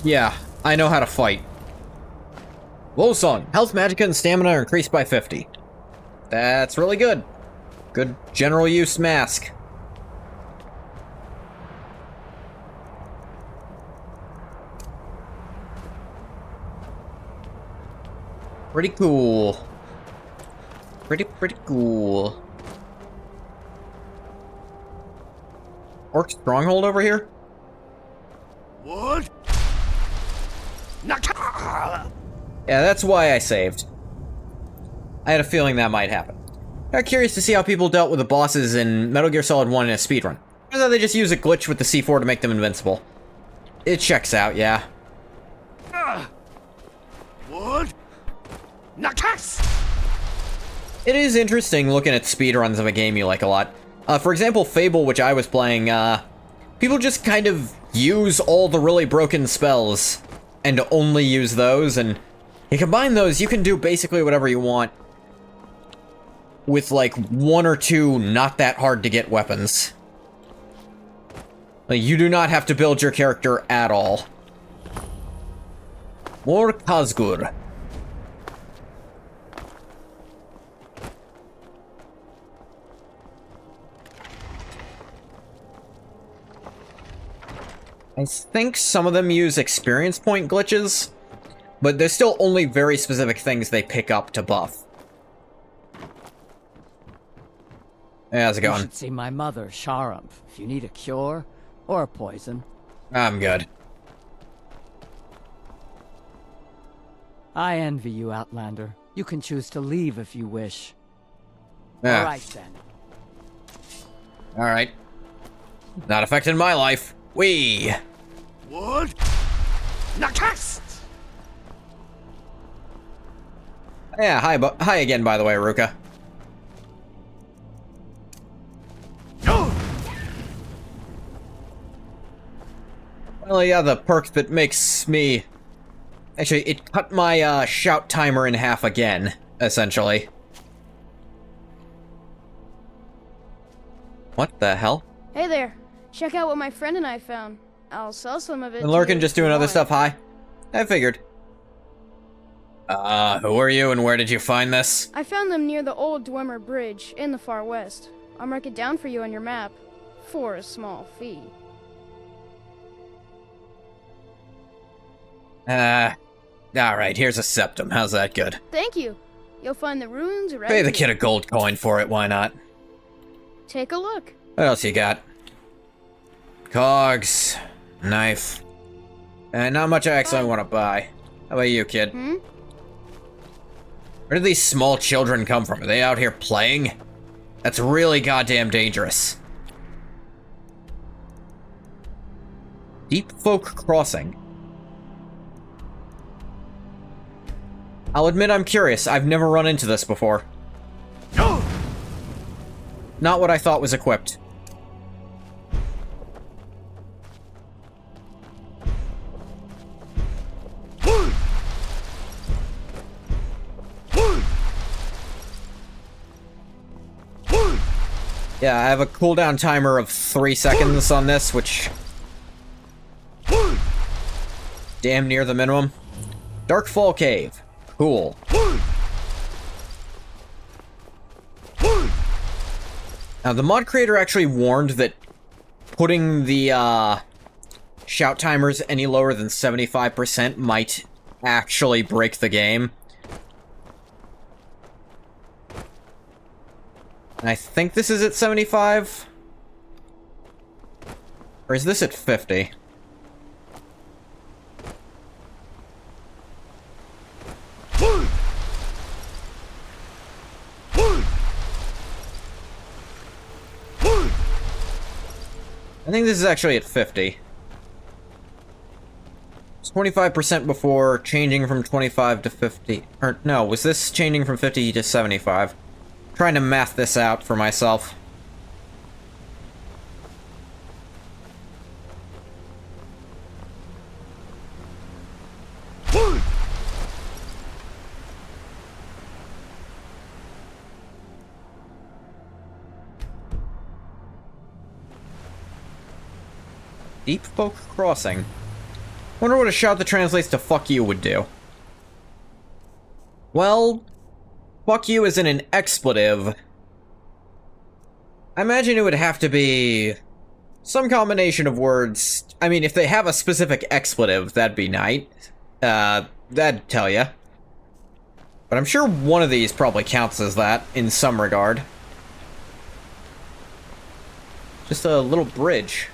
Yeah, I know how to fight. Wosong, health, magicka, and stamina are increased by 50. That's really good. Good general use mask. Pretty cool. Pretty cool. Orc stronghold over here? What? Yeah, that's why I saved. I had a feeling that might happen. I'm curious to see how people dealt with the bosses in Metal Gear Solid 1 in a speedrun. Or that they just use a glitch with the C4 to make them invincible. It checks out, yeah. What? It is interesting looking at speedruns of a game you like a lot. For example, Fable, which I was playing, people just kind of use all the really broken spells and only use those, and you combine those, you can do basically whatever you want with like 1 or 2 not that hard to get weapons. Like, you do not have to build your character at all. More Kazgur. I think some of them use experience point glitches, but there's still only very specific things they pick up to buff. Hey, how's it going? You should see my mother, SKYRIM, if you need a cure or a poison. I'm good. I envy you, Outlander. You can choose to leave if you wish. Yeah. Alright then. Alright. Not affecting my life. Whee! What? Nakast! Yeah, hi again, by the way, Ruka. Well, yeah, the perk that makes me... Actually, it cut my, shout timer in half again, essentially. What the hell? Hey there. Check out what my friend and I found. I'll sell some of it. And Lurkin just doing other stuff, hi? I figured. Who are you and where did you find this? I found them near the old Dwemer Bridge in the far west. I'll mark it down for you on your map. For a small fee. Alright, here's a septum. How's that good? Thank you. You'll find the runes around Pay the here. kid a gold coin for it, why not? Take a look. What else you got? Cogs. Knife. And not much I actually want to buy. How about you, kid? Hmm? Where do these small children come from? Are they out here playing? That's really goddamn dangerous. Deep Folk Crossing. I'll admit I'm curious. I've never run into this before. Not what I thought was equipped. Yeah, I have a cooldown timer of 3 seconds on this, which... damn near the minimum. Darkfall Cave. Cool. Now, the mod creator actually warned that putting the, shout timers any lower than 75% might actually break the game. And I think this is at 75? Or is this at 50? I think this is actually at 50. It's 25% before changing from 25 to 50. Or, no, was this changing from 50 to 75? Trying to math this out for myself. Deep Folk Crossing. Wonder what a shout that translates to fuck you would do. Well, fuck you isn't an expletive. I imagine it would have to be some combination of words. I mean, if they have a specific expletive, that'd be nice. That'd tell ya. But I'm sure one of these probably counts as that, in some regard. Just a little bridge.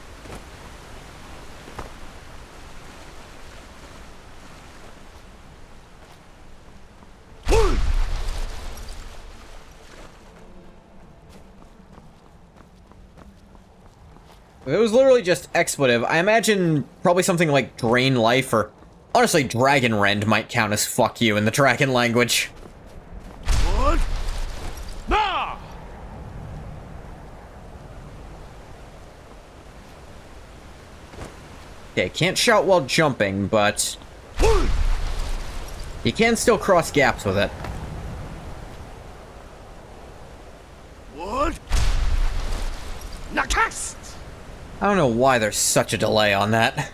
If it was literally just expletive, I imagine probably something like Drain Life or... honestly, Dragon Rend might count as fuck you in the dragon language. What? Nah! Okay, can't shout while jumping, but... you can still cross gaps with it. What? Nakast! I don't know why there's such a delay on that.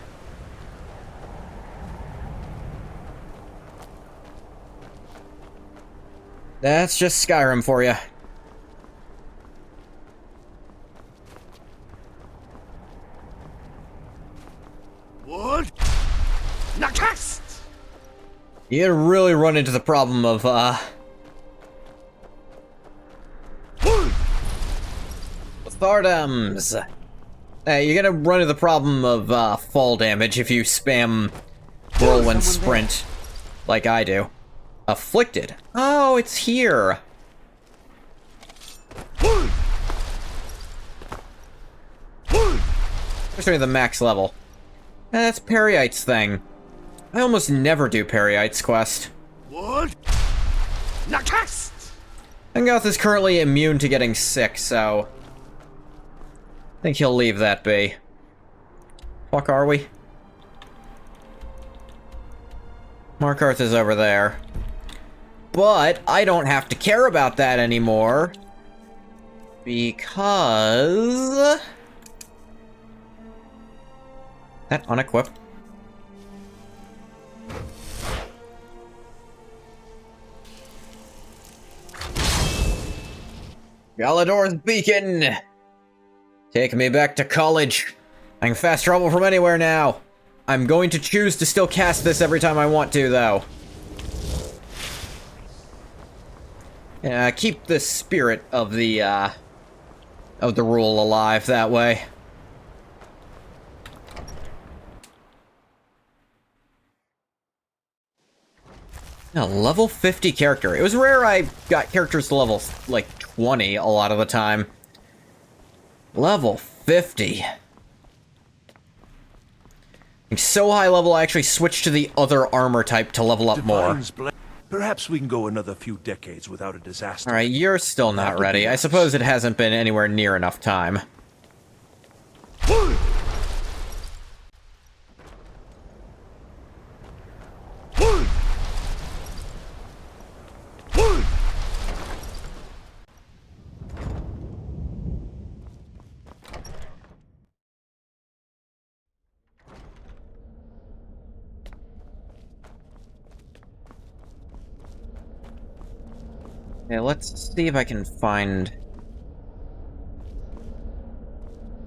That's just Skyrim for you. What? Nakast! You really run into the problem of, Thardems. You're gonna run into the problem of, fall damage if you spam Whirlwind Sprint, like I do. Afflicted. Oh, it's here. Especially the max level. That's Periite's thing. I almost never do Periite's quest. What? Nakast! Angoth is currently immune to getting sick, so... I think he'll leave that be. Fuck are we? Markarth is over there. But I don't have to care about that anymore. Because... that unequipped. Galador's Beacon! Take me back to college. I can fast travel from anywhere now. I'm going to choose to still cast this every time I want to, though. Keep the spirit of the rule alive that way. A level 50 character. It was rare I got characters to level, like, 20 a lot of the time. Level 50. So high level, I actually switched to the other armor type to level up more. Perhaps we can go another few decades without a disaster. Alright, you're still not ready. I suppose it hasn't been anywhere near enough time. Okay, let's see if I can find...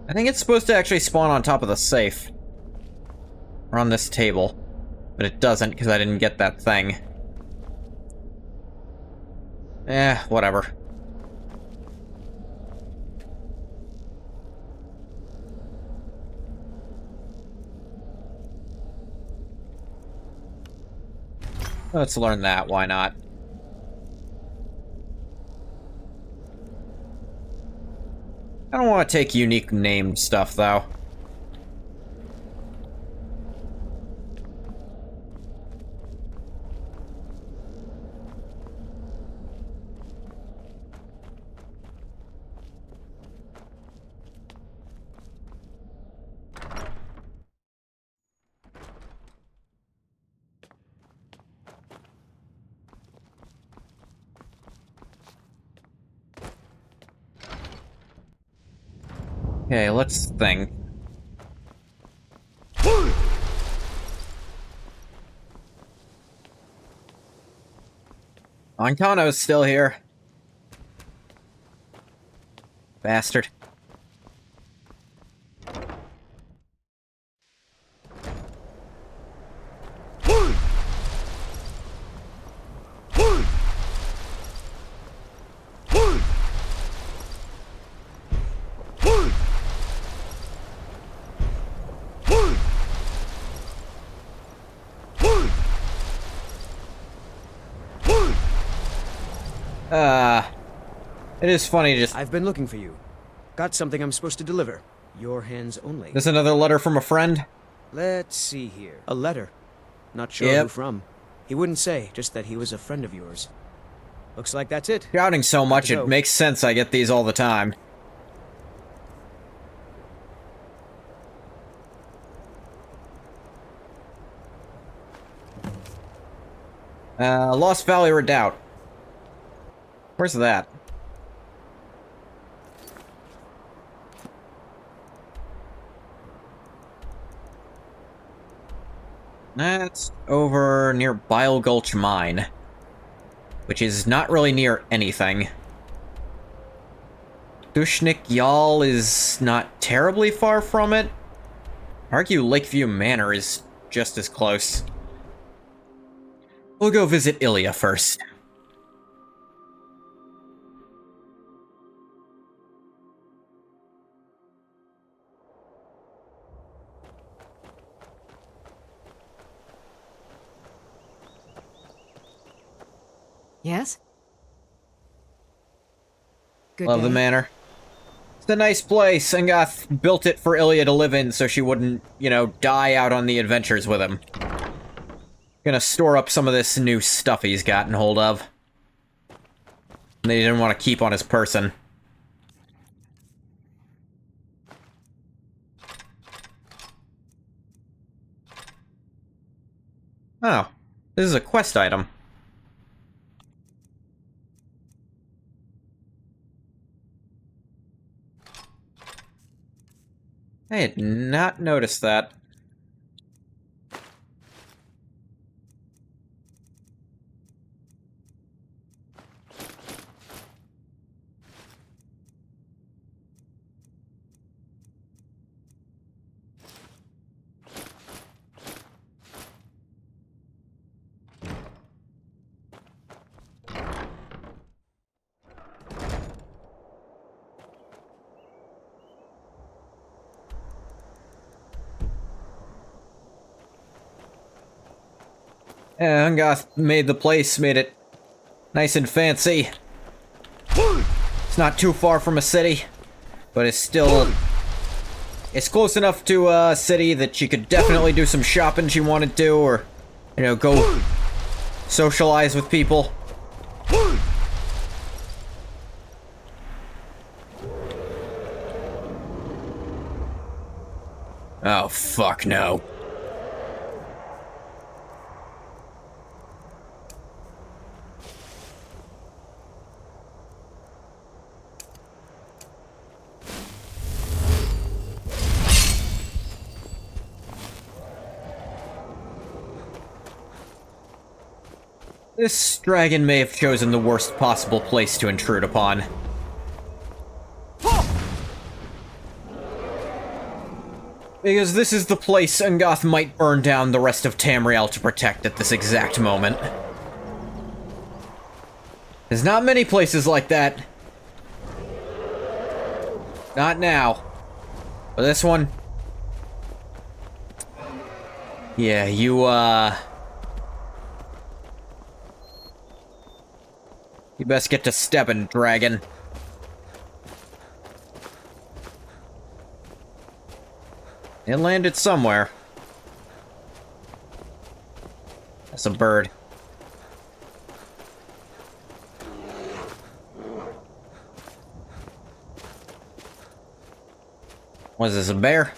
I think it's supposed to actually spawn on top of the safe. Or on this table. But it doesn't, because I didn't get that thing. Whatever. Let's learn that, why not? I don't want to take unique named stuff, though. Okay, let's think. Ancano's still here. Bastard. It is funny just... I've been looking for you. Got something I'm supposed to deliver. Your hands only. This another letter from a friend? Let's see here. A letter. Not sure who from. He wouldn't say, just that he was a friend of yours. Looks like that's it. Shouting so much, it makes sense I get these all the time. Lost Valley Redoubt. Where's that? That's over near Bile Gulch Mine, which is not really near anything. Dushnik Yal is not terribly far from it. Argue Lakeview Manor is just as close. We'll go visit Ilya first. Yes? Good Love day. the manor. It's a nice place. Engoth built it for Ilya to live in so she wouldn't, you know, die out on the adventures with him. Gonna store up some of this new stuff he's gotten hold of. And they didn't want to keep on his person. Oh, this is a quest item. I had not noticed that. Yeah, Ungoth made the place, made it nice and fancy. It's not too far from a city, but it's still... It's close enough to a city that she could definitely do some shopping she wanted to, or, you know, go socialize with people. Oh, fuck no. This dragon may have chosen the worst possible place to intrude upon. Because this is the place Ungoth might burn down the rest of Tamriel to protect at this exact moment. There's not many places like that. Not now. But this one... Yeah, you best get to stepping, dragon. It landed somewhere. That's a bird. What is this, a bear?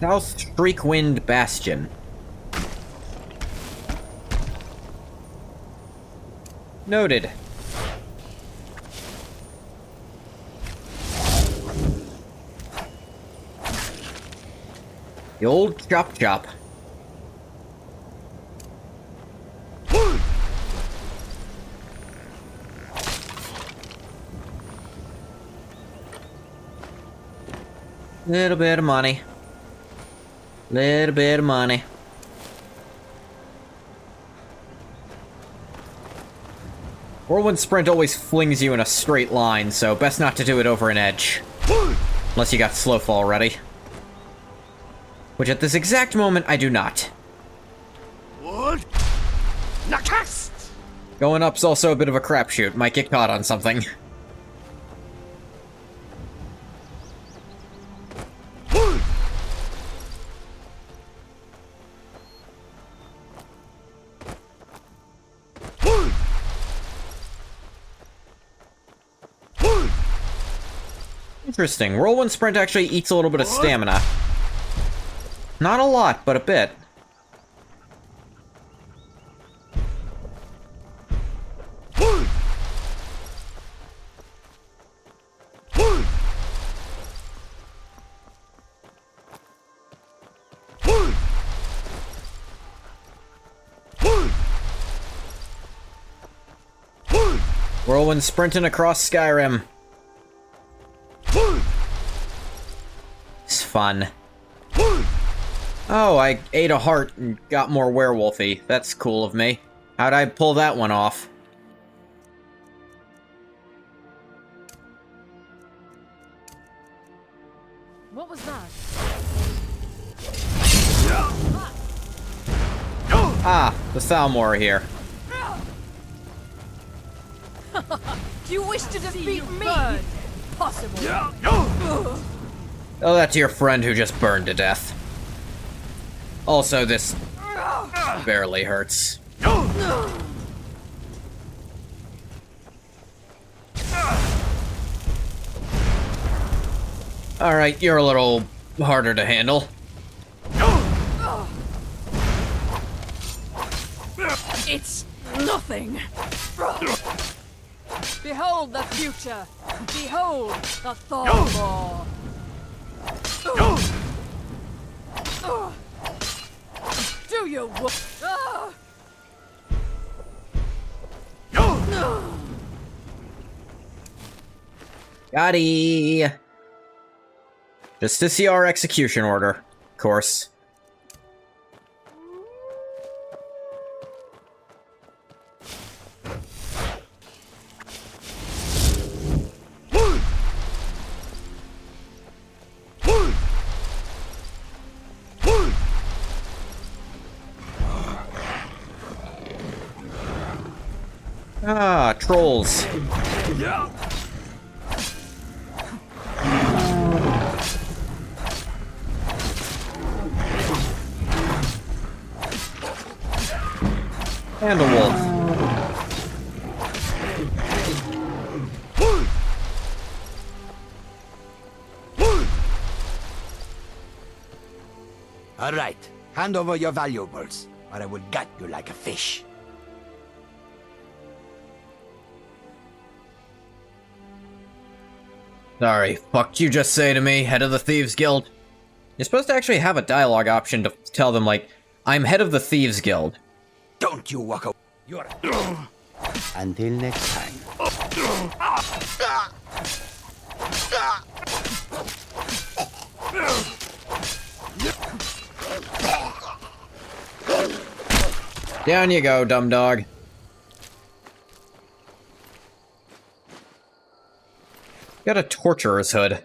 South Streakwind Bastion. Noted. The old chop chop. Little bit of money. Little bit of money. Whirlwind Sprint always flings you in a straight line, so best not to do it over an edge. Unless you got Slowfall ready. Which at this exact moment, I do not. What? Nakast! Going up's also a bit of a crapshoot. Might get caught on something. Interesting. Whirlwind Sprint actually eats a little bit of stamina. Not a lot, but a bit. Whirlwind sprinting across Skyrim. It's fun. Oh, I ate a heart and got more werewolfy. That's cool of me. How'd I pull that one off? What was that? Ah, the Thalmor are here. Do you wish to defeat me? Possible. Oh, that's your friend who just burned to death. Also, this barely hurts. Alright, you're a little harder to handle. It's nothing. Behold the future. Behold the Thalmor. Do you Gotti! Just to see our execution order, of course. Ah, trolls. And a wolf. All right, hand over your valuables, or I will gut you like a fish. Sorry, fuck'd you just say to me, head of the Thieves Guild? You're supposed to actually have a dialogue option to tell them, like, I'm head of the Thieves Guild. Don't you walk away. You're... Until next time. Down you go, dumb dog. Got a torturer's hood.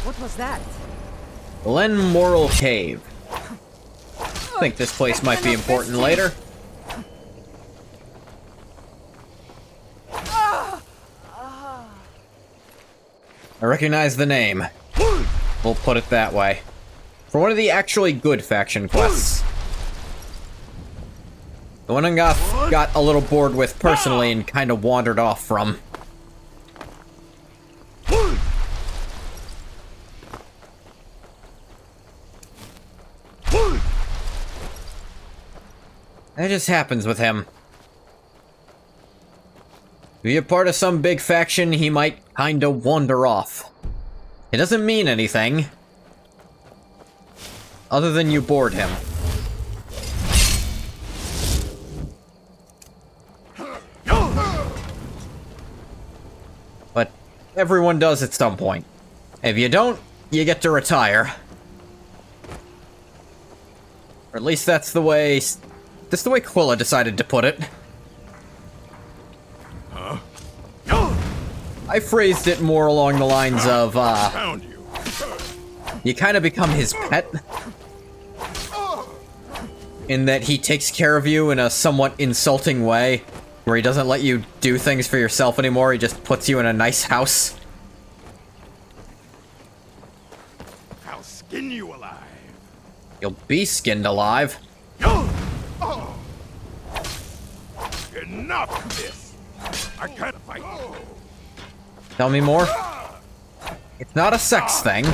What was that? Glen Moral Cave. I think this place might be important later. I recognize the name. We'll put it that way. For one of the actually good faction quests. The one Ungoth got a little bored with personally and kind of wandered off from. That just happens with him. If you're part of some big faction, he might kinda wander off. It doesn't mean anything. Other than you bored him. But everyone does at some point. If you don't, you get to retire. Or at least that's the way Quilla decided to put it. Huh? I phrased it more along the lines of, Found you. You kind of become his pet. In that he takes care of you in a somewhat insulting way, where he doesn't let you do things for yourself anymore, he just puts you in a nice house. I'll skin you alive. You'll be skinned alive. Enough of this! I can't fight. Tell me more? It's not a sex thing.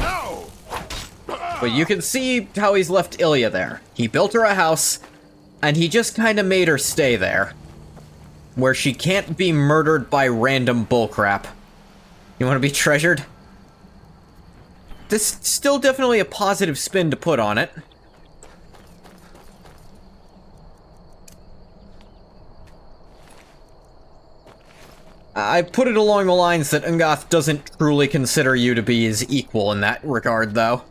But you can see how he's left Ilya there. He built her a house, and he just kind of made her stay there. Where she can't be murdered by random bullcrap. You want to be treasured? This is still definitely a positive spin to put on it. I put it along the lines that Ungoth doesn't truly consider you to be his equal in that regard, though.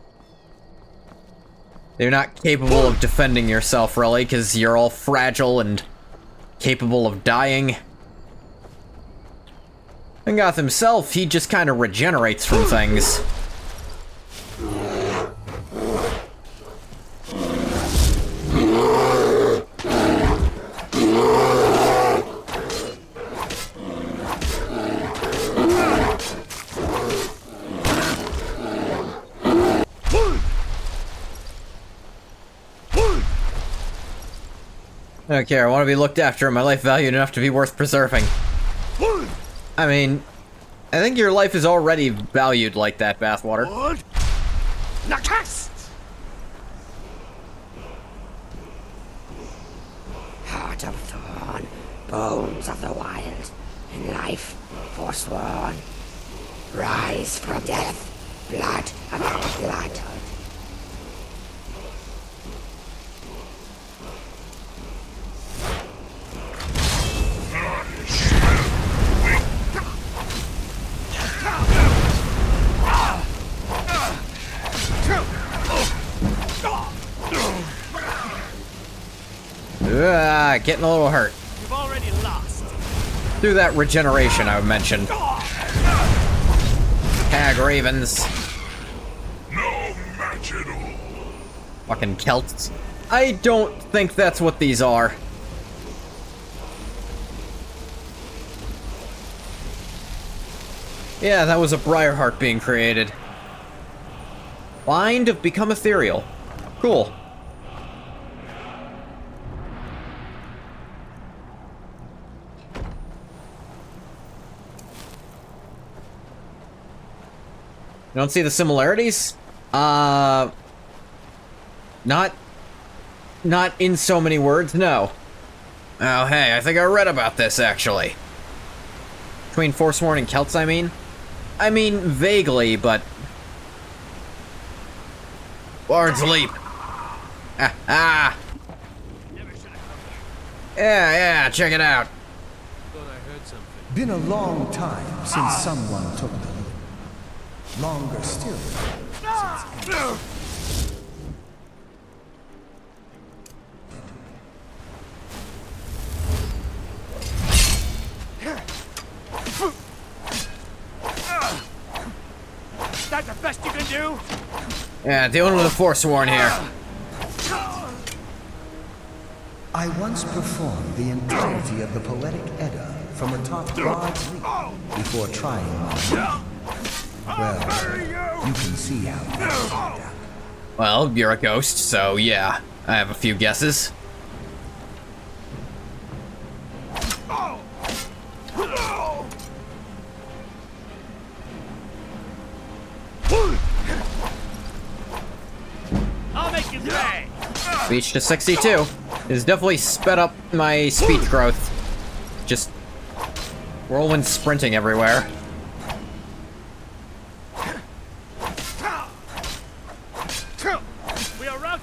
You're not capable of defending yourself, really, because you're all fragile and capable of dying. Ungoth himself, he just kind of regenerates from things. I don't care, I want to be looked after and my life valued enough to be worth preserving. I mean, I think your life is already valued like that, Bathwater. Heart of thorn, bones of the wild, and life forsworn. Rise from death, blood of blood. Getting a little hurt. You've already lost. Through that regeneration I mentioned. Hag Ravens. No match at all. Fucking Celts. I don't think that's what these are. Yeah, that was a Briarheart being created. Bind of Become Ethereal. Cool. You don't see the similarities? Not in so many words, no. Oh, hey, I think I read about this, actually. Between Forsworn and Celts, I mean? I mean, vaguely, but... Bard's Leap. Ah. Yeah, check it out. Been a long time since someone took the lead. Longer still since... Is that the best you can do? Yeah, dealing with a Forsworn here. I once performed the entirety of the Poetic Edda from atop Bard's Leap before trying my... Well, you can see how that turned out. Well, you're a ghost, so yeah. I have a few guesses. I'll make you pay. Speech to 62. It's definitely sped up my speech growth. Just whirlwind sprinting everywhere. We are round.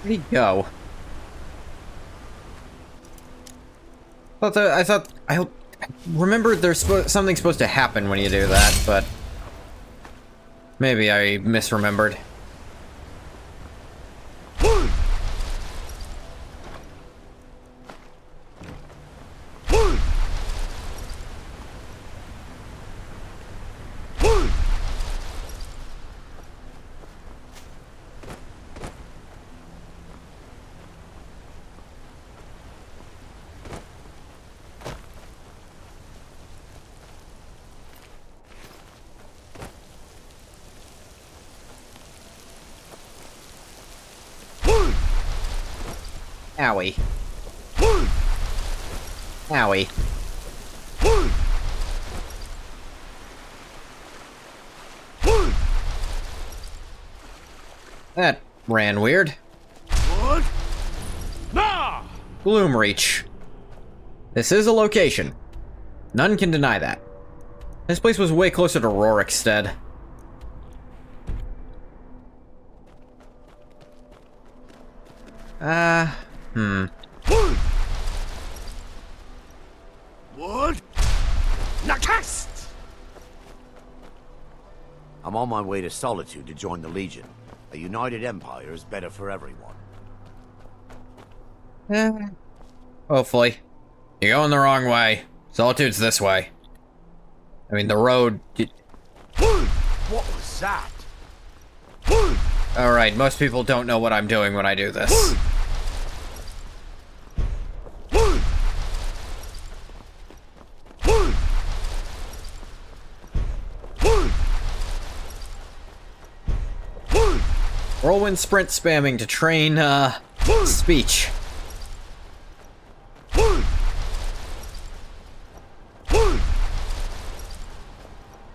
Where'd he go? I remember there's something supposed to happen when you do that, but maybe I misremembered. Owie. Owie. That ran weird. What? Nah! Gloomreach. This is a location. None can deny that. This place was way closer to Rorikstead. What? Nakast! I'm on my way to Solitude to join the Legion. A united empire is better for everyone. Hopefully. You're going the wrong way. Solitude's this way. I mean, the road... What was that? Alright, most people don't know what I'm doing when I do this. Whirlwind sprint spamming to train, speech.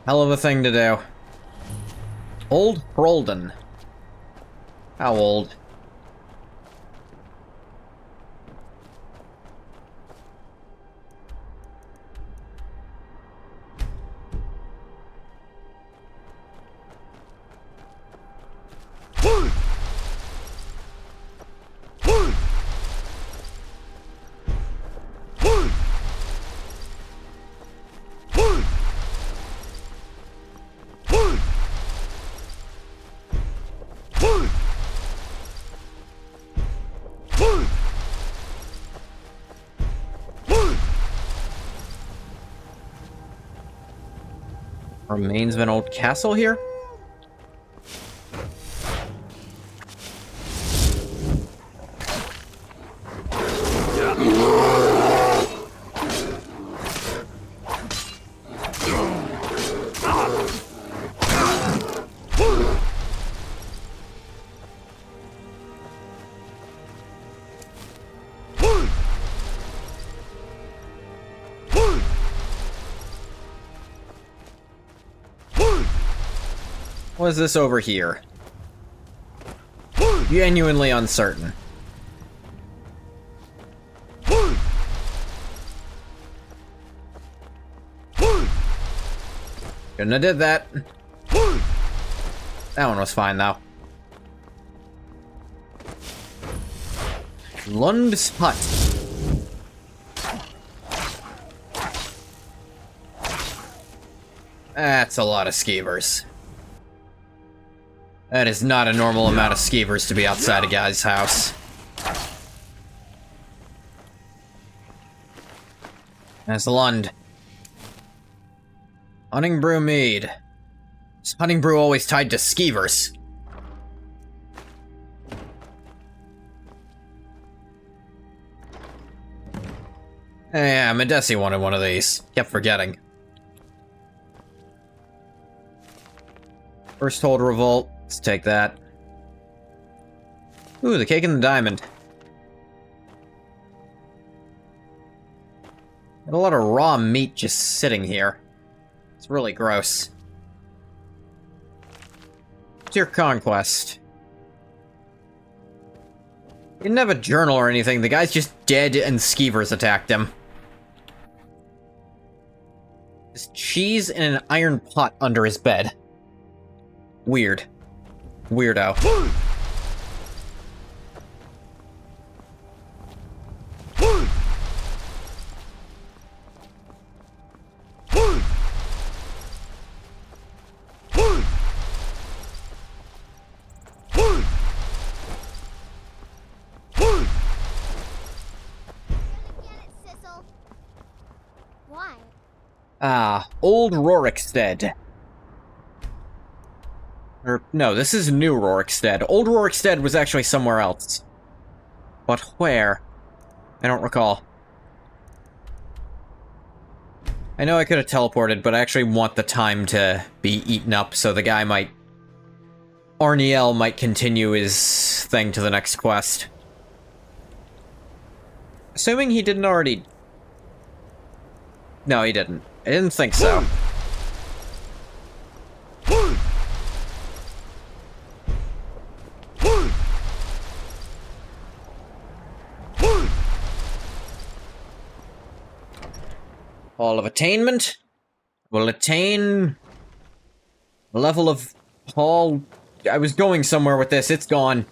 Hell of a thing to do. Old Hroldan. How old? Remains of an old castle here? What is this over here? Genuinely uncertain. Shouldn't have did that. That one was fine, though. Lund's hut. That's a lot of skeevers. That is not a normal amount of skeevers to be outside a guy's house. That's Lund. Hunting Brew Mead. Is Hunting Brew always tied to skeevers? Yeah, Medesi wanted one of these. Kept forgetting. First Hold Revolt. Let's take that. Ooh, the cake and the diamond. Got a lot of raw meat just sitting here. It's really gross. What's your conquest? He didn't have a journal or anything. The guy's just dead and skeevers attacked him. There's cheese in an iron pot under his bed. Weird. Weirdo. Why? Ah, Old Rorikstead. Or, no, this is New Rorikstead. Old Rorikstead was actually somewhere else. But where? I don't recall. I know I could have teleported, but I actually want the time to be eaten up, so the guy might... Arniel might continue his thing to the next quest. Assuming he didn't already... No, he didn't. I didn't think so. Hall of Attainment will attain the level of Hall. I was going somewhere with this, it's gone.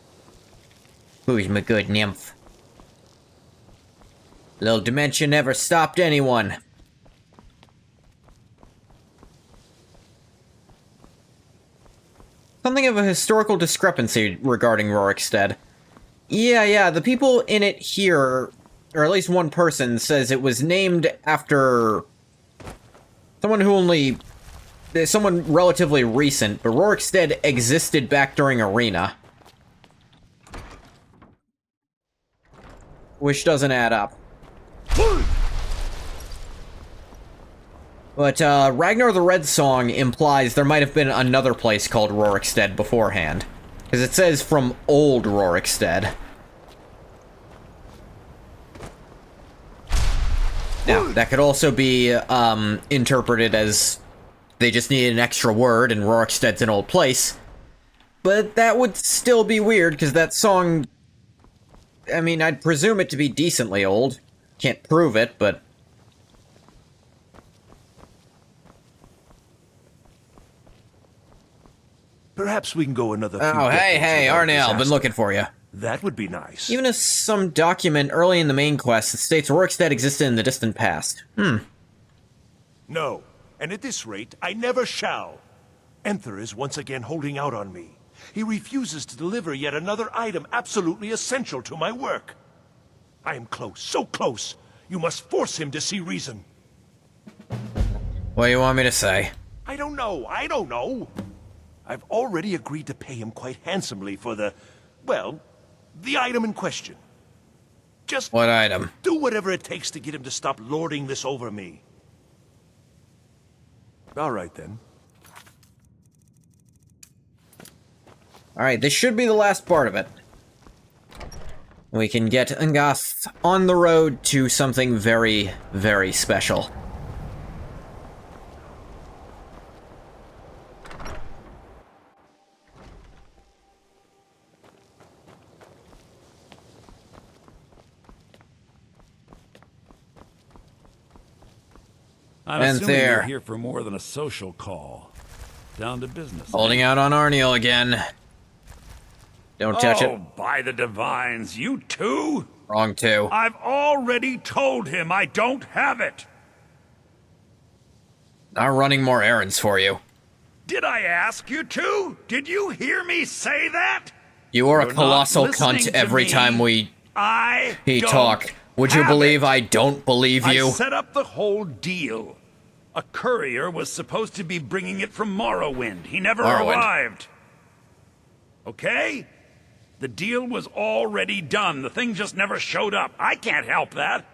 Who's my good nymph? Little dementia never stopped anyone. Something of a historical discrepancy regarding Rorikstead. Yeah, the people in it here, or at least one person, says it was named after someone relatively recent, but Rorikstead existed back during Arena. Which doesn't add up. But, Ragnar the Red Song implies there might have been another place called Rorikstead beforehand. Because it says from Old Rorikstead. Now, that could also be, interpreted as they just needed an extra word and Rorikstead's an old place. But that would still be weird, because that song... I mean, I'd presume it to be decently old. Can't prove it, but... Perhaps we can go another few Oh, hey, decades without Arniel, been disaster. looking for you. That would be nice. Even if some document early in the main quest states Rorikstead existed in the distant past. No, and at this rate, I never shall. Enther is once again holding out on me. He refuses to deliver yet another item absolutely essential to my work. I am close, so close. You must force him to see reason. What do you want me to say? I don't know. I've already agreed to pay him quite handsomely for the, well, the item in question. Just what item? Do whatever it takes to get him to stop lording this over me. All right, then. Alright, this should be the last part of it. We can get Angath on the road to something very, very special. I'm assuming you're here for more than a social call. Down to business. Holding out on Arniel again. Don't touch it. Oh, by the divines, you too? Wrong too. I've already told him I don't have it. Not running more errands for you. Did I ask you to? Did you hear me say that? You are a colossal cunt every time he talk. Would you believe I don't believe you? I set up the whole deal. A courier was supposed to be bringing it from Morrowind. He never arrived. Okay? The deal was already done. The thing just never showed up. I can't help that.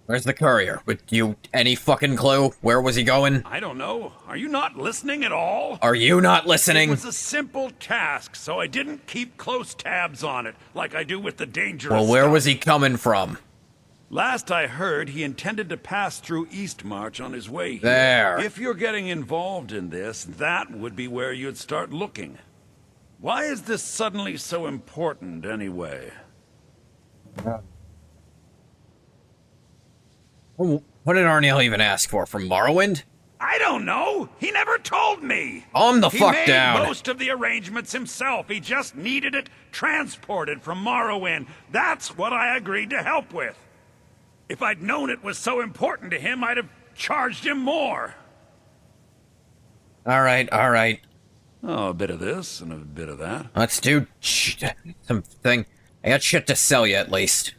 Where's the courier? With you any fucking clue? Where was he going? I don't know. Are you not listening at all? Are you not listening? It was a simple task, so I didn't keep close tabs on it, like I do with the dangerous Well, where stuff. was he coming from? Last I heard, he intended to pass through Eastmarch on his way here. There. If you're getting involved in this, that would be where you'd start looking. Why is this suddenly so important, anyway? What did Arniel even ask for? From Morrowind? I don't know. He never told me. Calm the fuck down. He made most of the arrangements himself. He just needed it transported from Morrowind. That's what I agreed to help with. If I'd known it was so important to him, I'd have charged him more. All right. Oh, a bit of this and a bit of that. Let's do something. I got shit to sell you, at least.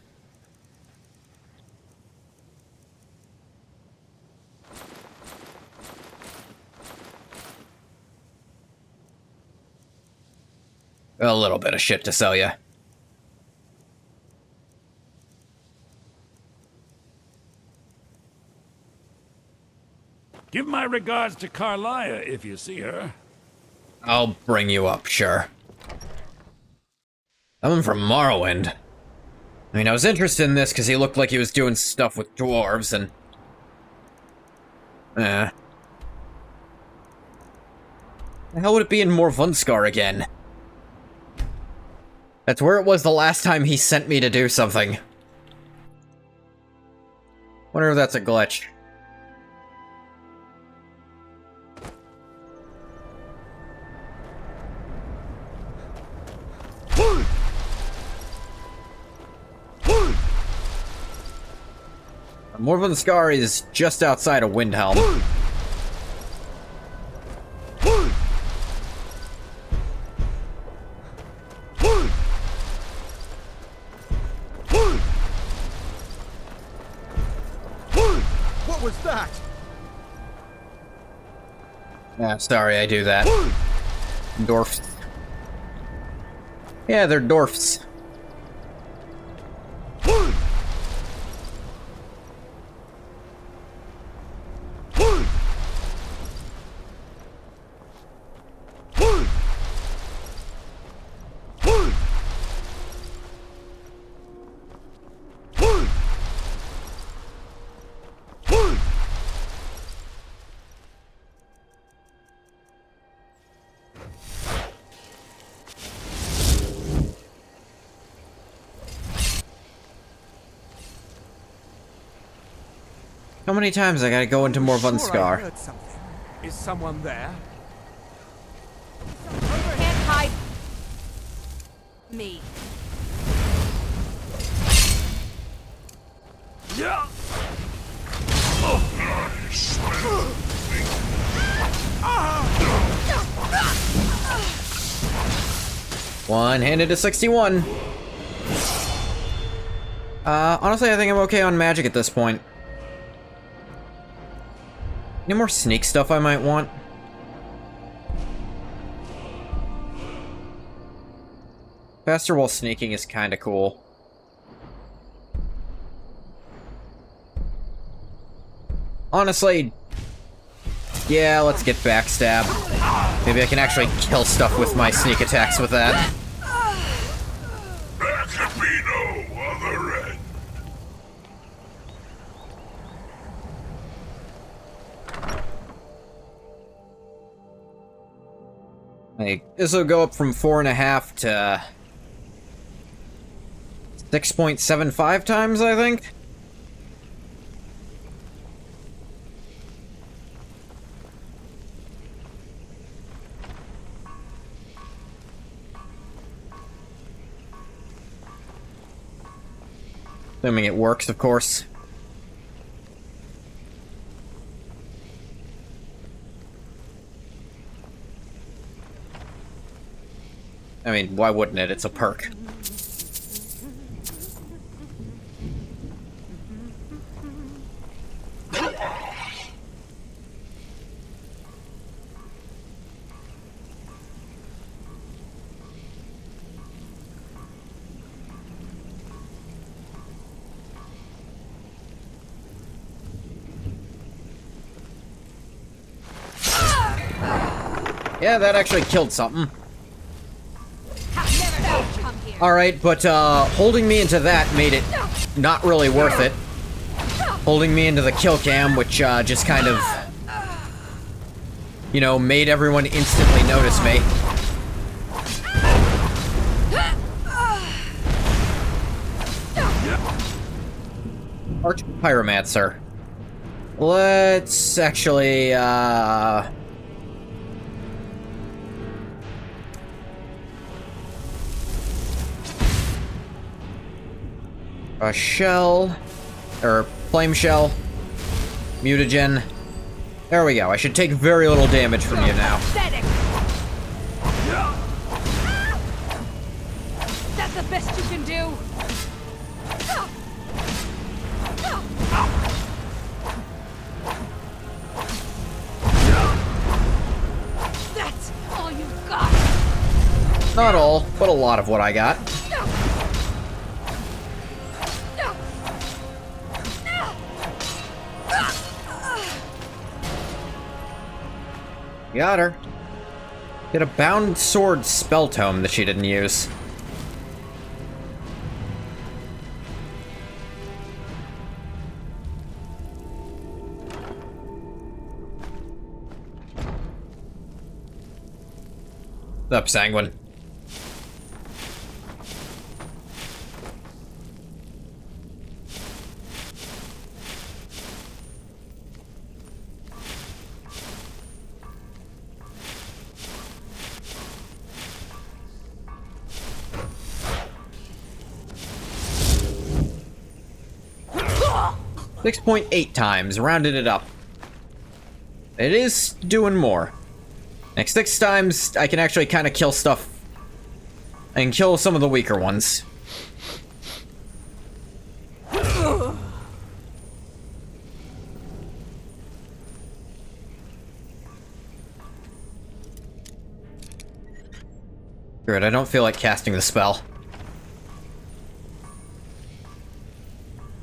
A little bit of shit to sell you. Give my regards to Carlia if you see her. I'll bring you up, sure. Coming from Morrowind. I mean, I was interested in this because he looked like he was doing stuff with dwarves and... The hell would it be in Morvunskar again? That's where it was the last time he sent me to do something. Wonder if that's a glitch. Morvunskar is just outside of Windhelm. What was that? Yeah, sorry, I do that. Dwarfs. Yeah, they're dwarfs. How many times I gotta go into Morvunskar? Sure, is someone there? Can't hide me. Yeah. One-handed to 61. Honestly, I think I'm okay on magic at this point. Any more sneak stuff I might want? Faster while sneaking is kinda cool. Honestly, yeah, let's get backstab. Maybe I can actually kill stuff with my sneak attacks with that. There can be no other end. Like, this will go up from 4.5 to 6.75 times, I think. Assuming it works, of course. I mean, why wouldn't it? It's a perk. Yeah, that actually killed something. Alright, but holding me into that made it not really worth it. Holding me into the kill cam, which just kind of, you know, made everyone instantly notice me. Arch Pyromancer. Let's actually, a shell, or flame shell, mutagen. There we go. I should take very little damage from you now. That's the best you can do. That's all you've got. Not all, but a lot of what I got. Got her. Get a bound sword spell tome that she didn't use. What's up, Sanguine? .8 times, rounded it up. It is doing more. Next 6 times, I can actually kind of kill stuff. I can kill some of the weaker ones. Good, I don't feel like casting the spell.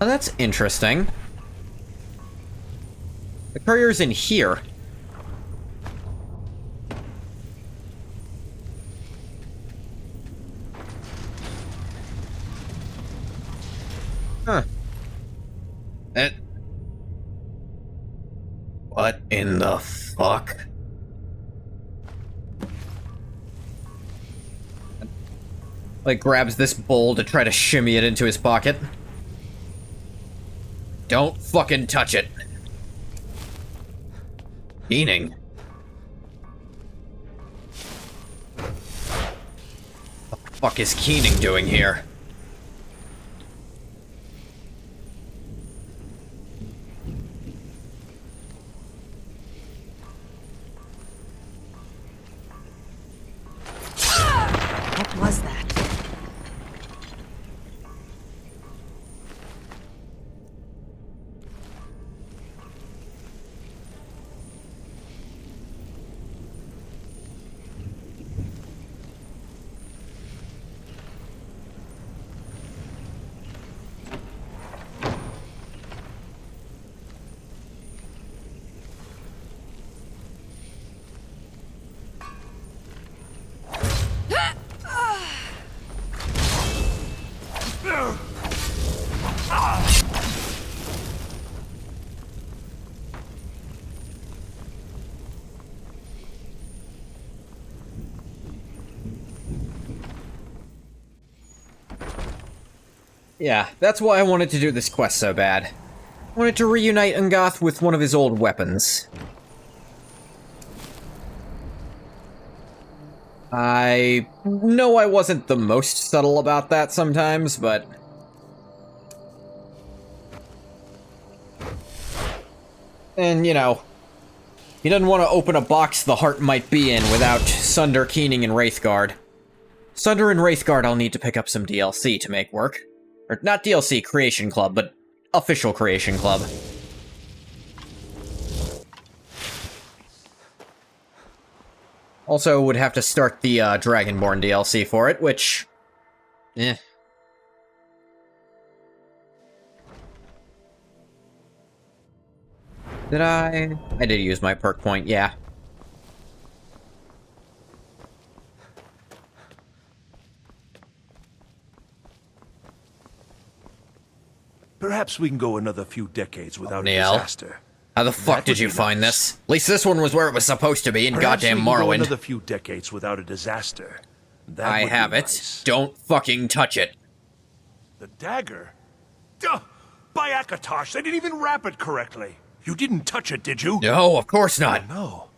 Oh, that's interesting. The courier's in here. Huh. What in the fuck? Like, grabs this bowl to try to shimmy it into his pocket. Don't fucking touch it. Keening. What the fuck is Keening doing here? What was that? Yeah, that's why I wanted to do this quest so bad. I wanted to reunite Ungoth with one of his old weapons. I know I wasn't the most subtle about that sometimes, but... And, you know, he doesn't want to open a box the heart might be in without Sunder, Keening, and Wraithguard. Sunder and Wraithguard I'll need to pick up some DLC to make work. Or, not DLC, Creation Club, but official Creation Club. Also, would have to start the Dragonborn DLC for it, which... eh. Did I? I did use my perk point, yeah. Perhaps we can go another few decades without a Niel, disaster. how the fuck did you find this? At least this one was where it was supposed to be in Perhaps goddamn we can go Morrowind. another few decades without a disaster. That I would have be it. nice. Don't fucking touch it. The dagger? Duh! By Akatosh, they didn't even wrap it correctly. You didn't touch it, did you? No, of course not. Oh, no.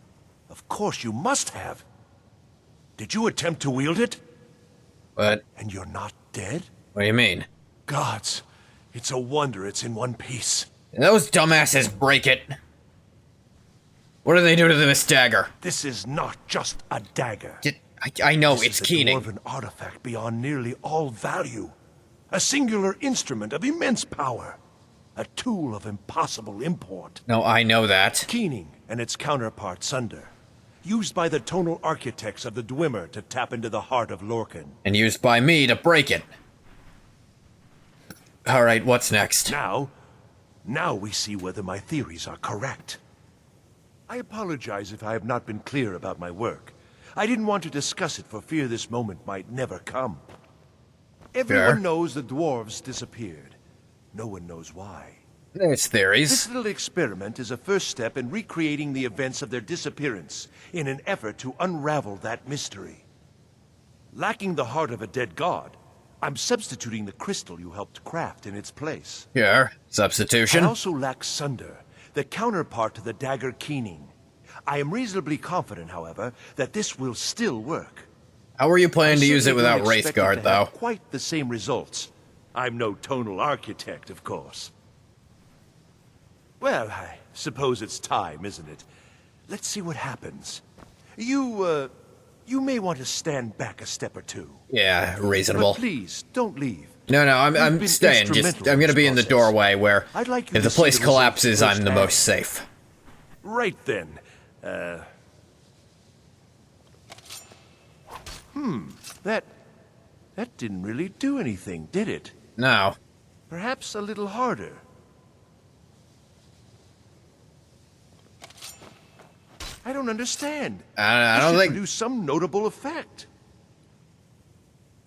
Of course you must have. Did you attempt to wield it? What? And you're not dead? What do you mean? Gods, it's a wonder it's in one piece. Those dumbasses break it. What do they do to this dagger? This is not just a dagger. I know, This it's is Keening. a dwarven artifact beyond nearly all value. A singular instrument of immense power. A tool of impossible import. No, I know that. Keening and its counterpart Sunder. Used by the tonal architects of the Dwemer to tap into the heart of Lorcan. And used by me to break it. Alright, what's next? Now we see whether my theories are correct. I apologize if I have not been clear about my work. I didn't want to discuss it for fear this moment might never come. Everyone knows the dwarves disappeared. No one knows why. There's theories. This little experiment is a first step in recreating the events of their disappearance in an effort to unravel that mystery. Lacking the heart of a dead god, I'm substituting the crystal you helped craft in its place. Yeah, substitution. I also lack Sunder, the counterpart to the dagger Keening. I am reasonably confident, however, that this will still work. How are you planning to use it certainly without don't expect it Wraithguard, to though? have quite the same results. I'm no tonal architect, of course. Well, I suppose it's time, isn't it? Let's see what happens. You may want to stand back a step or two. Yeah, reasonable. But please, don't leave. No, I'm been staying. Just instrumental I'm in gonna this be in the process. doorway where I'd like you if to the see place the results collapses, I'm the firsthand. most safe. Right then. That didn't really do anything, did it? No. Perhaps a little harder. I don't understand. I This don't should think... produce some notable effect.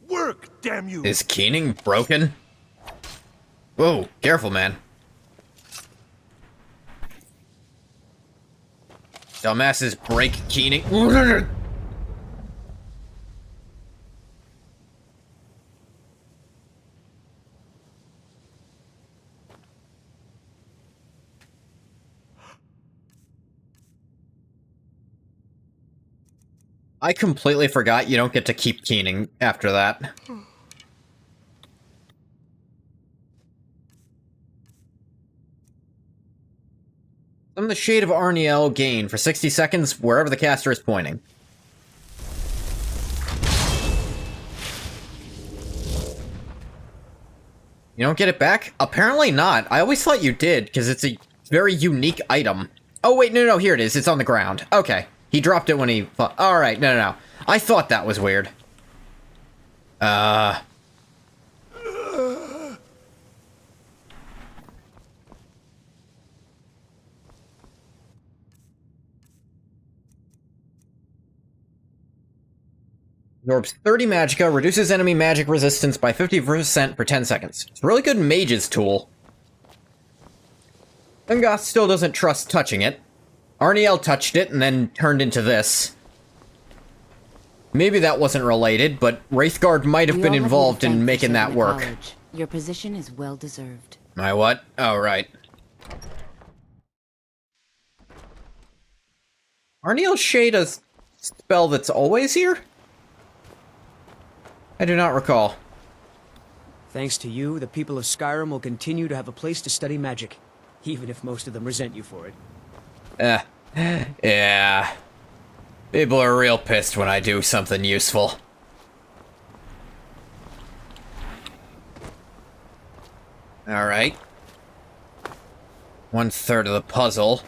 Work, damn you! Is Keening broken? Whoa, careful, man. Dumbasses break Keening. I completely forgot you don't get to keep Keening after that. From the Shade of Arniel gain for 60 seconds wherever the caster is pointing. You don't get it back? Apparently not. I always thought you did, because it's a very unique item. Oh wait, no, here it is. It's on the ground. Okay. He dropped it when he... Alright, no. I thought that was weird. Absorbs 30 magicka, reduces enemy magic resistance by 50% for 10 seconds. It's a really good mage's tool. Ungoth still doesn't trust touching it. Arniel touched it and then turned into this. Maybe that wasn't related, but Wraithguard might have been involved in making that work. Your position is well deserved. My what? Oh, right. Arniel Shade a spell that's always here? I do not recall. Thanks to you, the people of Skyrim will continue to have a place to study magic, even if most of them resent you for it. Yeah. People are real pissed when I do something useful. Alright. 1/3 of the puzzle.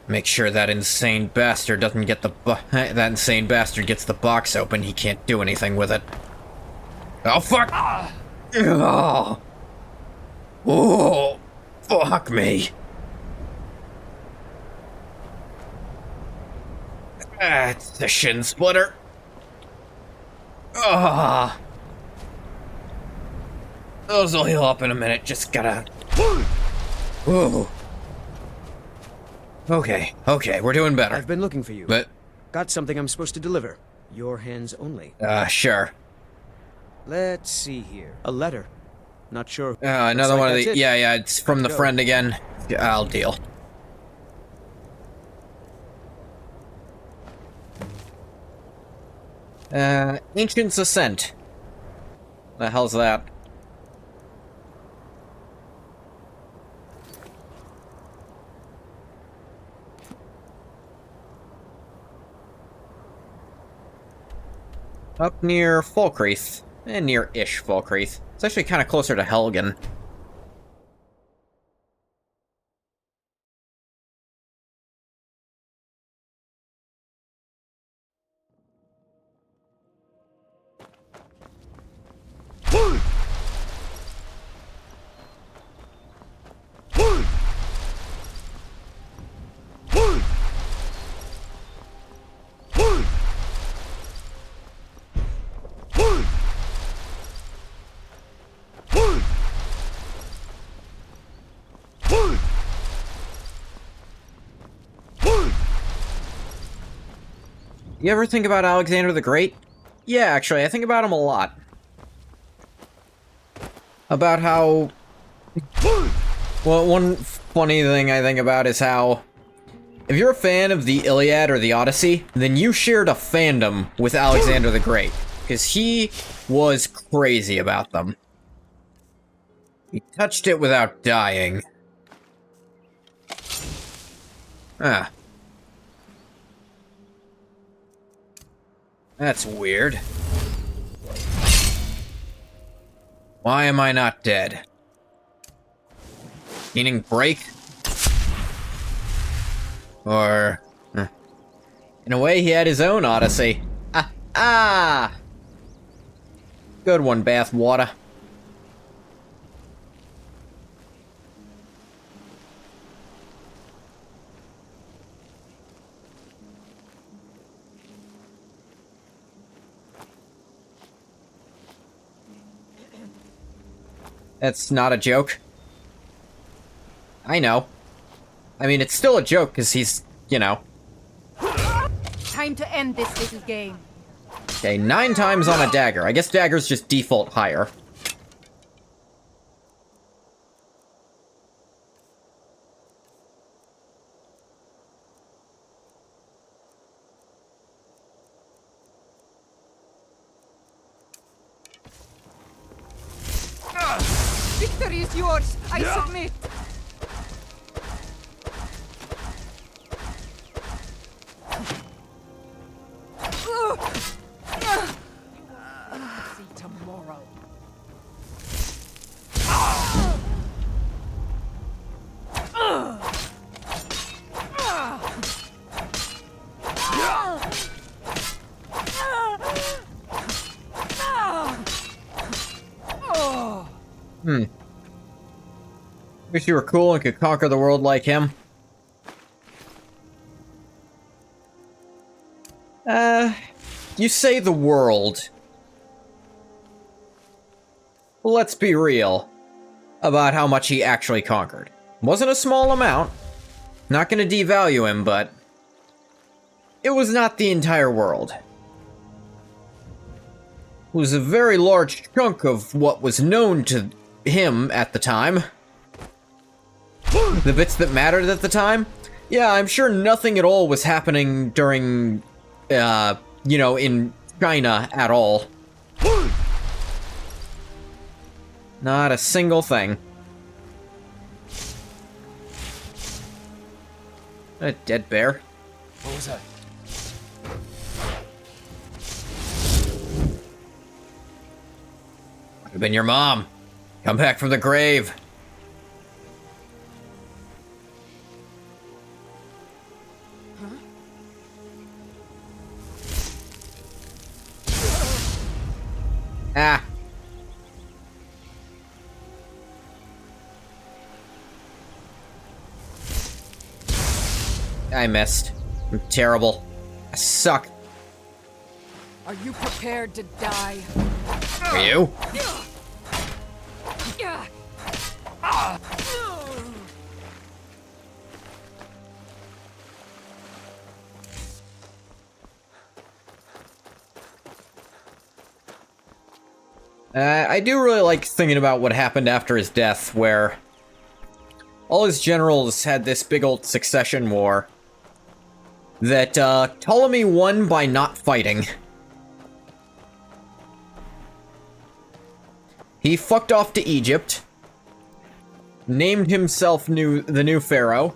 Make sure that insane bastard doesn't get that insane bastard gets the box open. He can't do anything with it. Oh, fuck! Oh, oh, fuck me. It's the shin splitter. Ah. Those will heal up in a minute. Just gotta. Whoa. Okay, we're doing better. I've been looking for you. But got something I'm supposed to deliver. Your hands only. Sure. Let's see here. A letter. Not sure. Another one of the. It. Yeah, it's from the friend again. I'll deal. Ancient's Ascent. The hell's that? Up near Falkreath. Near-ish Falkreath. It's actually kind of closer to Helgen. You ever think about Alexander the Great? Yeah, actually, I think about him a lot. About how... Well, one funny thing I think about is how... If you're a fan of the Iliad or the Odyssey, then you shared a fandom with Alexander the Great. Because he was crazy about them. He touched it without dying. Ah. That's weird. Why am I not dead? Meaning break? Or... In a way, he had his own Odyssey. Ah! Good one, Bathwater. That's not a joke. I know. I mean, it's still a joke, because he's, you know. Time to end this little game. Okay, 9 times on a dagger. I guess daggers just default higher. Victory is yours. I submit. See tomorrow. Wish you were cool and could conquer the world like him. You say the world. Well, let's be real about how much he actually conquered. Wasn't a small amount. Not gonna devalue him, but it was not the entire world. was a very large chunk of what was known to him at the time. The bits that mattered at the time? Yeah, I'm sure nothing at all was happening during, you know, in China at all. Not a single thing. A dead bear. What was that? Could have been your mom. Come back from the grave. Ah. I missed. I'm terrible. I suck. Are you prepared to die? Are you? I do really like thinking about what happened after his death, where all his generals had this big old succession war that Ptolemy won by not fighting. He fucked off to Egypt, named himself the new pharaoh,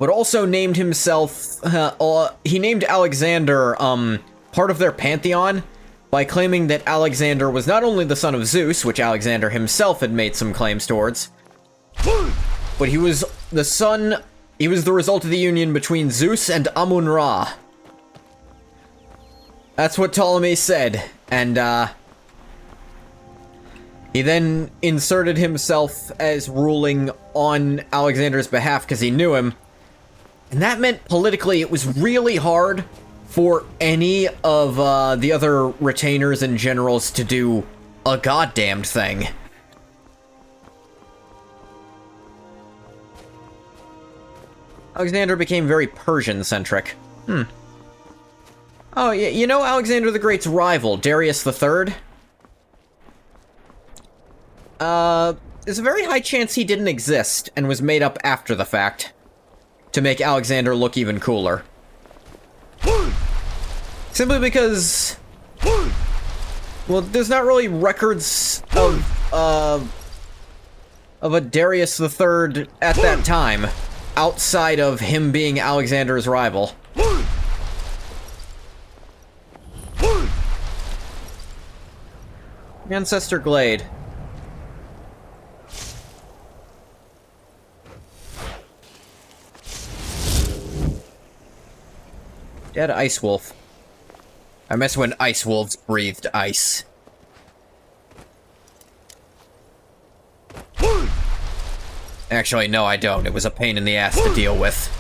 but also named himself, he named Alexander, part of their pantheon by claiming that Alexander was not only the son of Zeus, which Alexander himself had made some claims towards, but he was the result of the union between Zeus and Amun-Ra. That's what Ptolemy said, and, he then inserted himself as ruling on Alexander's behalf because he knew him. And that meant politically it was really hard for any of the other retainers and generals to do a goddamned thing. Alexander became very Persian-centric. Oh, you know Alexander the Great's rival, Darius III? There's a very high chance he didn't exist and was made up after the fact to make Alexander look even cooler. Simply because, well, there's not really records of a Darius III at that time, outside of him being Alexander's rival. Ancestor Glade. Dead ice wolf. I miss when ice wolves breathed ice. Actually, no, I don't. It was a pain in the ass to deal with.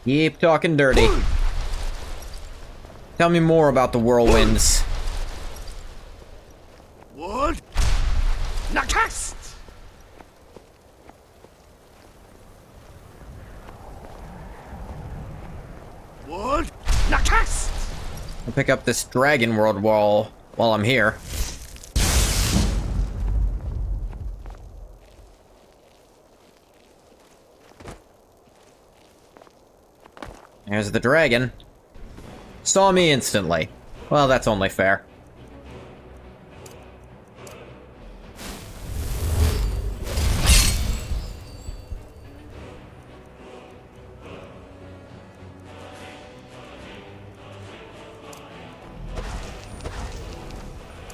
Keep talking dirty. Tell me more about the whirlwinds. What? Nakast! What? Nakast! I'll pick up this dragon world wall while I'm here. There's the dragon. Saw me instantly. Well, that's only fair.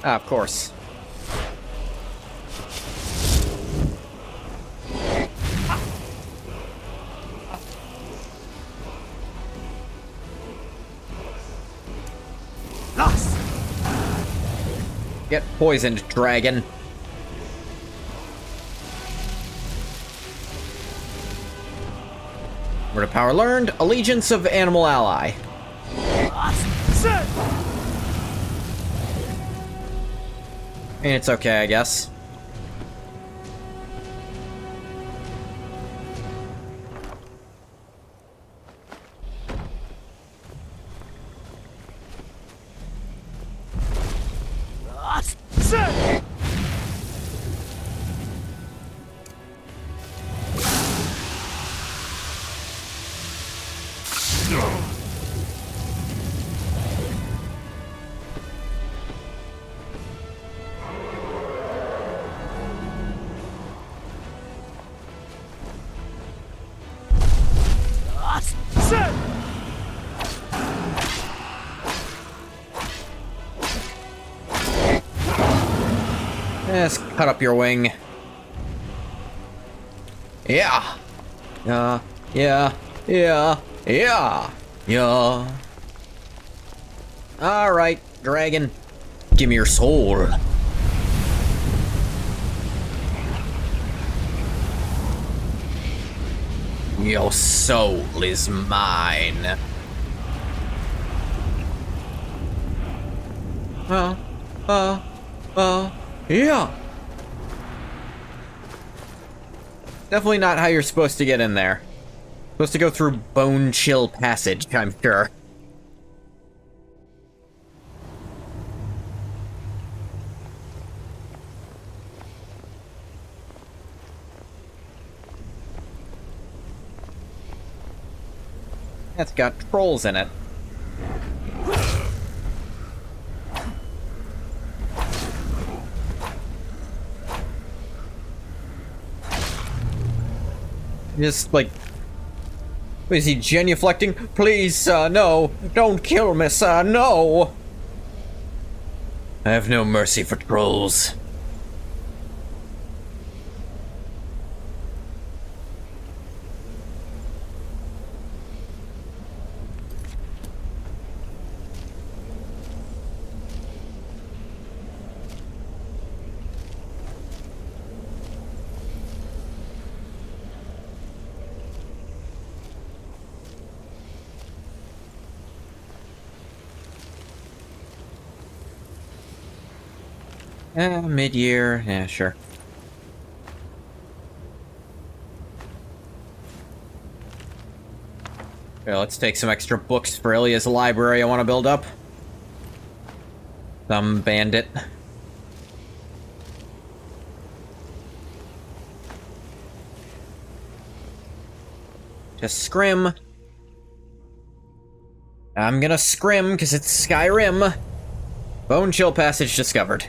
Ah, of course. Get poisoned, dragon. Word of power learned. Allegiance of animal ally. And it's okay, I guess. Yes, cut up your wing. Yeah. Yeah. Alright, dragon. Give me your soul. Your soul is mine. Yeah. Definitely not how you're supposed to get in there. Supposed to go through Bone Chill Passage, I'm sure. That's got trolls in it. Just like, is he genuflecting? Please, sir, no. Don't kill me, sir, no. I have no mercy for trolls. Mid-year, yeah, sure. Okay, let's take some extra books for Ilya's library I want to build up. Some bandit. Just scrim. I'm gonna scrim because it's Skyrim. Bone Chill Passage discovered.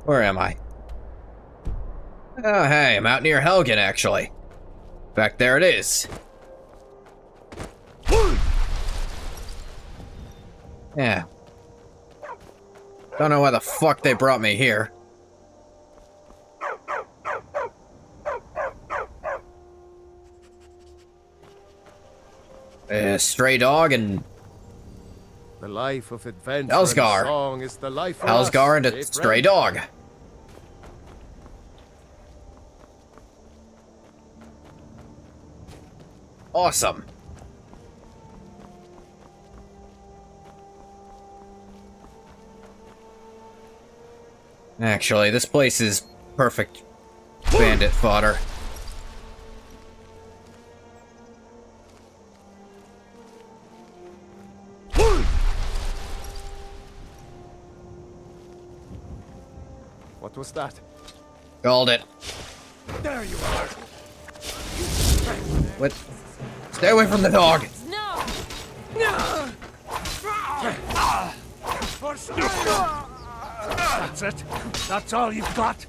Where am I? Oh, hey, I'm out near Helgen, actually. In fact, there it is. Yeah. Don't know why the fuck they brought me here. Stray dog and... The life of adventure Elsgar. and song is the life for Elsgar us, and a eh, stray friend? dog. Awesome. Actually, this place is perfect bandit fodder. What was that? Called it. There you are. What? Stay away from the dog. No! That's it? That's all you've got?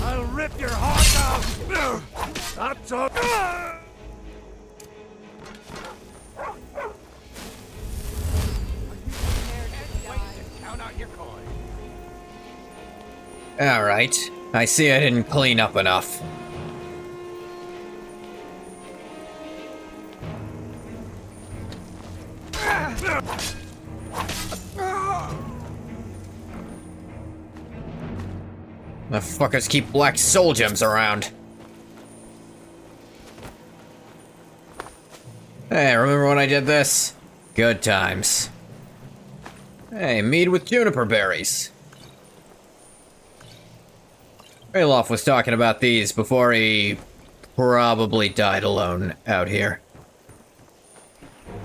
I'll rip your heart out! That's all. Count out your coin. Alright. I see I didn't clean up enough. The fuckers keep black soul gems around. Hey, remember when I did this? Good times. Hey, mead with juniper berries. Rayloff was talking about these before he probably died alone out here.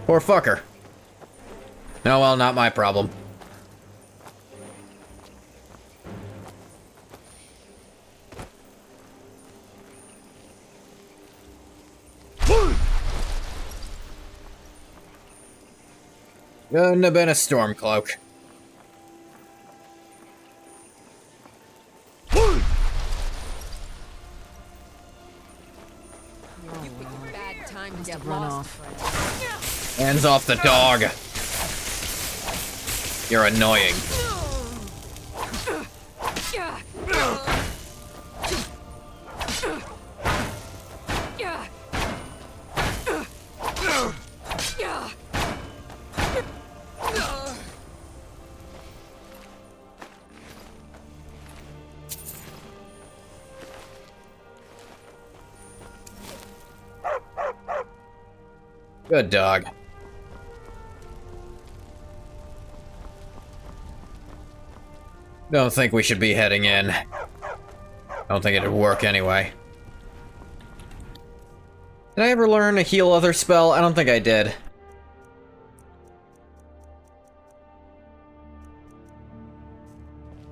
Poor fucker. No, well, not my problem. Couldn't have been a storm cloak. Bad time to get lost. Hands off the dog. You're annoying. Good dog. Don't think we should be heading in. Don't think it'd work anyway. Did I ever learn a heal other spell? I don't think I did.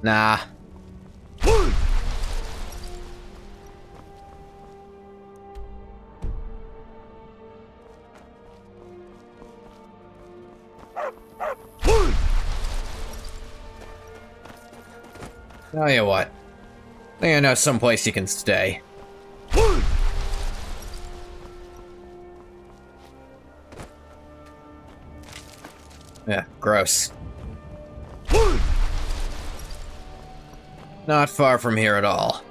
Nah. Tell you what. I think I know someplace you can stay. Yeah, gross. Not far from here at all.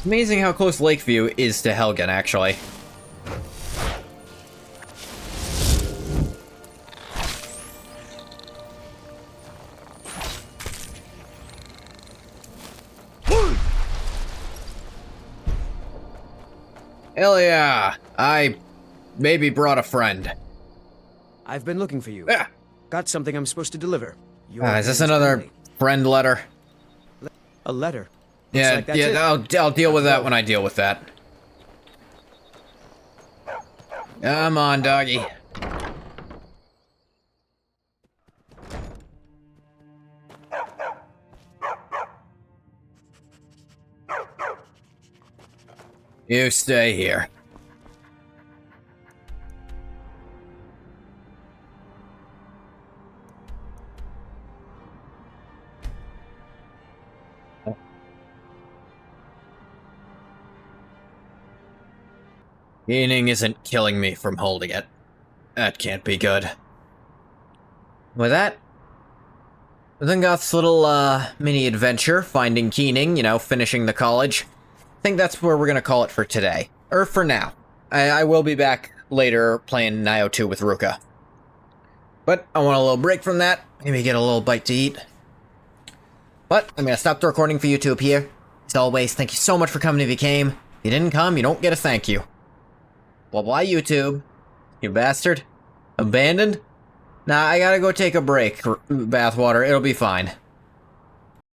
Amazing how close Lakeview is to Helgen, actually. Hell yeah! I maybe brought a friend. I've been looking for you. Yeah. Got something I'm supposed to deliver. Is this another friend letter? A letter? Yeah, like that's yeah. it. I'll deal with that when I deal with that. Come on, doggy. You stay here. Keening isn't killing me from holding it. That can't be good. With that, Zingoth's little, mini adventure, finding Keening, you know, finishing the college. I think that's where we're gonna call it for today. Or for now. I will be back later playing Nioh 2 with Ruka. But I want a little break from that. Maybe get a little bite to eat. But I'm gonna stop the recording for YouTube here. As always, thank you so much for coming if you came. If you didn't come, you don't get a thank you. Blah blah YouTube. You bastard. Abandoned? Nah, I gotta go take a break, Bathwater. It'll be fine.